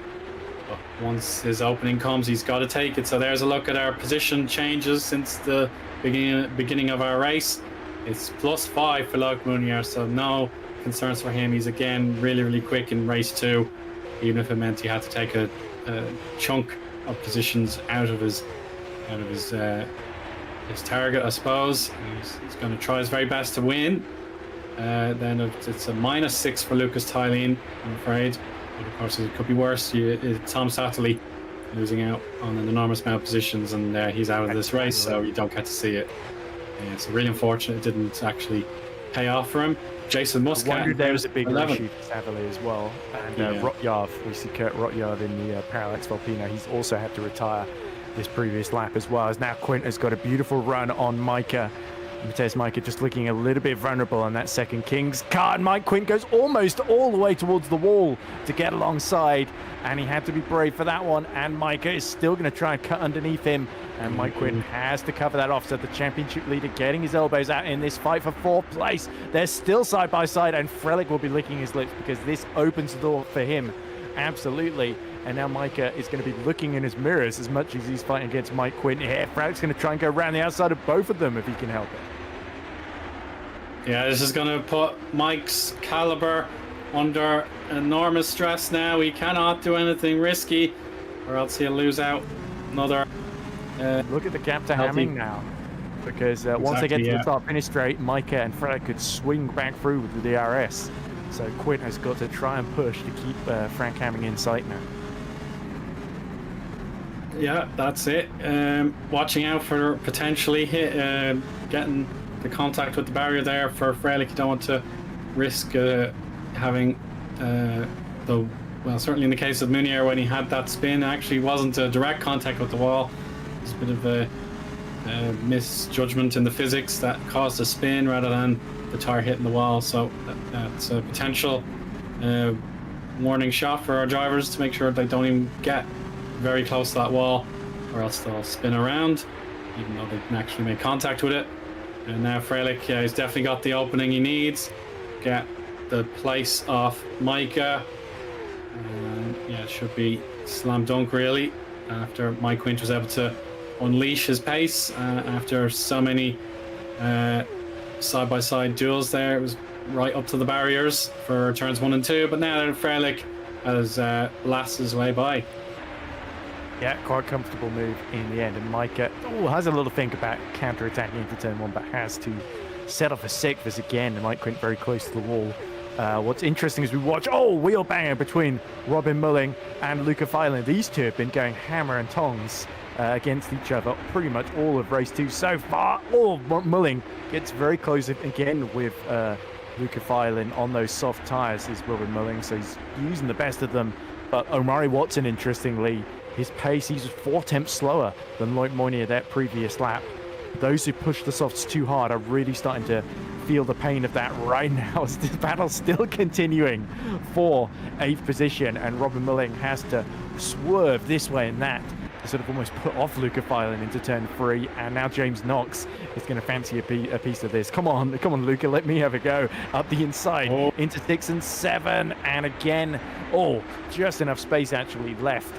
But once his opening comes, he's got to take it. So there's a look at our position changes since the beginning of our race. It's +5 for Loic Munier, so no concerns for him. He's again really, really quick in race 2, even if it meant he had to take a chunk of positions out of his target, I suppose. He's going to try his very best to win. Then it's a -6 for Lucas Tylene, I'm afraid. But of course, it could be worse. Tom Satterley losing out on an enormous amount of positions, and he's out of this race, so you don't get to see it. It's really unfortunate it didn't actually pay off for him. Jason Muscat. I wondered there was a big issue for Savali as well. And Yeah. Rotjarv, we see Kurt Rotjarv in the Parallax Volpino. He's also had to retire this previous lap as well, as now Quint has got a beautiful run on Micah. Mateus Micah just looking a little bit vulnerable on that second King's car, and Mike Quint goes almost all the way towards the wall to get alongside, and he had to be brave for that one, and Micah is still going to try and cut underneath him, and Mike Quint has to cover that off. So the championship leader getting his elbows out in this fight for 4th place. They're still side by side, and Frelick will be licking his lips because this opens the door for him, absolutely. And now Micah is going to be looking in his mirrors as much as he's fighting against Mike Quint here. Frelick's going to try and go around the outside of both of them if he can help it. Yeah, this is going to put Mike's caliber under enormous stress now. He cannot do anything risky, or else he'll lose out another. Look at the gap to Hamming now, because once they get to the start finish straight, Micah and Frelick could swing back through with the DRS. So Quint has got to try and push to keep Frank Hamming in sight now. Yeah, that's it. Watching out for potentially getting the contact with the barrier there for Frelick. You don't want to risk having certainly in the case of Munier, when he had that spin, actually wasn't a direct contact with the wall. It's a bit of a misjudgment in the physics that caused a spin rather than the tire hitting the wall. So that's a potential warning shot for our drivers to make sure they don't even get very close to that wall, or else they'll spin around even though they can actually make contact with it. And now Frelick he's definitely got the opening he needs, get the place off Micah, and yeah, it should be slam dunk really, after Mike Quint was able to unleash his pace after so many side-by-side duels there. It was right up to the barriers for turns 1 and 2, but now Frelick has blasted his way by. Yeah, quite comfortable move in the end. And Micah has a little think about counter-attacking into turn 1, but has to set off a sick vis again. And Mike Quint very close to the wall. What's interesting is we watch, wheel banger between Robin Mulling and Luca Filan. These two have been going hammer and tongs against each other pretty much all of race 2 so far. Mulling gets very close again with Luca Filan on those soft tyres is Robin Mulling, so he's using the best of them. But Omari Watson, interestingly, his pace, he's 4/10 slower than Loic Moynier that previous lap. Those who push the softs too hard are really starting to feel the pain of that right now. This battle's still continuing for 8th position, and Robin Mulling has to swerve this way and that to sort of almost put off Luca Filan into turn 3, and now James Knox is going to fancy a piece of this. Come on, Luca, let me have a go. Up the inside, into 6 and 7, and again, just enough space actually left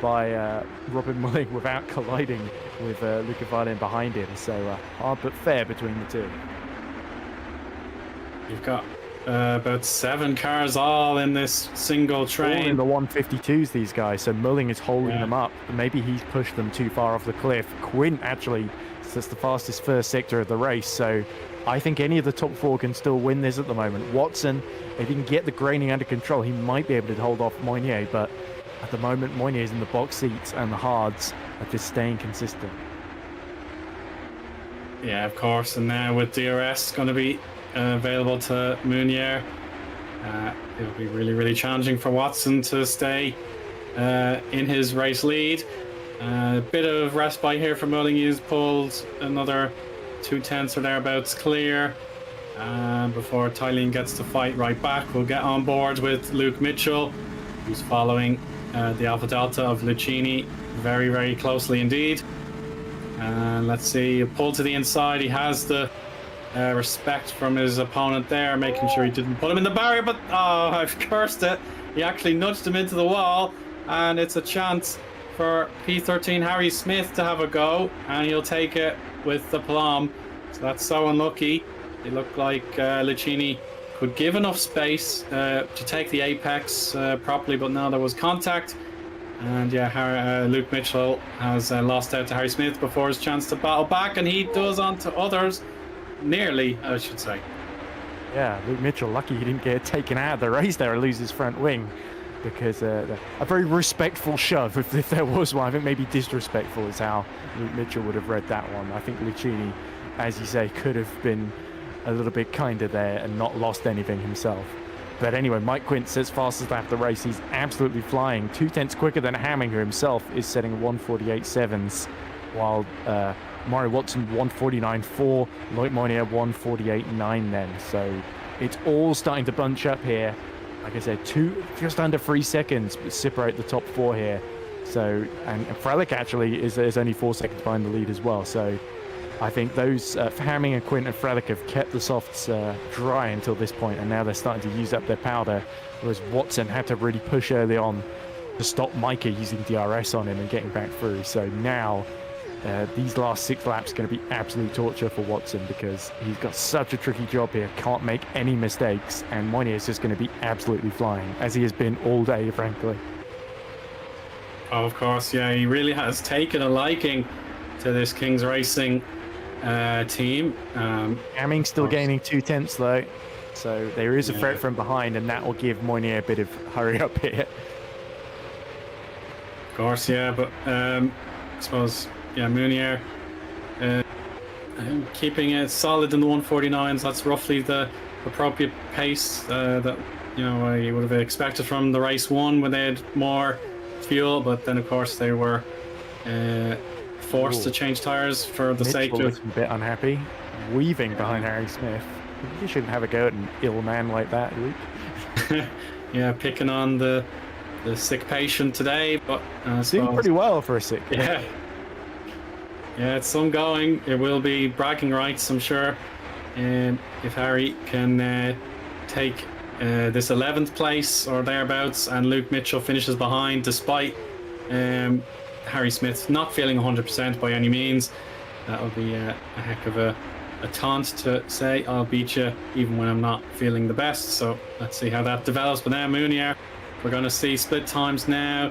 by Robin Mulling without colliding with Luca Filan behind him. So hard but fair between the two. You've got about 7 cars all in this single train. All in the 152s, these guys. So Mulling is holding them up. Maybe he's pushed them too far off the cliff. Quint actually, that's the fastest first sector of the race. So I think any of the top 4 can still win this at the moment. Watson, if he can get the graining under control, he might be able to hold off Moynier. But at the moment, Moynier is in the box seats, and the hards are just staying consistent. Yeah, of course. And now with DRS going to be available to Mounier, it'll be really, really challenging for Watson to stay in his race lead. A bit of respite here for Mulling. He's pulled another 2/10 or thereabouts clear before Tylene gets to fight right back. We'll get on board with Luke Mitchell, who's following the Alpha Delta of Lucchini very, very closely indeed. And let's see, a pull to the inside. He has the respect from his opponent there, making sure he didn't put him in the barrier, but I've cursed it. He actually nudged him into the wall, and it's a chance for P13 Harry Smith to have a go, and he'll take it with the plum. So that's so unlucky. It looked like Lucchini could give enough space to take the apex properly, but now there was contact. And yeah, Luke Mitchell has lost out to Harry Smith before his chance to battle back, and he does onto others. Nearly, I should say. Yeah, Luke Mitchell, lucky he didn't get taken out of the race there or lose his front wing, because a very respectful shove, if there was one. I think maybe disrespectful is how Luke Mitchell would have read that one. I think Lucchini, as you say, could have been a little bit kinder there and not lost anything himself. But anyway, Mike Quint says fastest lap of the race. He's absolutely flying. 2/10 quicker than Hamming, who himself is setting 1:48.7s, while Maury Watson 1:49.4, Loic Moynier 1:48.9 then. So it's all starting to bunch up here. Like I said, just under 3 seconds separate the top 4 here. So, and Frelick actually is only 4 seconds behind the lead as well. So I think those Hamming and Quint and Frelick have kept the softs dry until this point, and now they're starting to use up their powder, whereas Watson had to really push early on to stop Micah using DRS on him and getting back through. So now these last 6 laps are going to be absolute torture for Watson, because he's got such a tricky job here, can't make any mistakes, and Moynier is just going to be absolutely flying, as he has been all day, frankly. Oh, of course, yeah, he really has taken a liking to this Kings Racing team. Hamming still gaining 2/10 though, so there is a threat from behind, and that will give Moynier a bit of hurry up here. Of course, yeah, but I suppose, yeah, Mounier keeping it solid in the 149s. That's roughly the appropriate pace that you would have expected from the race 1 when they had more fuel, but then of course they were forced to change tires for the sake of... a bit unhappy, weaving behind Harry Smith. You shouldn't have a go at an ill man like that, Luke. Yeah, picking on the sick patient today, but doing pretty well for a sick. Yeah, it's some going. It will be bragging rights, I'm sure, if Harry can take this 11th place or thereabouts, and Luke Mitchell finishes behind, despite Harry Smith not feeling 100% by any means. That'll be a heck of a taunt to say, I'll beat you even when I'm not feeling the best. So let's see how that develops. But now Mounier, we're going to see split times now.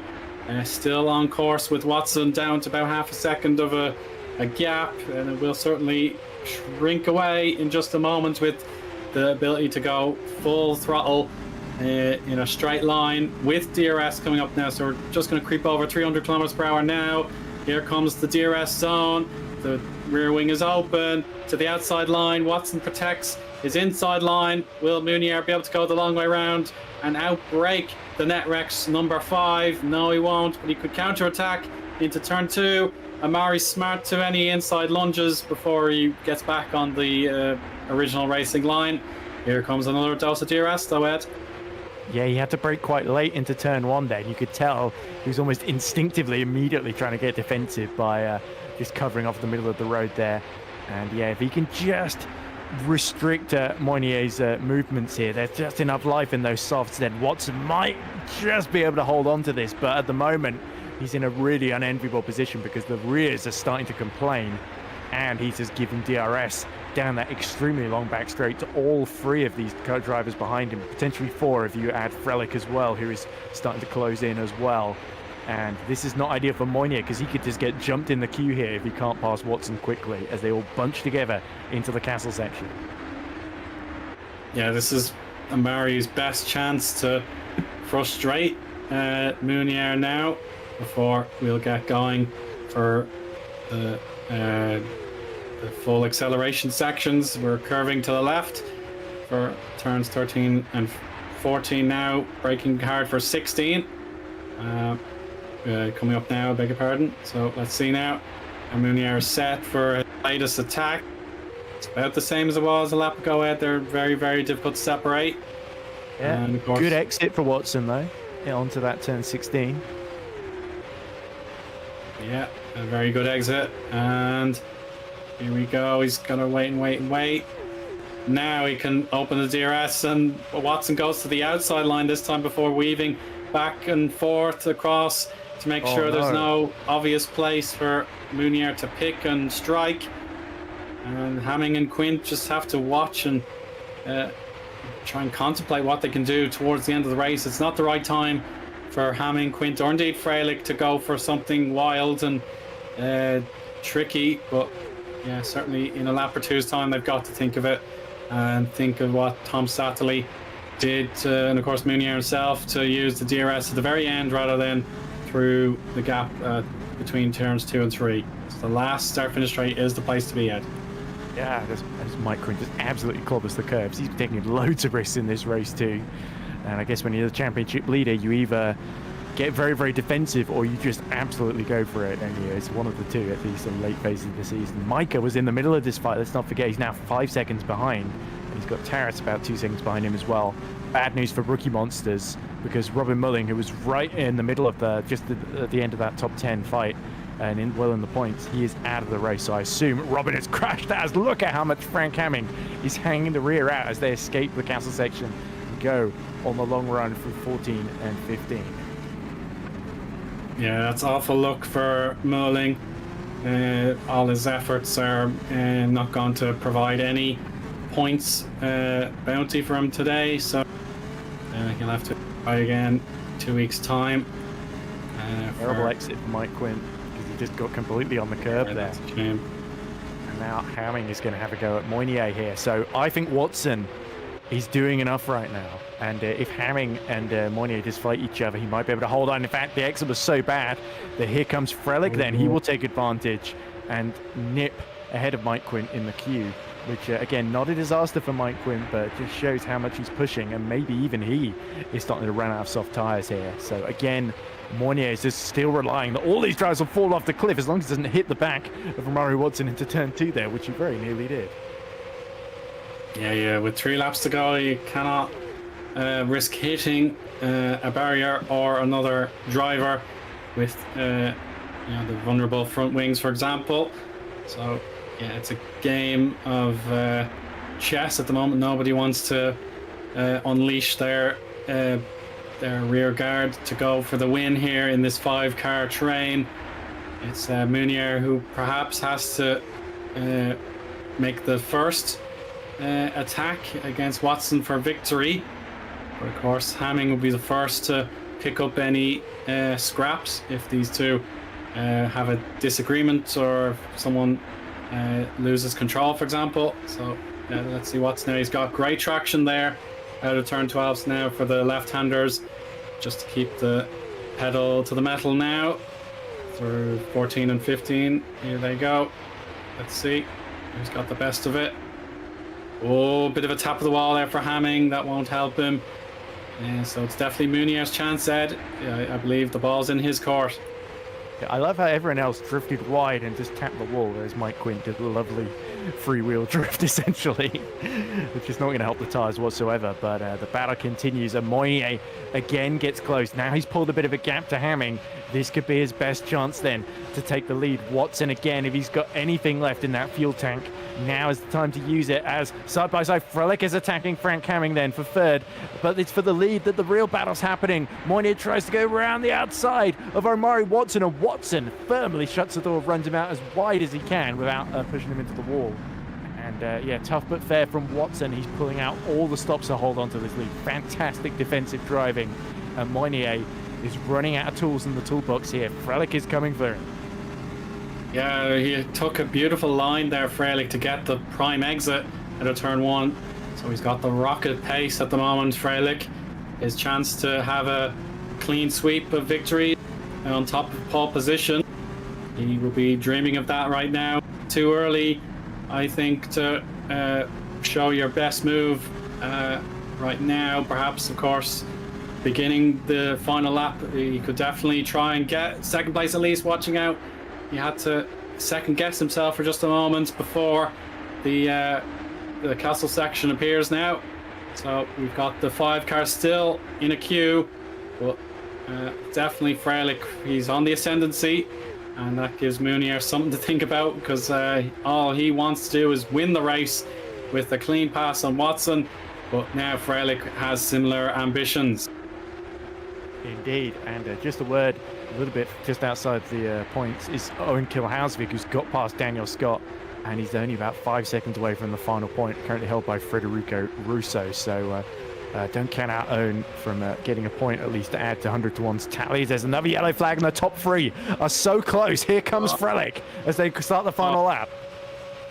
Still on course with Watson down to about half a second of a gap, and it will certainly shrink away in just a moment with the ability to go full throttle in a straight line with DRS coming up now. So we're just going to creep over 300 kilometers per hour now. Here comes the DRS zone. The rear wing is open to the outside line. Watson protects his inside line. Will Munier be able to go the long way round and outbrake the Netrex number 5? No, he won't, but he could counter-attack into turn 2. Amari's smart to any inside lunges before he gets back on the original racing line. Here comes another dose of DRS though, Ed. Yeah, he had to brake quite late into turn 1 there. You could tell he was almost instinctively immediately trying to get defensive by just covering off the middle of the road there. And yeah, if he can just restrict Moinier's movements here, there's just enough life in those softs, then Watson might just be able to hold on to this. But at the moment, he's in a really unenviable position because the rears are starting to complain, and he's just giving DRS down that extremely long back straight to all 3 of these drivers behind him, potentially 4 if you add Frelick as well, who is starting to close in as well. And this is not ideal for Moinier because he could just get jumped in the queue here if he can't pass Watson quickly as they all bunch together into the castle section. Yeah, this is Amari's best chance to frustrate Munier now before we'll get going for the full acceleration sections. We're curving to the left for turns 13 and 14 now, braking hard for 16. Coming up now, beg your pardon. So let's see now. Munier is set for his latest attack. It's about the same as it was a lap ago, Ed. They're very, very difficult to separate. Yeah, and of course, good exit for Watson though, onto that turn 16. Yeah, a very good exit. And here we go. He's gonna wait and wait and wait. Now he can open the DRS, and Watson goes to the outside line this time before weaving back and forth across to make sure there's no obvious place for Munier to pick and strike. And Hamming and Quint just have to watch and try and contemplate what they can do towards the end of the race. It's not the right time for Hamming, Quint, or indeed Frelick to go for something wild and tricky, but yeah, certainly in a lap or two's time they've got to think of it and think of what Tom Satterley did, and of course Munier himself, to use the DRS at the very end rather than through the gap between turns 2 and 3. So the last start-finish straight is the place to be at. Yeah, as Mike Quint just absolutely clobbers the curves. He's taking loads of risks in this race too. And I guess when you're the championship leader, you either get very, very defensive or you just absolutely go for it. And it's one of the two at least in late phases of the season. Micah was in the middle of this fight. Let's not forget, he's now 5 seconds behind. And he's got Taras about 2 seconds behind him as well. Bad news for rookie monsters because Robin Mulling, who was right in the middle of at the end of that top 10 fight and well in the points, he is out of the race. So I assume Robin has crashed as. Look at how much Frank Hamming is hanging the rear out as they escape the castle section and go on the long run for 14 and 15. Yeah, that's awful luck for Mulling. All his efforts are not going to provide any points bounty for him today, so he'll have to try again 2 weeks' time. Terrible exit for Mike Quint because he just got completely on the curb there. That's a shame. And now Hamming is going to have a go at Moinier here. So I think Watson is doing enough right now. And if Hamming and Moinier just fight each other, he might be able to hold on. In fact, the exit was so bad that here comes Frelick. Then he will take advantage and nip ahead of Mike Quint in the queue, which again, not a disaster for Mike Quint, but just shows how much he's pushing, and maybe even he is starting to run out of soft tires here. So again, Moinier is just still relying that all these drivers will fall off the cliff as long as it doesn't hit the back of Amari Watson into turn 2 there, which he very nearly did. Yeah, with 3 laps to go, you cannot risk hitting a barrier or another driver with the vulnerable front wings, for example. So yeah, it's a game of chess at the moment. Nobody wants to unleash their rear guard to go for the win here in this 5-car train. It's Munier who perhaps has to make the first attack against Watson for victory. But of course, Hamming will be the first to pick up any scraps if these two have a disagreement, or if someone loses control, for example. So let's see what's now. He's got great traction there out of turn 12s now for the left-handers, just to keep the pedal to the metal now through 14 and 15. Here they go. Let's see who's got the best of it. Oh, bit of a tap of the wall there for Hamming. That won't help him. So it's definitely Munier's chance, Ed. I believe the ball's in his court. Yeah, I love how everyone else drifted wide and just tapped the wall, whereas Mike Quint did a lovely freewheel drift, essentially, which is not going to help the tyres whatsoever. But the battle continues, and Moynier again gets close. Now he's pulled a bit of a gap to Hamming. This could be his best chance then to take the lead. Watson again, if he's got anything left in that fuel tank, now is the time to use it, as side by side Frelick is attacking Frank Hamming then for third, but it's for the lead that the real battle's happening. Moynier tries to go around the outside of Omari Watson, and Watson firmly shuts the door, runs him out as wide as he can without pushing him into the wall. And yeah, tough but fair from Watson. He's pulling out all the stops to hold on to this lead. Fantastic defensive driving, and Moynier is running out of tools in the toolbox here. Frelick is coming for him. Yeah, he took a beautiful line there, Frelick, to get the prime exit out of turn 1. So he's got the rocket pace at the moment, Frelick. His chance to have a clean sweep of victory on top of pole position. He will be dreaming of that right now. Too early, I think, to show your best move right now. Perhaps, of course, beginning the final lap, he could definitely try and get second place at least. Watching out, he had to second guess himself for just a moment before the castle section appears now. So we've got the 5 cars still in a queue, but definitely Frelick, he's on the ascendancy, and that gives Munier something to think about, because all he wants to do is win the race with a clean pass on Watson. But now Frelick has similar ambitions. Indeed, and just a word, a little bit just outside the points, is Eoin Kilhausvik, who's got past Daniel Scott, and he's only about 5 seconds away from the final point, currently held by Federico Russo. So don't count out Eoin from getting a point at least to add to 100-to-1's tallies. There's another yellow flag, and the top 3 are so close. Here comes Frelick as they start the final lap.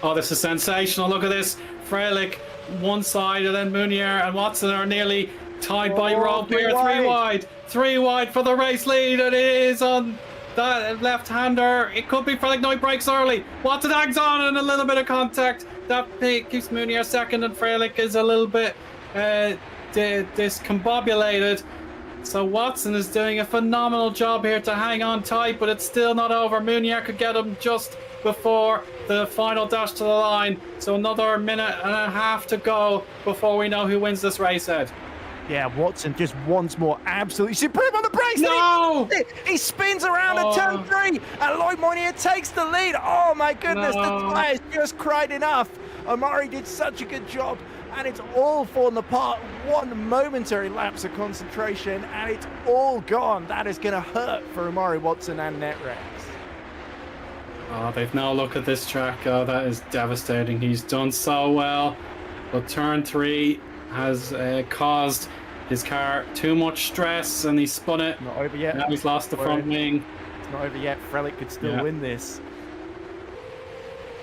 Oh, this is sensational. Look at this. Frelick one side, and then Munier and Watson are nearly tied by rope here. 3 wide. 3 wide for the race lead, and it is on that left-hander. It could be Frelick. No, he breaks early. Watson hangs on, and a little bit of contact. That keeps Munier second, and Frelick is a little bit discombobulated. So Watson is doing a phenomenal job here to hang on tight, but it's still not over. Munier could get him just before the final dash to the line. So another minute and a half to go before we know who wins this race, Ed. Yeah, Watson just once more absolutely supreme on the brakes. No! He spins around at turn 3, and Lloyd Moynier takes the lead. Oh my goodness, the tyres just cried enough. Omari did such a good job, and it's all fallen apart. One momentary lapse of concentration, and it's all gone. That is going to hurt for Omari Watson and NetRex. Oh, they've now looked at this track. Oh, that is devastating. He's done so well, but turn 3 has caused his car too much stress, and he spun it. Not over yet. Now he's lost the front wing. It's not over yet. Frelick could still win this.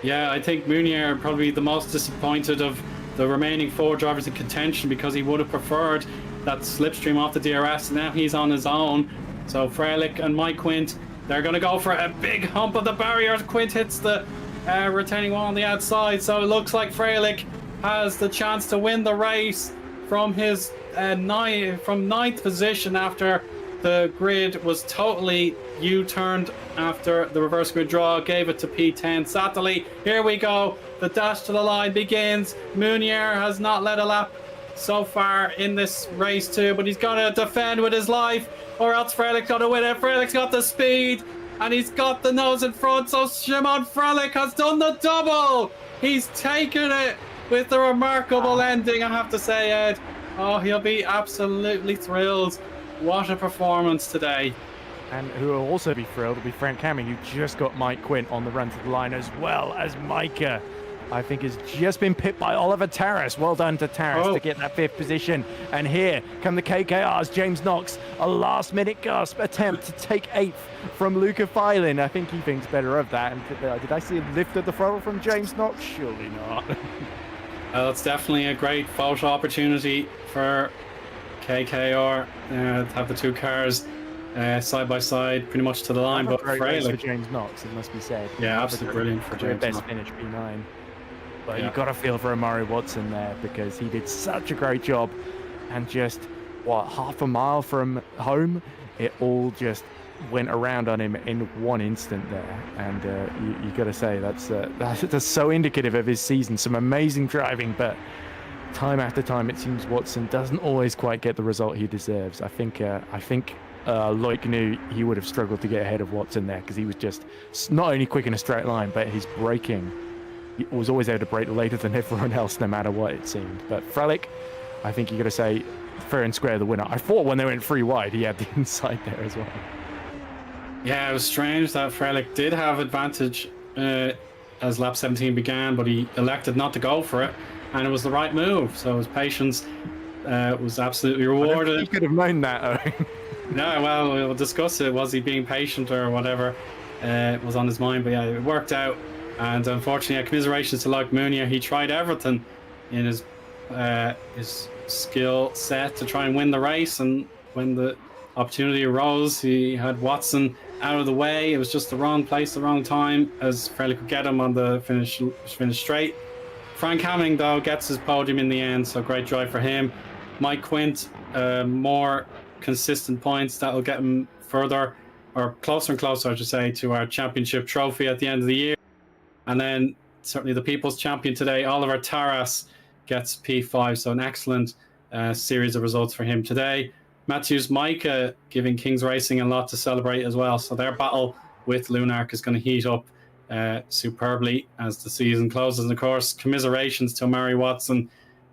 Yeah, I think Munier probably the most disappointed of the remaining 4 drivers in contention, because he would have preferred that slipstream off the DRS. Now he's on his own. So Frelick and Mike Quint, they're going to go for a big hump of the barrier. Quint hits the retaining wall on the outside, so it looks like Frelick has the chance to win the race from his ninth position, after the grid was totally U-turned after the reverse grid draw. Gave it to P10 Satterley. Here we go. The dash to the line begins. Munier has not led a lap so far in this race too, but he's got to defend with his life, or else Frelick's got to win it. Frelick's got the speed, and he's got the nose in front, so Shimon Frelick has done the double. He's taken it with the remarkable ending, I have to say, Ed. Oh, he'll be absolutely thrilled. What a performance today. And who will also be thrilled will be Frank Hamming, who just got Mike Quint on the run to the line, as well as Micah. I think has just been pipped by Oliver Taras. Well done to Taras to get that 5th position. And here come the KKRs. James Knox, a last-minute gasp attempt to take 8th from Luca Filin. I think he thinks better of that. And did I see a lift of the throttle from James Knox? Surely not. Well, it's definitely a great photo opportunity for KKR to have the 2 cars side by side, pretty much to the line. But great race for James Knox, it must be said. Yeah, absolutely brilliant for James. Best finish P9. But you've got to feel for Amari Watson there, because he did such a great job, and just half a mile from home, it all just went around on him in one instant there. And you got to say that's so indicative of his season. Some amazing driving, but time after time it seems Watson doesn't always quite get the result he deserves. I think Loic knew he would have struggled to get ahead of Watson there, because he was just not only quick in a straight line, but his braking, he was always able to brake later than everyone else, no matter what it seemed. But Frelick, I think you got to say fair and square the winner. I thought when they went 3 wide, he had the inside there as well. Yeah, it was strange that Frelick did have advantage as lap 17 began, but he elected not to go for it, and it was the right move. So his patience was absolutely rewarded. He could have known that, Owen. No, well, we'll discuss it. Was he being patient or whatever was on his mind? But yeah, it worked out. And unfortunately, commiserations to Loic Mounier. He tried everything in his skill set to try and win the race. And when the opportunity arose, he had Watson out of the way. It was just the wrong place, the wrong time, as Frelick could get him on the finish straight. Frank Hamming, though, gets his podium in the end. So great drive for him. Mike Quint, more consistent points that'll get him further, or closer and closer, I should say, to our championship trophy at the end of the year. And then certainly the people's champion today, Oliver Taras, gets P5. So an excellent series of results for him today. Matthews Micah giving Kings Racing a lot to celebrate as well. So their battle with Lunark is going to heat up superbly as the season closes. And of course, commiserations to Amari Watson.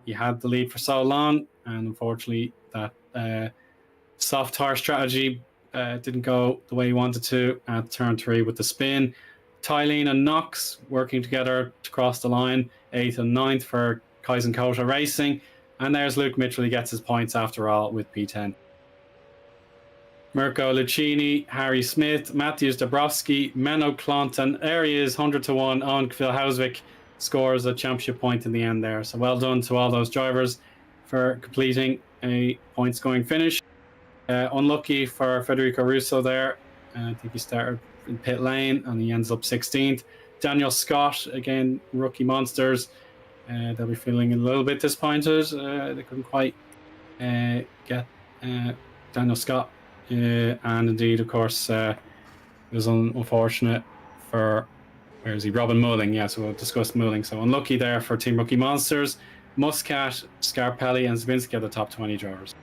He had the lead for so long, and unfortunately that soft tire strategy didn't go the way he wanted to at turn 3 with the spin. Tylene and Knox working together to cross the line, 8th and 9th for Kaizen Kota Racing. And there's Luke Mitchell. He gets his points after all with P10. Mirko Lucchini, Harry Smith, Matthews Dabrowski, Menno Clonton. There he is, 100-1 on Phil Hausvik. Scores a championship point in the end there. So well done to all those drivers for completing a point-scoring finish. Unlucky for Federico Russo there. I think he started in pit lane and he ends up 16th. Daniel Scott, again, rookie monsters. They'll be feeling a little bit disappointed. They couldn't quite get Daniel Scott. And indeed, of course, it was unfortunate for, where is he? Robin Mulling. Yeah, so we'll discuss Mulling. So unlucky there for Team Rookie Monsters. Muscat, Scarpelli, and Zabinski are the top 20 drivers.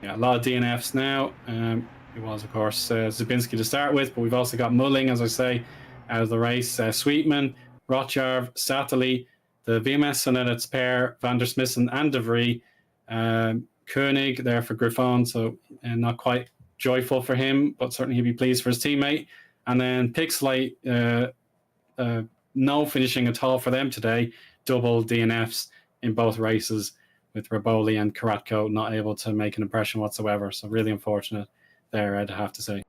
Yeah, a lot of DNFs now. It was, of course, Zabinski to start with, but we've also got Mulling, as I say, out of the race. Sweetman, Rotjarv, Satterley, the VMS and then its pair, Van der Smissen and De Vries. Koenig there for Griffon, so not quite joyful for him, but certainly he'll be pleased for his teammate. And then Pixelate, no finishing at all for them today. Double DNFs in both races, with Raboli and Karatko not able to make an impression whatsoever. So really unfortunate there, I'd have to say.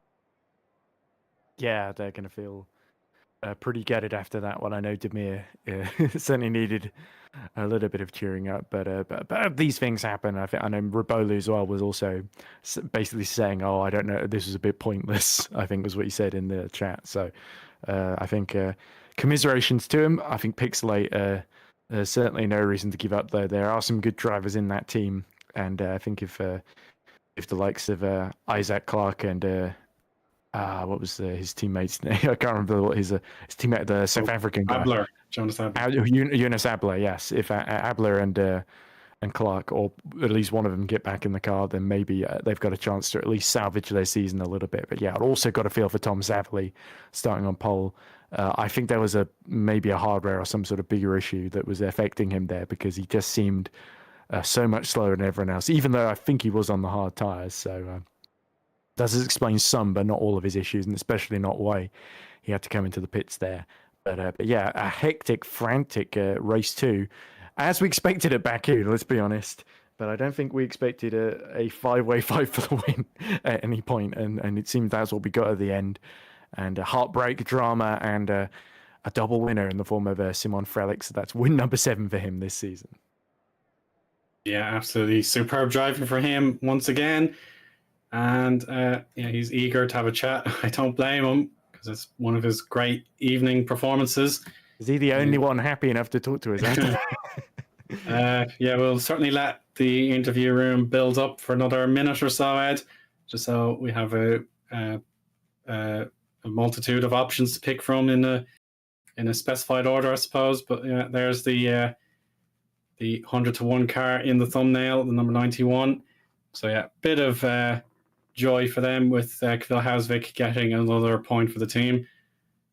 Yeah, they're going to feel pretty gutted after that one. I know Demir certainly needed a little bit of cheering up, but these things happen. I know Rabolu as well was also basically saying, "Oh, I don't know, this was a bit pointless." I think was what he said in the chat. So I think commiserations to him. I think Pixelate, there's certainly no reason to give up though. There are some good drivers in that team, and I think if the likes of Isaac Clark and what was his teammate's name? I can't remember what his teammate, the South African guy. Abler, Jonas Abler. Jonas Abler, yes. If Abler and Clark, or at least one of them, get back in the car, then maybe they've got a chance to at least salvage their season a little bit. But yeah, I'd also got a feel for Tom Savley starting on pole. I think there was maybe a hardware or some sort of bigger issue that was affecting him there, because he just seemed so much slower than everyone else, even though I think he was on the hard tyres. So does explain some, but not all of his issues, and especially not why he had to come into the pits there. But yeah, a hectic, frantic race 2, as we expected at Baku, let's be honest. But I don't think we expected a five-way fight for the win at any point, and it seemed that's what we got at the end. And a heartbreak, drama, and a double winner in the form of Simon Frelick. So that's win number 7 for him this season. Yeah, absolutely superb driving for him once again. And yeah, he's eager to have a chat. I don't blame him because it's one of his great evening performances. Is he the only one happy enough to talk to us? Yeah, we'll certainly let the interview room build up for another minute or so, Ed, just so we have a multitude of options to pick from in a specified order, I suppose. But yeah, there's the 100-to-1 car in the thumbnail, the number 91. So yeah, bit of joy for them with Kvil getting another point for the team.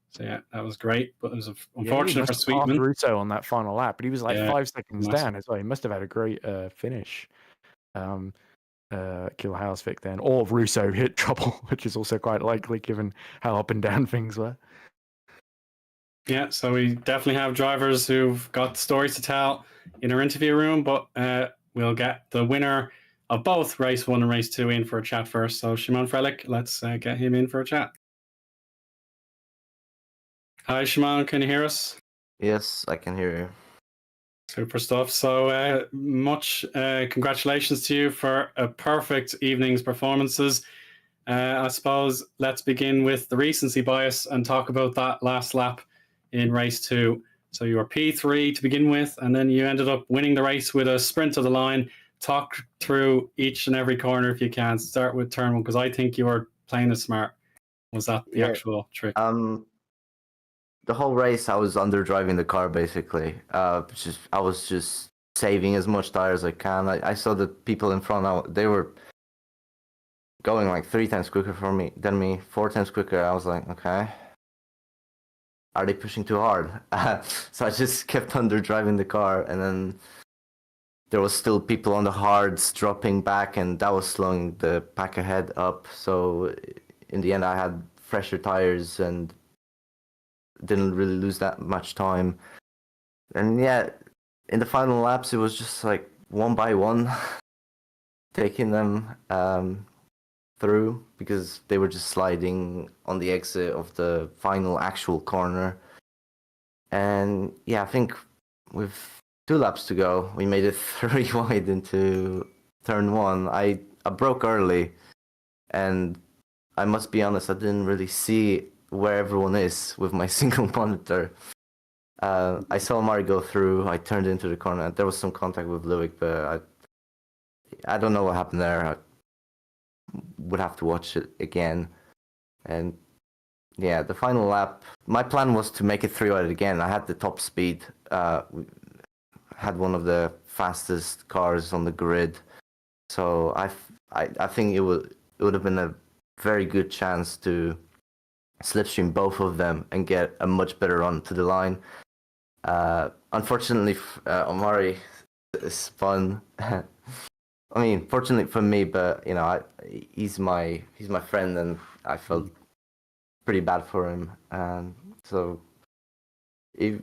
So yeah, that was great, but it was unfortunate for Sweetman. Russo on that final lap, but he was like 5 seconds massive. down as well. He must have had a great finish. Kil Hausvik then, or Russo hit trouble, which is also quite likely given how up and down things were. Yeah, so we definitely have drivers who've got stories to tell in our interview room, but we'll get the winner of both race 1 and race 2 in for a chat first. So Simon Frelick, let's get him in for a chat. Hi, Simon, can you hear us? Yes, I can hear you. Super stuff. So much congratulations to you for a perfect evening's performances. I suppose let's begin with the recency bias and talk about that last lap in race 2. So you were P3 to begin with, and then you ended up winning the race with a sprint to the line. Talk through each and every corner if you can. Start with turn 1, because I think you were playing it smart. Was that the actual trick? The whole race, I was underdriving the car basically. I was just saving as much tire as I can. I saw the people in front. They were going like 3 times quicker than me, 4 times quicker. I was like, okay, are they pushing too hard? So I just kept underdriving the car, and then there was still people on the hards dropping back, and that was slowing the pack ahead up. So in the end, I had fresher tires and didn't really lose that much time. And yeah, in the final laps, it was just like one by one taking them through, because they were just sliding on the exit of the final actual corner. And yeah, I think with 2 laps to go, we made it 3 wide into turn 1. I broke early, and I must be honest, I didn't really see where everyone is with my single monitor. I saw Mari go through. I turned into the corner. There was some contact with Luik, but I don't know what happened there. I would have to watch it again. And yeah, the final lap, my plan was to make it 3 wide again. I had the top speed. Had one of the fastest cars on the grid. So I think it would have been a very good chance to slipstream both of them and get a much better run to the line. Unfortunately, Omari spun. I mean, fortunately for me, but you know, he's my friend, and I felt pretty bad for him. So it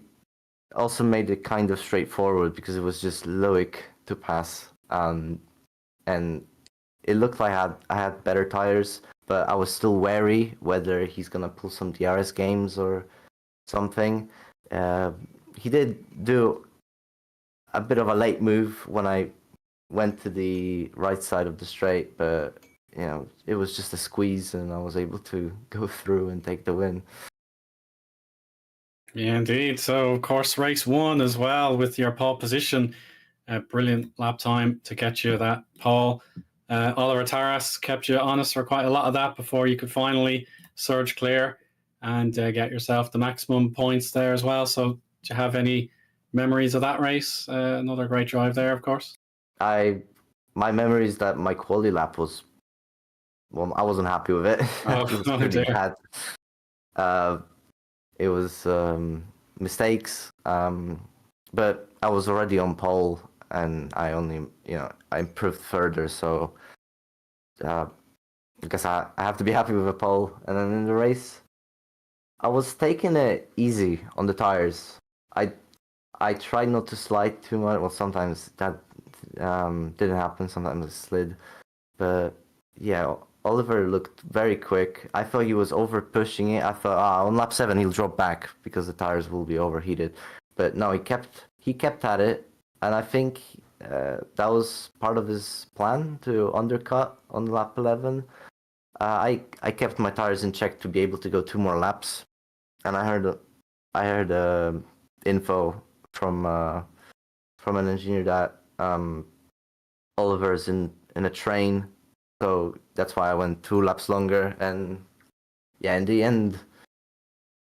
also made it kind of straightforward, because it was just Loic to pass, and it looked like I had better tires, but I was still wary whether he's gonna pull some DRS games or something. He did do a bit of a late move when I went to the right side of the straight, but you know, it was just a squeeze, and I was able to go through and take the win. Yeah, indeed. So, of course, race 1 as well with your pole position. A brilliant lap time to get you that pole. Oliver Taras kept you honest for quite a lot of that before you could finally surge clear and get yourself the maximum points there as well. So, do you have any memories of that race? Another great drive there, of course. My memory is that my quality lap was, well, I wasn't happy with it. It was pretty bad. It was mistakes, but I was already on pole, and I only, I improved further. So I guess I have to be happy with a pole. And then in the race, I was taking it easy on the tires. I tried not to slide too much. Well, sometimes that didn't happen. Sometimes I slid, but yeah, Oliver looked very quick. I thought he was over pushing it. I thought, on lap 7 he'll drop back because the tires will be overheated. But no, he kept at it, and I think that was part of his plan to undercut on lap 11. I kept my tires in check to be able to go 2 more laps, and I heard info from an engineer that Oliver's in a train, so that's why I went 2 laps longer, and yeah, in the end,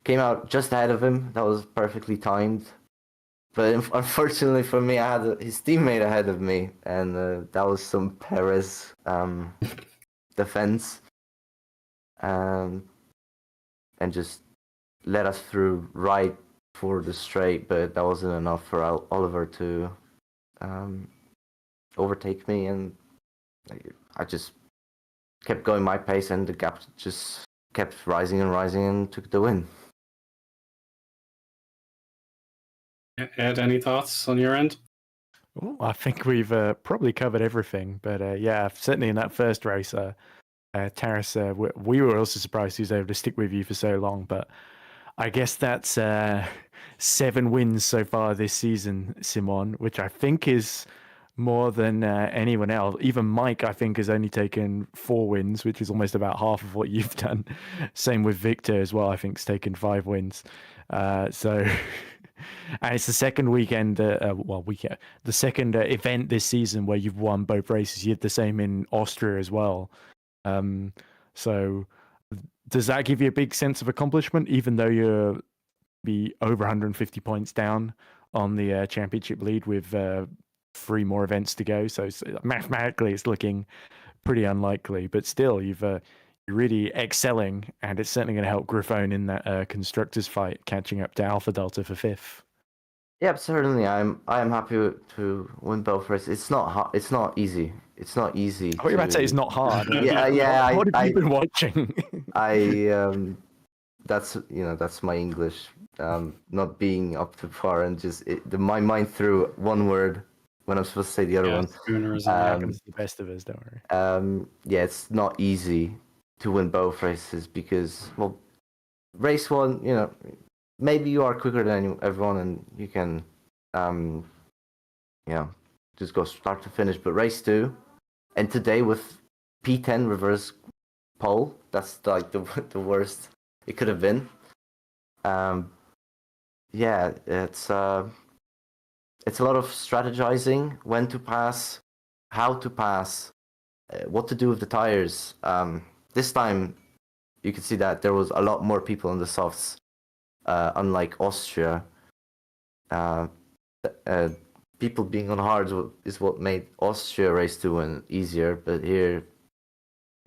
came out just ahead of him. That was perfectly timed. But unfortunately for me, I had his teammate ahead of me, and that was some Perez defense, and just led us through right for the straight. But that wasn't enough for Oliver to overtake me, and I just kept going my pace, and the gap just kept rising and rising, and took the win. Ed, any thoughts on your end? Ooh, I think we've probably covered everything, but yeah, certainly in that first race, Taras, we were also surprised he was able to stick with you for so long, but I guess that's 7 wins so far this season, Simon, which I think is more than anyone else. Even Mike, I think, has only taken 4 wins, which is almost about half of what you've done. Same with Victor as well, I think, has taken 5 wins. So... And it's the second weekend, the second event this season where you've won both races. You did the same in Austria as well. So does that give you a big sense of accomplishment, even though you're be over 150 points down on the championship lead with 3 more events to go? So mathematically, it's looking pretty unlikely, but still, you're really excelling, and it's certainly going to help Griffon in that constructors fight, catching up to Alpha Delta for 5th. Yeah, certainly. I am happy to win both races. It's not hard. It's not easy. It's not easy. What you're about to say is not hard. Yeah. What have you been watching? That's my English. Not being up to par, and just my mind threw one word when I'm supposed to say the other one. Happens the best of us, don't worry. Yeah, it's not easy to win both races because, well, race 1, maybe you are quicker than everyone and you can, just go start to finish. But race 2, and today with P10 reverse pole, that's like the worst it could have been. Yeah, it's a lot of strategizing, when to pass, how to pass, what to do with the tires. This time, you can see that there was a lot more people on the softs, unlike Austria. People being on hards is what made Austria race 2 win easier, but here,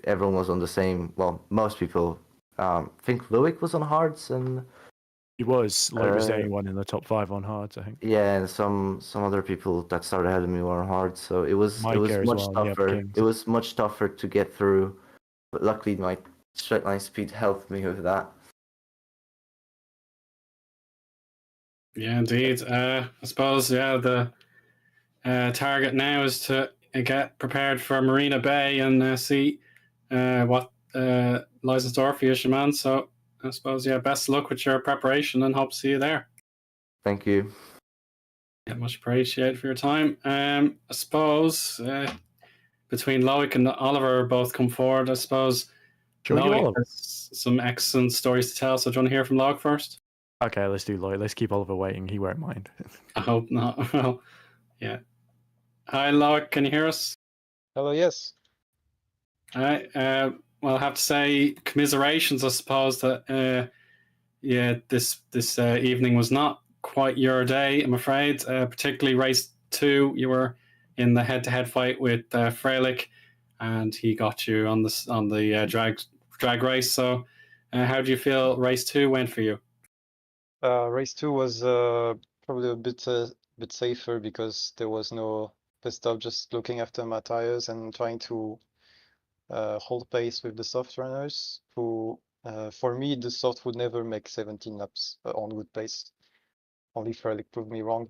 everyone was on the same. Well, most people. I think Loic was on hards, and he was. Loic was the only one in the top 5 on hards, I think. Yeah, and some other people that started ahead of me were on hard, so it was much tougher. It was much tougher to get through, but luckily my straight line speed helped me with that. Yeah, indeed. I suppose, the target now is to get prepared for Marina Bay and see what lies in store for you, Shaman. So I suppose, best of luck with your preparation, and hope to see you there. Thank you. Yeah, much appreciated for your time. I suppose between Loic and Oliver both come forward. I suppose Loic has some excellent stories to tell. So do you want to hear from Loic first? Okay, let's do Loic. Let's keep Oliver waiting. He won't mind. I hope not. Well, yeah. Hi, Loic. Can you hear us? Hello, yes. All right. Well, I have to say, commiserations, I suppose, that this evening was not quite your day, I'm afraid. Particularly race 2, you were in the head-to-head fight with Freilich, and he got you on the drag race. So, how do you feel race 2 went for you? Race 2 was probably a bit safer because there was no pit stop, just looking after my tires and trying to hold pace with the soft runners who For me, the soft would never make 17 laps on good pace. Only Frelick proved me wrong.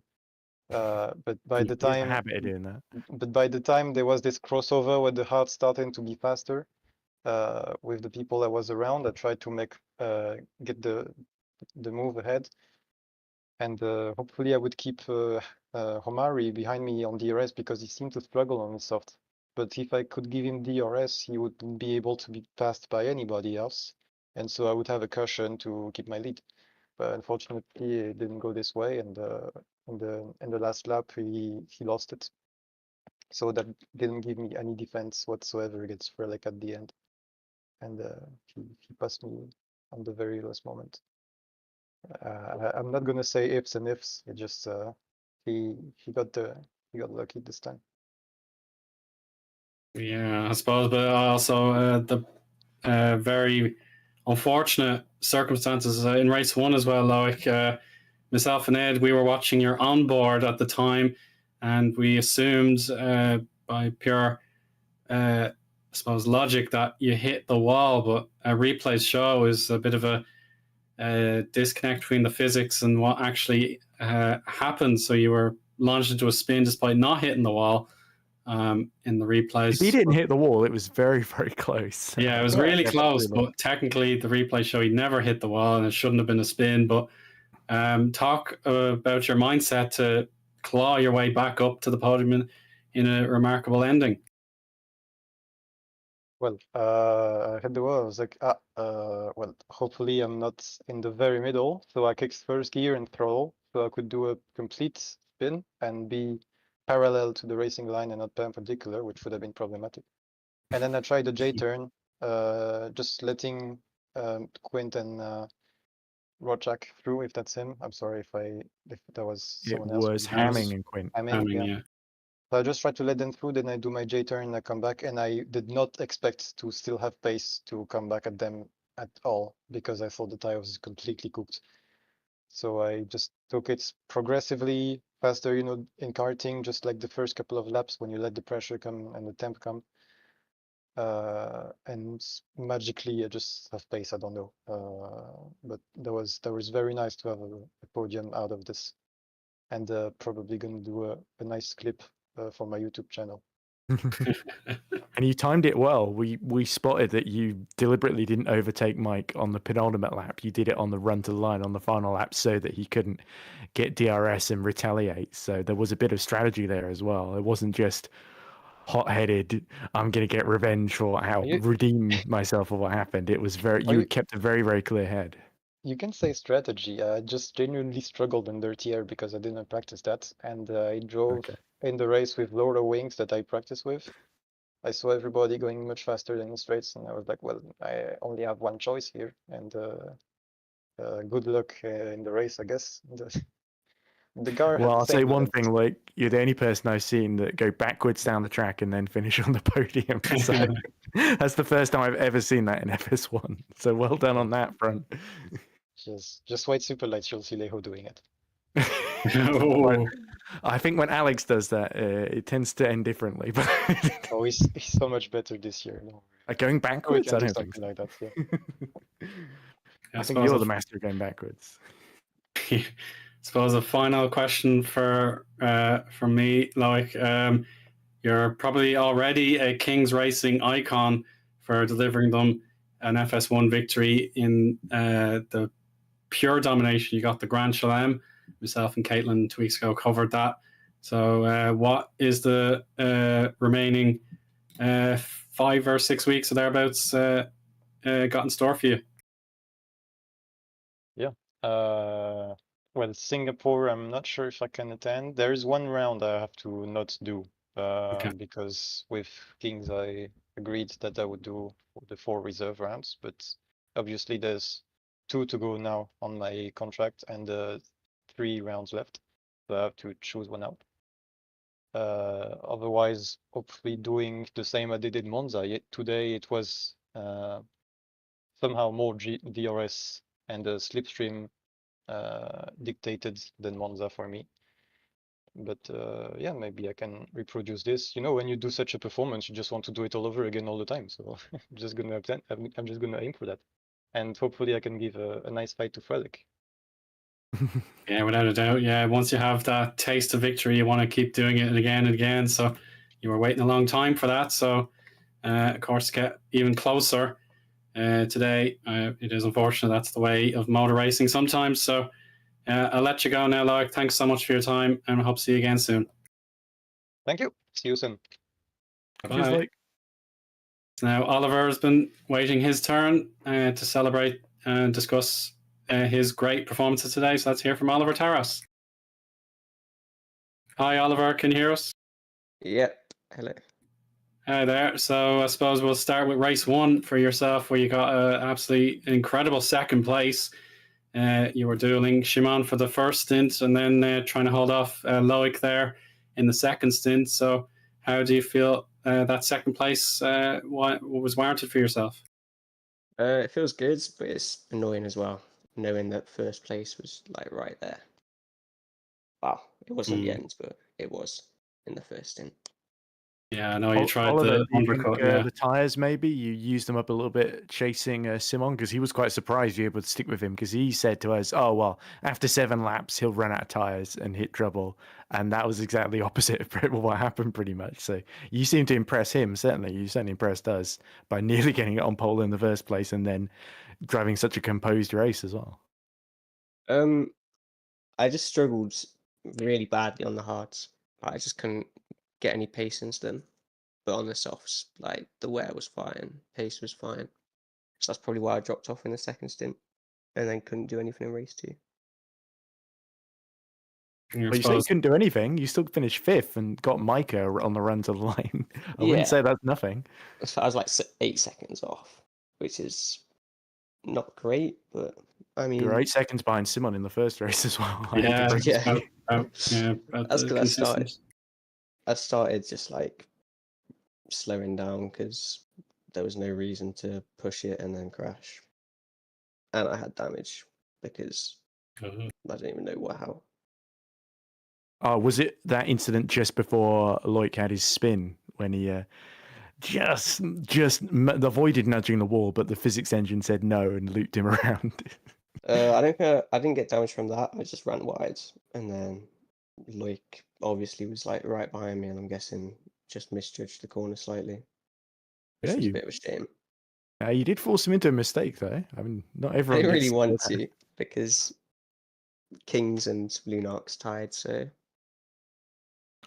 But by the He has a time, habit of doing that. but by the time there was this crossover where the hard starting to be faster, with the people that was around, I tried to make get the move ahead, and hopefully I would keep Homari behind me on DRS because he seemed to struggle on his soft. But if I could give him DRS, he wouldn't be able to be passed by anybody else, and so I would have a cushion to keep my lead. But unfortunately, it didn't go this way, and in the last lap, he lost it. So that didn't give me any defense whatsoever against Frelick at the end, and he passed me on the very last moment. I'm not gonna say ifs and ifs. It just he got lucky this time. Yeah, I suppose, but also the very unfortunate circumstances in race one as well. Like myself and Ed, we were watching your onboard at the time, and we assumed by pure, I suppose, logic that you hit the wall. But replays show is a bit of a disconnect between the physics and what actually happened. So you were launched into a spin despite not hitting the wall. In the replays, If he didn't hit the wall, it was very, very close. yeah, it was really close, but technically the replay show he never hit the wall and it shouldn't have been a spin. But talk about your mindset to claw your way back up to the podium in a remarkable ending. Well, I hit the wall. I was like, well, hopefully I'm not in the very middle. So I kicked first gear and throttle, so I could do a complete spin and be parallel to the racing line and not perpendicular, which would have been problematic. And then I tried the J turn, just letting Quint and Rorschach through, if that's him. I'm sorry if that was someone else. It was Hamming and Quint. Hamming, Yeah. So I just tried to let them through, then I do my J turn and I come back, and I did not expect to still have pace to come back at them at all, because I thought the tire was completely cooked. So I just took it progressively faster, you know, in karting, just like the first couple of laps when you let the pressure come and the temp come. And magically I just have pace, I don't know. But that was very nice to have a podium out of this. And probably gonna do a nice clip for my YouTube channel. And you timed it well. We spotted that you deliberately didn't overtake Mike on the penultimate lap. You did it on the run to the line on the final lap so that he couldn't get DRS and retaliate. So there was a bit of strategy there as well. It wasn't just hot-headed, I'm going to get revenge for how redeem myself for what happened. It was you kept a very, very clear head. You can say strategy. I just genuinely struggled in dirty air because I didn't practice that, and I drove in the race with lower wings that I practice with. I saw everybody going much faster than the straights, and I was like, well, I only have one choice here, and good luck in the race, I guess. The car. Well, I'll say one thing: like, you're the only person I've seen that go backwards down the track and then finish on the podium. So that's the first time I've ever seen that in FS1. So well done on that front. Just wait super lights, you'll see Leho doing it. I think when Alex does that, it tends to end differently. But oh, he's so much better this year. No. Going backwards, I don't think so. Like that. Yeah. I think you're the master of going backwards. I suppose a final question from me, like you're probably already a Kings Racing icon for delivering them an FS1 victory in the pure domination. You got the Grand Chelem. Myself and Caitlin 2 weeks ago covered that. So what is the remaining 5 or 6 weeks or thereabouts got in store for you? Yeah. Well, Singapore, I'm not sure if I can attend. There is one round I have to not do because with Kings I agreed that I would do the 4 reserve rounds, but obviously there's 2 to go now on my contract and 3 rounds left, so I have to choose one out. Otherwise, hopefully doing the same I did in Monza. Yet today it was somehow more DRS and the slipstream dictated than Monza for me. But yeah, maybe I can reproduce this. You know, when you do such a performance, you just want to do it all over again all the time. So I'm just gonna aim for that. and hopefully I can give a nice fight to Frederick. Yeah, without a doubt. Yeah, once you have that taste of victory, you want to keep doing it again and again. So you were waiting a long time for that. So, of course, get even closer today. It is unfortunate that's the way of motor racing sometimes. So I'll let you go now, Loic. Thanks so much for your time, and I hope to see you again soon. Thank you. See you soon. Cheers, Bye. Loic. Now, Oliver has been waiting his turn to celebrate and discuss his great performances today. So let's hear from Oliver Taras. Hi, Oliver. Can you hear us? Yep. Hello. Hi there. So I suppose we'll start with race one for yourself, where you got an absolutely incredible second place. You were dueling Shimon for the first stint, and then trying to hold off Loic there in the second stint. So how do you feel that second place was warranted for yourself? It feels good, but it's annoying as well, knowing that first place was like right there. Wow, it wasn't at the end, but it was in the first stint. Yeah, I know you tried Oliver, the do you think undercut. Yeah. the tyres maybe you used them up a little bit chasing Simon, because he was quite surprised you were able to stick with him, because he said to us, "Oh well, after 7 laps he'll run out of tyres and hit trouble," and that was exactly the opposite of what happened pretty much. So you seem to impress him. Certainly, you certainly impressed us by nearly getting it on pole in the first place and then driving such a composed race as well. I just struggled really badly on the hards. I just couldn't get any pace into them. But on the softs, like the wear was fine, pace was fine. So that's probably why I dropped off in the second stint, and then couldn't do anything in race 2. Well, you say you couldn't do anything. You still finished 5th and got Micah on the run to the line. I wouldn't say that's nothing. I was like 8 seconds off, which is not great, but I mean, you're 8 seconds behind Simon in the first race as well. Yeah, that's because I started just like slowing down because there was no reason to push it and then crash, and I had damage because I don't even know how. Oh, was it that incident just before Loic had his spin when he just avoided nudging the wall, but the physics engine said no and looped him around? I didn't get damage from that. I just ran wide, and then Loic obviously was like right behind me, and I'm guessing just misjudged the corner slightly. Which was a bit of a shame. You did force him into a mistake, though. I mean, not everyone. I didn't really want to, because Kings and Lunark's tied, so.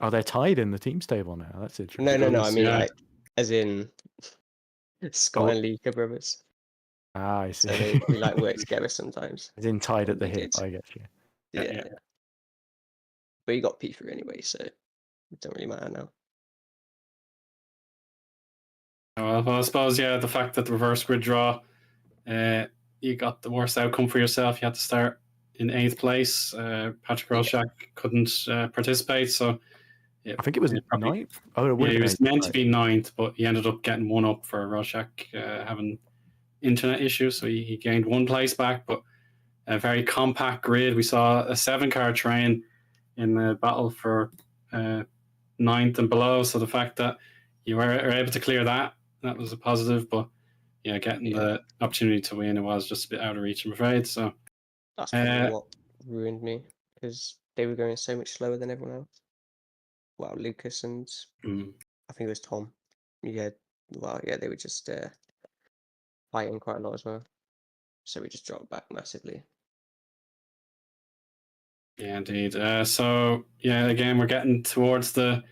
Oh, they're tied in the teams table now. That's interesting. No. I mean, like, as in Scott and Lika brothers. Ah, I see. So we like work together sometimes. As in tied at the hip, I guess. Yeah. But you got P3 anyway, so it don't really matter now. Well, I suppose, the fact that the reverse grid draw, you got the worst outcome for yourself. You had to start in 8th place. Patrick Roszak couldn't participate, so I think it was 9th. Oh, he was meant to be 9th, but he ended up getting 1 up for Roszak having internet issues, so he gained 1 place back. But a very compact grid. We saw a 7-car train in the battle for 9th and below. So the fact that you were able to clear that was a positive. But getting the opportunity to win, it was just a bit out of reach, I'm afraid. So that's probably what ruined me, because they were going so much slower than everyone else. Well, Lucas and I think it was Tom. They were just fighting quite a lot as well. So we just dropped back massively. Yeah, indeed. So again, we're getting towards the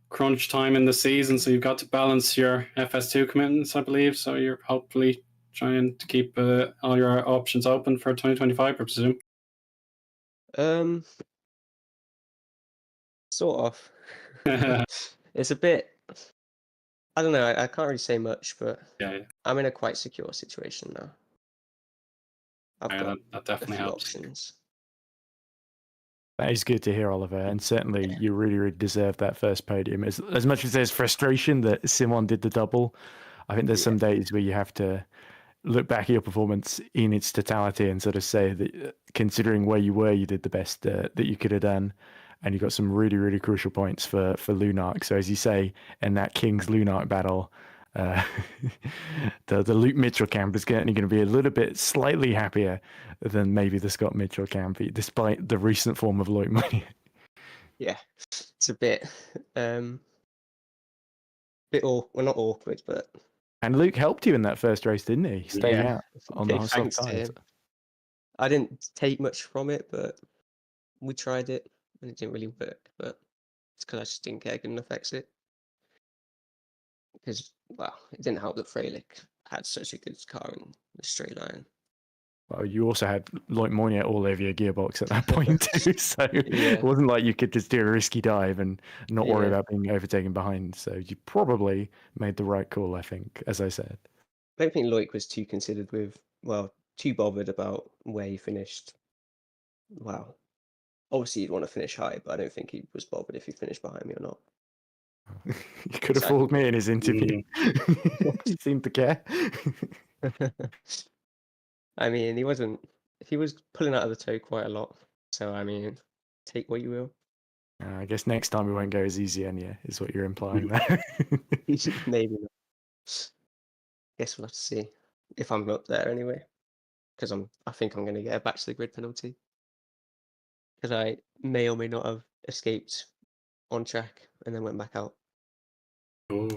crunch time in the season, so you've got to balance your FS2 commitments, I believe. So you're hopefully trying to keep all your options open for 2025, I presume. Sort of. It's a bit. I don't know. I can't really say much, but I'm in a quite secure situation now. I've got that definitely helps. Options. That is good to hear, Oliver, and certainly you really, really deserve that first podium. As much as there's frustration that Simon did the double, I think there's some days where you have to look back at your performance in its totality and sort of say that, considering where you were, you did the best that you could have done, and you got some really, really crucial points for Lunark. So as you say, in that Kings Lunark battle, the Luke Mitchell camp is going to be a little bit slightly happier than maybe the Scott Mitchell camp, despite the recent form of Loic Mounier. Yeah, it's a bit well, not awkward, but And Luke helped you in that first race, didn't he? Staying yeah, out on big the soft thanks to tyres. him. I didn't take much from it, but we tried it and it didn't really work. But it's because I just didn't get a good enough exit. Because, well, it didn't help that Freilich had such a good car in the straight line. Well, you also had Loic Mounier all over your gearbox at that point too, so Yeah. it wasn't like you could just do a risky dive and not worry Yeah. about being overtaken behind. So you probably made the right call, I think, as I said. I don't think Loic was too too bothered about where he finished. Wow. Obviously, you'd want to finish high, but I don't think he was bothered if he finished behind me or not. You could have fooled me in his interview. He seemed to care. I mean, he was pulling out of the toe quite a lot. So, I mean, take what you will. I guess next time we won't go as easy on you, is what you're implying there. Maybe not. Guess we'll have to see if I'm up there anyway. Because I think I'm going to get a back to the grid penalty. Because I may or may not have escaped on track and then went back out.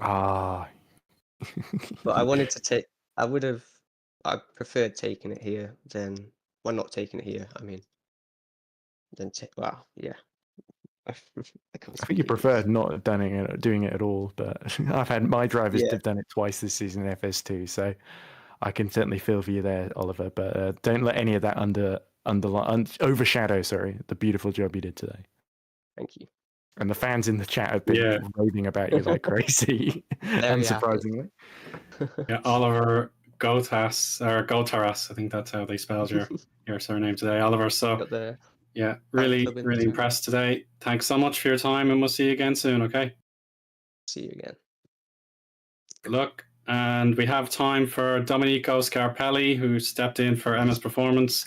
Ah. But I wanted to take. I preferred taking it here than not taking it here. I mean, yeah. I think you preferred not doing it at all, but I've had my drivers have done it twice this season in FS2, so I can certainly feel for you there, Oliver. But don't let any of that overshadow, the beautiful job you did today. Thank you. And the fans in the chat have been raving about you like crazy, unsurprisingly. Yeah, Oliver Gotaras, I think that's how they spelled your surname today, Oliver. So yeah, really impressed today. Thanks so much for your time, and we'll see you again soon, okay? See you again. Good luck. And we have time for Domenico Scarpelli, who stepped in for MS Performance.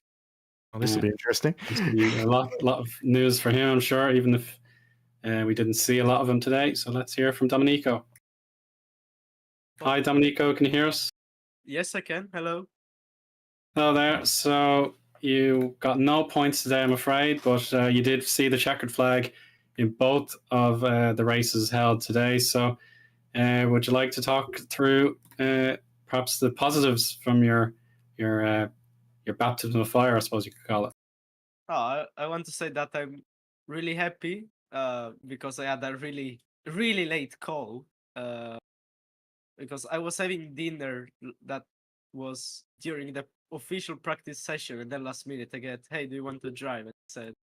Oh, this will be interesting. This will be a lot of news for him, I'm sure, even if we didn't see a lot of him today. So let's hear from Domenico. Hi, Domenico, can you hear us? Yes, I can. Hello. Hello there. So you got no points today, I'm afraid, but you did see the checkered flag in both of the races held today. So would you like to talk through perhaps the positives from your baptism of fire, I suppose you could call it? Oh, I want to say that I'm really happy because I had a really, really late call because I was having dinner that was during the official practice session, and then last minute I get, hey, do you want to drive? And I said,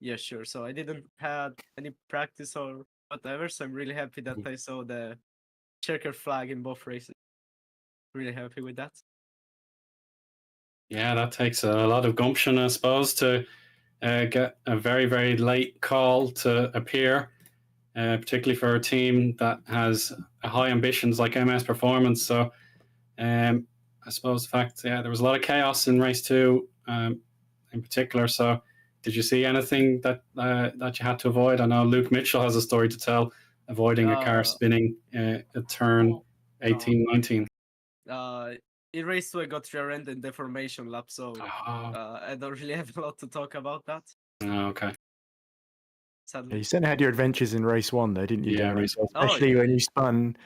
yeah, sure. So I didn't have any practice or whatever, so I'm really happy that I saw the checker flag in both races. Really happy with that. Yeah, that takes a lot of gumption, I suppose, to get a very, very late call to appear, particularly for a team that has high ambitions like MS Performance. So I suppose the fact, there was a lot of chaos in race 2 in particular. So did you see anything that you had to avoid? I know Luke Mitchell has a story to tell, avoiding a car spinning at turn 18, 19. In race 2, I got rear-end in the formation lap, so I don't really have a lot to talk about that. Oh, okay. You certainly had your adventures in race 1, though, didn't you? Yeah, race 1. Especially when you spun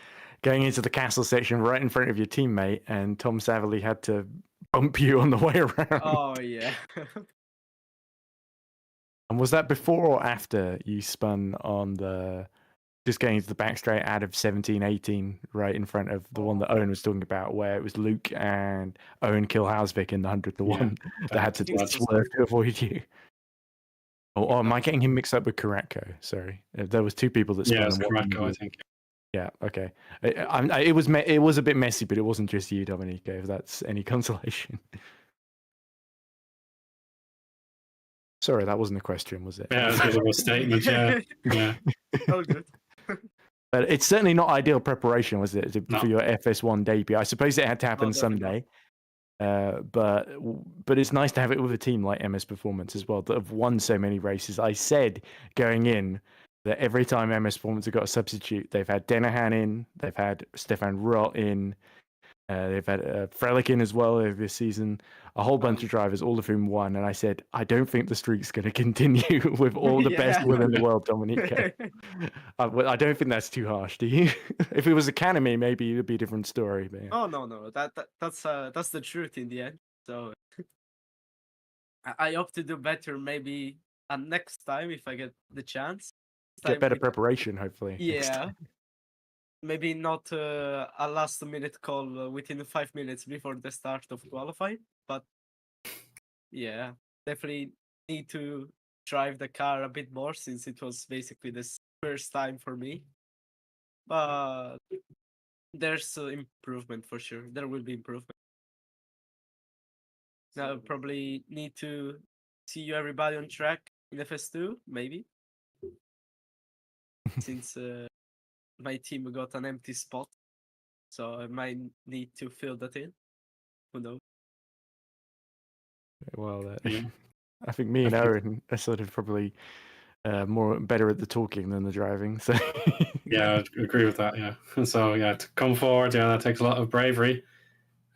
going into the castle section right in front of your teammate, and Tom Saverly had to bump you on the way around. Oh, yeah. And was that before or after you spun on just going into the back straight out of 17, 18, right in front of the one that Eoin was talking about, where it was Luke and Eoin kill Hausvik in the 100 to 1 that had to swerve to avoid you? Oh, am I getting him mixed up with Karatko? Sorry, there was 2 people that spun. Yeah, it's Karatko, I think. Yeah, okay. It was a bit messy, but it wasn't just you, Domenico, if that's any consolation. Sorry, that wasn't a question, was it? Yeah, it was a bit of a statement, yeah. Oh, good. But it's certainly not ideal preparation, was it, for your FS1 debut? I suppose it had to happen someday. But it's nice to have it with a team like MS Performance as well that have won so many races. I said going in that every time MS Performance have got a substitute, they've had Denahan in, they've had Stefan Rott in, they've had Frelick in as well this season, a whole bunch of drivers, all of whom won. And I said, I don't think the streak's going to continue with all the best within the world, Dominico. I don't think that's too harsh, do you? If it was Academy, maybe it'd be a different story. But yeah. Oh no, that's the truth in the end. So I hope to do better maybe next time if I get the chance. Get better preparation, hopefully. Yeah. Maybe not a last-minute call within 5 minutes before the start of qualifying, but yeah, definitely need to drive the car a bit more since it was basically the first time for me. But there's improvement for sure. There will be improvement. Now probably need to see you everybody on track in FS2, maybe, since my team got an empty spot, so I might need to fill that in. Who knows? Well, I think me and Eoin are sort of probably better at the talking than the driving. So yeah, I agree with that. Yeah, so yeah, to come forward, yeah, that takes a lot of bravery,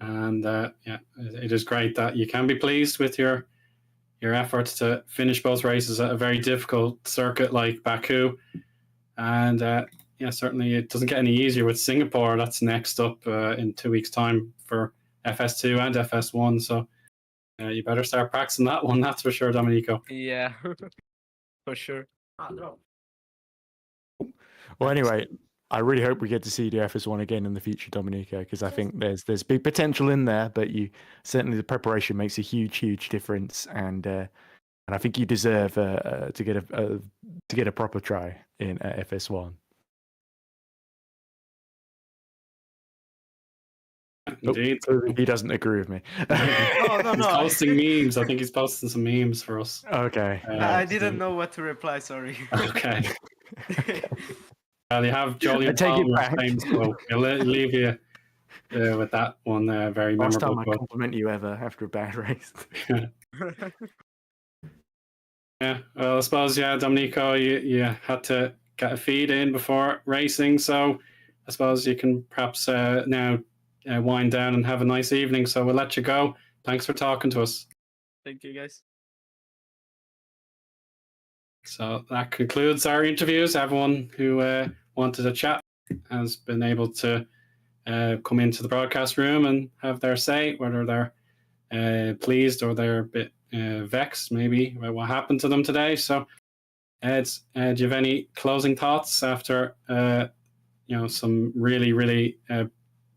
and yeah, it is great that you can be pleased with your efforts to finish both races at a very difficult circuit like Baku, and yeah, certainly it doesn't get any easier with Singapore. That's next up in 2 weeks' time for FS2 and FS1. So you better start practicing that one. That's for sure, Dominico. Yeah, for sure. Well, anyway, I really hope we get to see the FS1 again in the future, Dominico, because I think there's big potential in there. But certainly the preparation makes a huge difference, and I think you deserve to get a proper try in FS1. Indeed. He doesn't agree with me. No. He's posting memes. I think he's posting some memes for us. Okay. I didn't know what to reply, sorry. Okay. Well, you have Jolyon take it Palmer's back. famous quote. I'll leave you with that one. Very Last memorable time I quote. compliment you ever after a bad race. Yeah, well, I suppose, yeah, Dominico, you had to get a feed in before racing, so I suppose you can perhaps now wind down and have a nice evening. So we'll let you go. Thanks for talking to us. Thank you, guys. So that concludes our interviews. Everyone who wanted to chat has been able to come into the broadcast room and have their say, whether they're pleased or they're a bit vexed maybe about what happened to them today. So Ed, do you have any closing thoughts after some really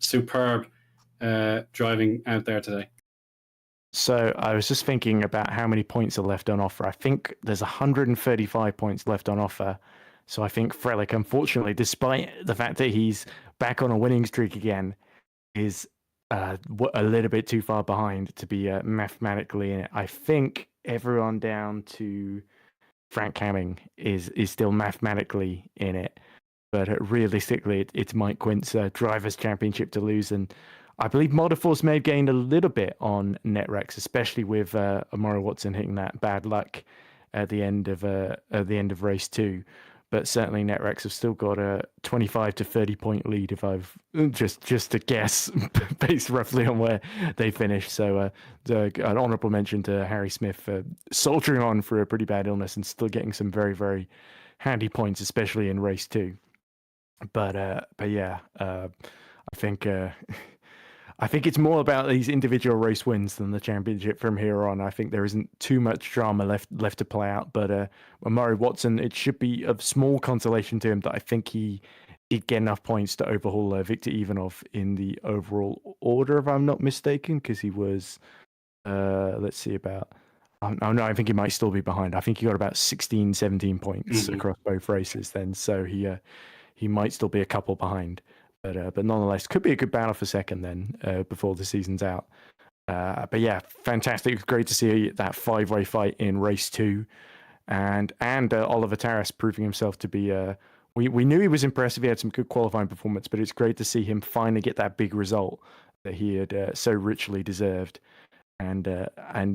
superb driving out there today? So I was just thinking about how many points are left on offer. I think there's 135 points left on offer. So I think Frelick, unfortunately, despite the fact that he's back on a winning streak again, is a little bit too far behind to be mathematically in it. I think everyone down to Frank Hamming is still mathematically in it. But realistically, it's Mike Quint's Drivers' Championship to lose. And I believe Motorforce may have gained a little bit on NetRex, especially with Amaro Watson hitting that bad luck at the end of race 2. But certainly NetRex have still got a 25 to 30 point lead, if I've just to guess, based roughly on where they finished. So an honourable mention to Harry Smith soldiering on for a pretty bad illness and still getting some very, very handy points, especially in race 2. But yeah, I think it's more about these individual race wins than the championship from here on. I think there isn't too much drama left to play out. But Amaro Watson, it should be of small consolation to him that I think he'd get enough points to overhaul Viktor Ivanov in the overall order, if I'm not mistaken, because he was, let's see, about... Oh, no, I think he might still be behind. I think he got about 16, 17 points across both races then. So he might still be a couple behind. But nonetheless, could be a good battle for second then before the season's out. But yeah, fantastic. It was great to see that 5-way fight in race 2. And Oliver Taras proving himself to be... we knew he was impressive. He had some good qualifying performance, but it's great to see him finally get that big result that he had so richly deserved. And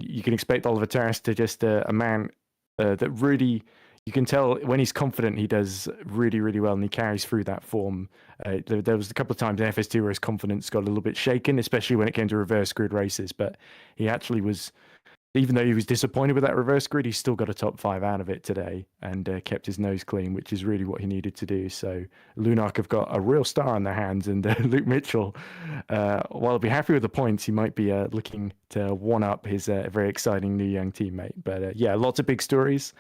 you can expect Oliver Taras to just a man that really... you can tell when he's confident, he does really, really well, and he carries through that form. There was a couple of times in FS2 where his confidence got a little bit shaken, especially when it came to reverse grid races. But he actually was, even though he was disappointed with that reverse grid, he still got a top 5 out of it today and kept his nose clean, which is really what he needed to do. So Lunark have got a real star on their hands, and Luke Mitchell, while he'll be happy with the points, he might be looking to one-up his very exciting new young teammate. But yeah, lots of big stories.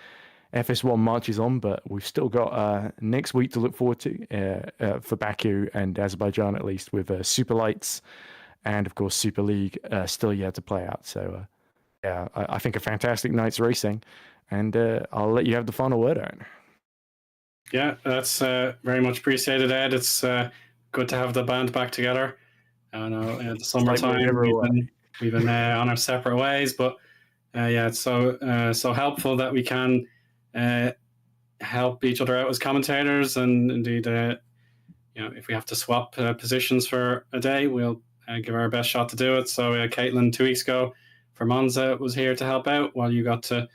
FS1 marches on, but we've still got next week to look forward to for Baku and Azerbaijan, at least, with Super Lights and, of course, Super League still yet to play out. So, yeah, I think a fantastic night's racing, and I'll let you have the final word, Eoin. Yeah, that's very much appreciated, Ed. It's good to have the band back together. I know the summertime we've been on our separate ways, but yeah, it's so helpful that we can help each other out as commentators, and indeed, if we have to swap positions for a day, we'll give our best shot to do it. So Caitlin 2 weeks ago for Monza was here to help out while you got to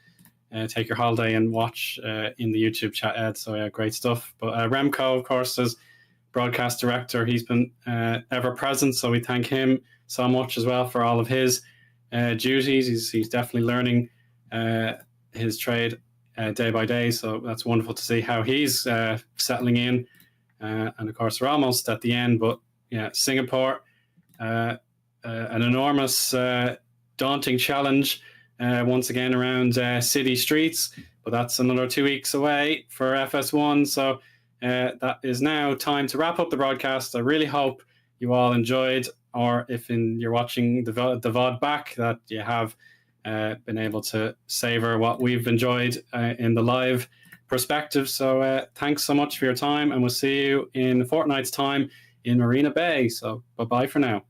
take your holiday and watch in the YouTube chat, Ed. So yeah, great stuff. But Remco, of course, as broadcast director, he's been ever present, so we thank him so much as well for all of his duties. He's definitely learning his trade day by day, so that's wonderful to see how he's settling in. And of course, we're almost at the end, but yeah, Singapore, an enormous, daunting challenge once again around city streets, but that's another 2 weeks away for FS1. So that is now time to wrap up the broadcast. I really hope you all enjoyed, or if you're watching the VOD back, that you have been able to savor what we've enjoyed in the live perspective. So thanks so much for your time, and we'll see you in a fortnight's time in Marina Bay. So bye-bye for now.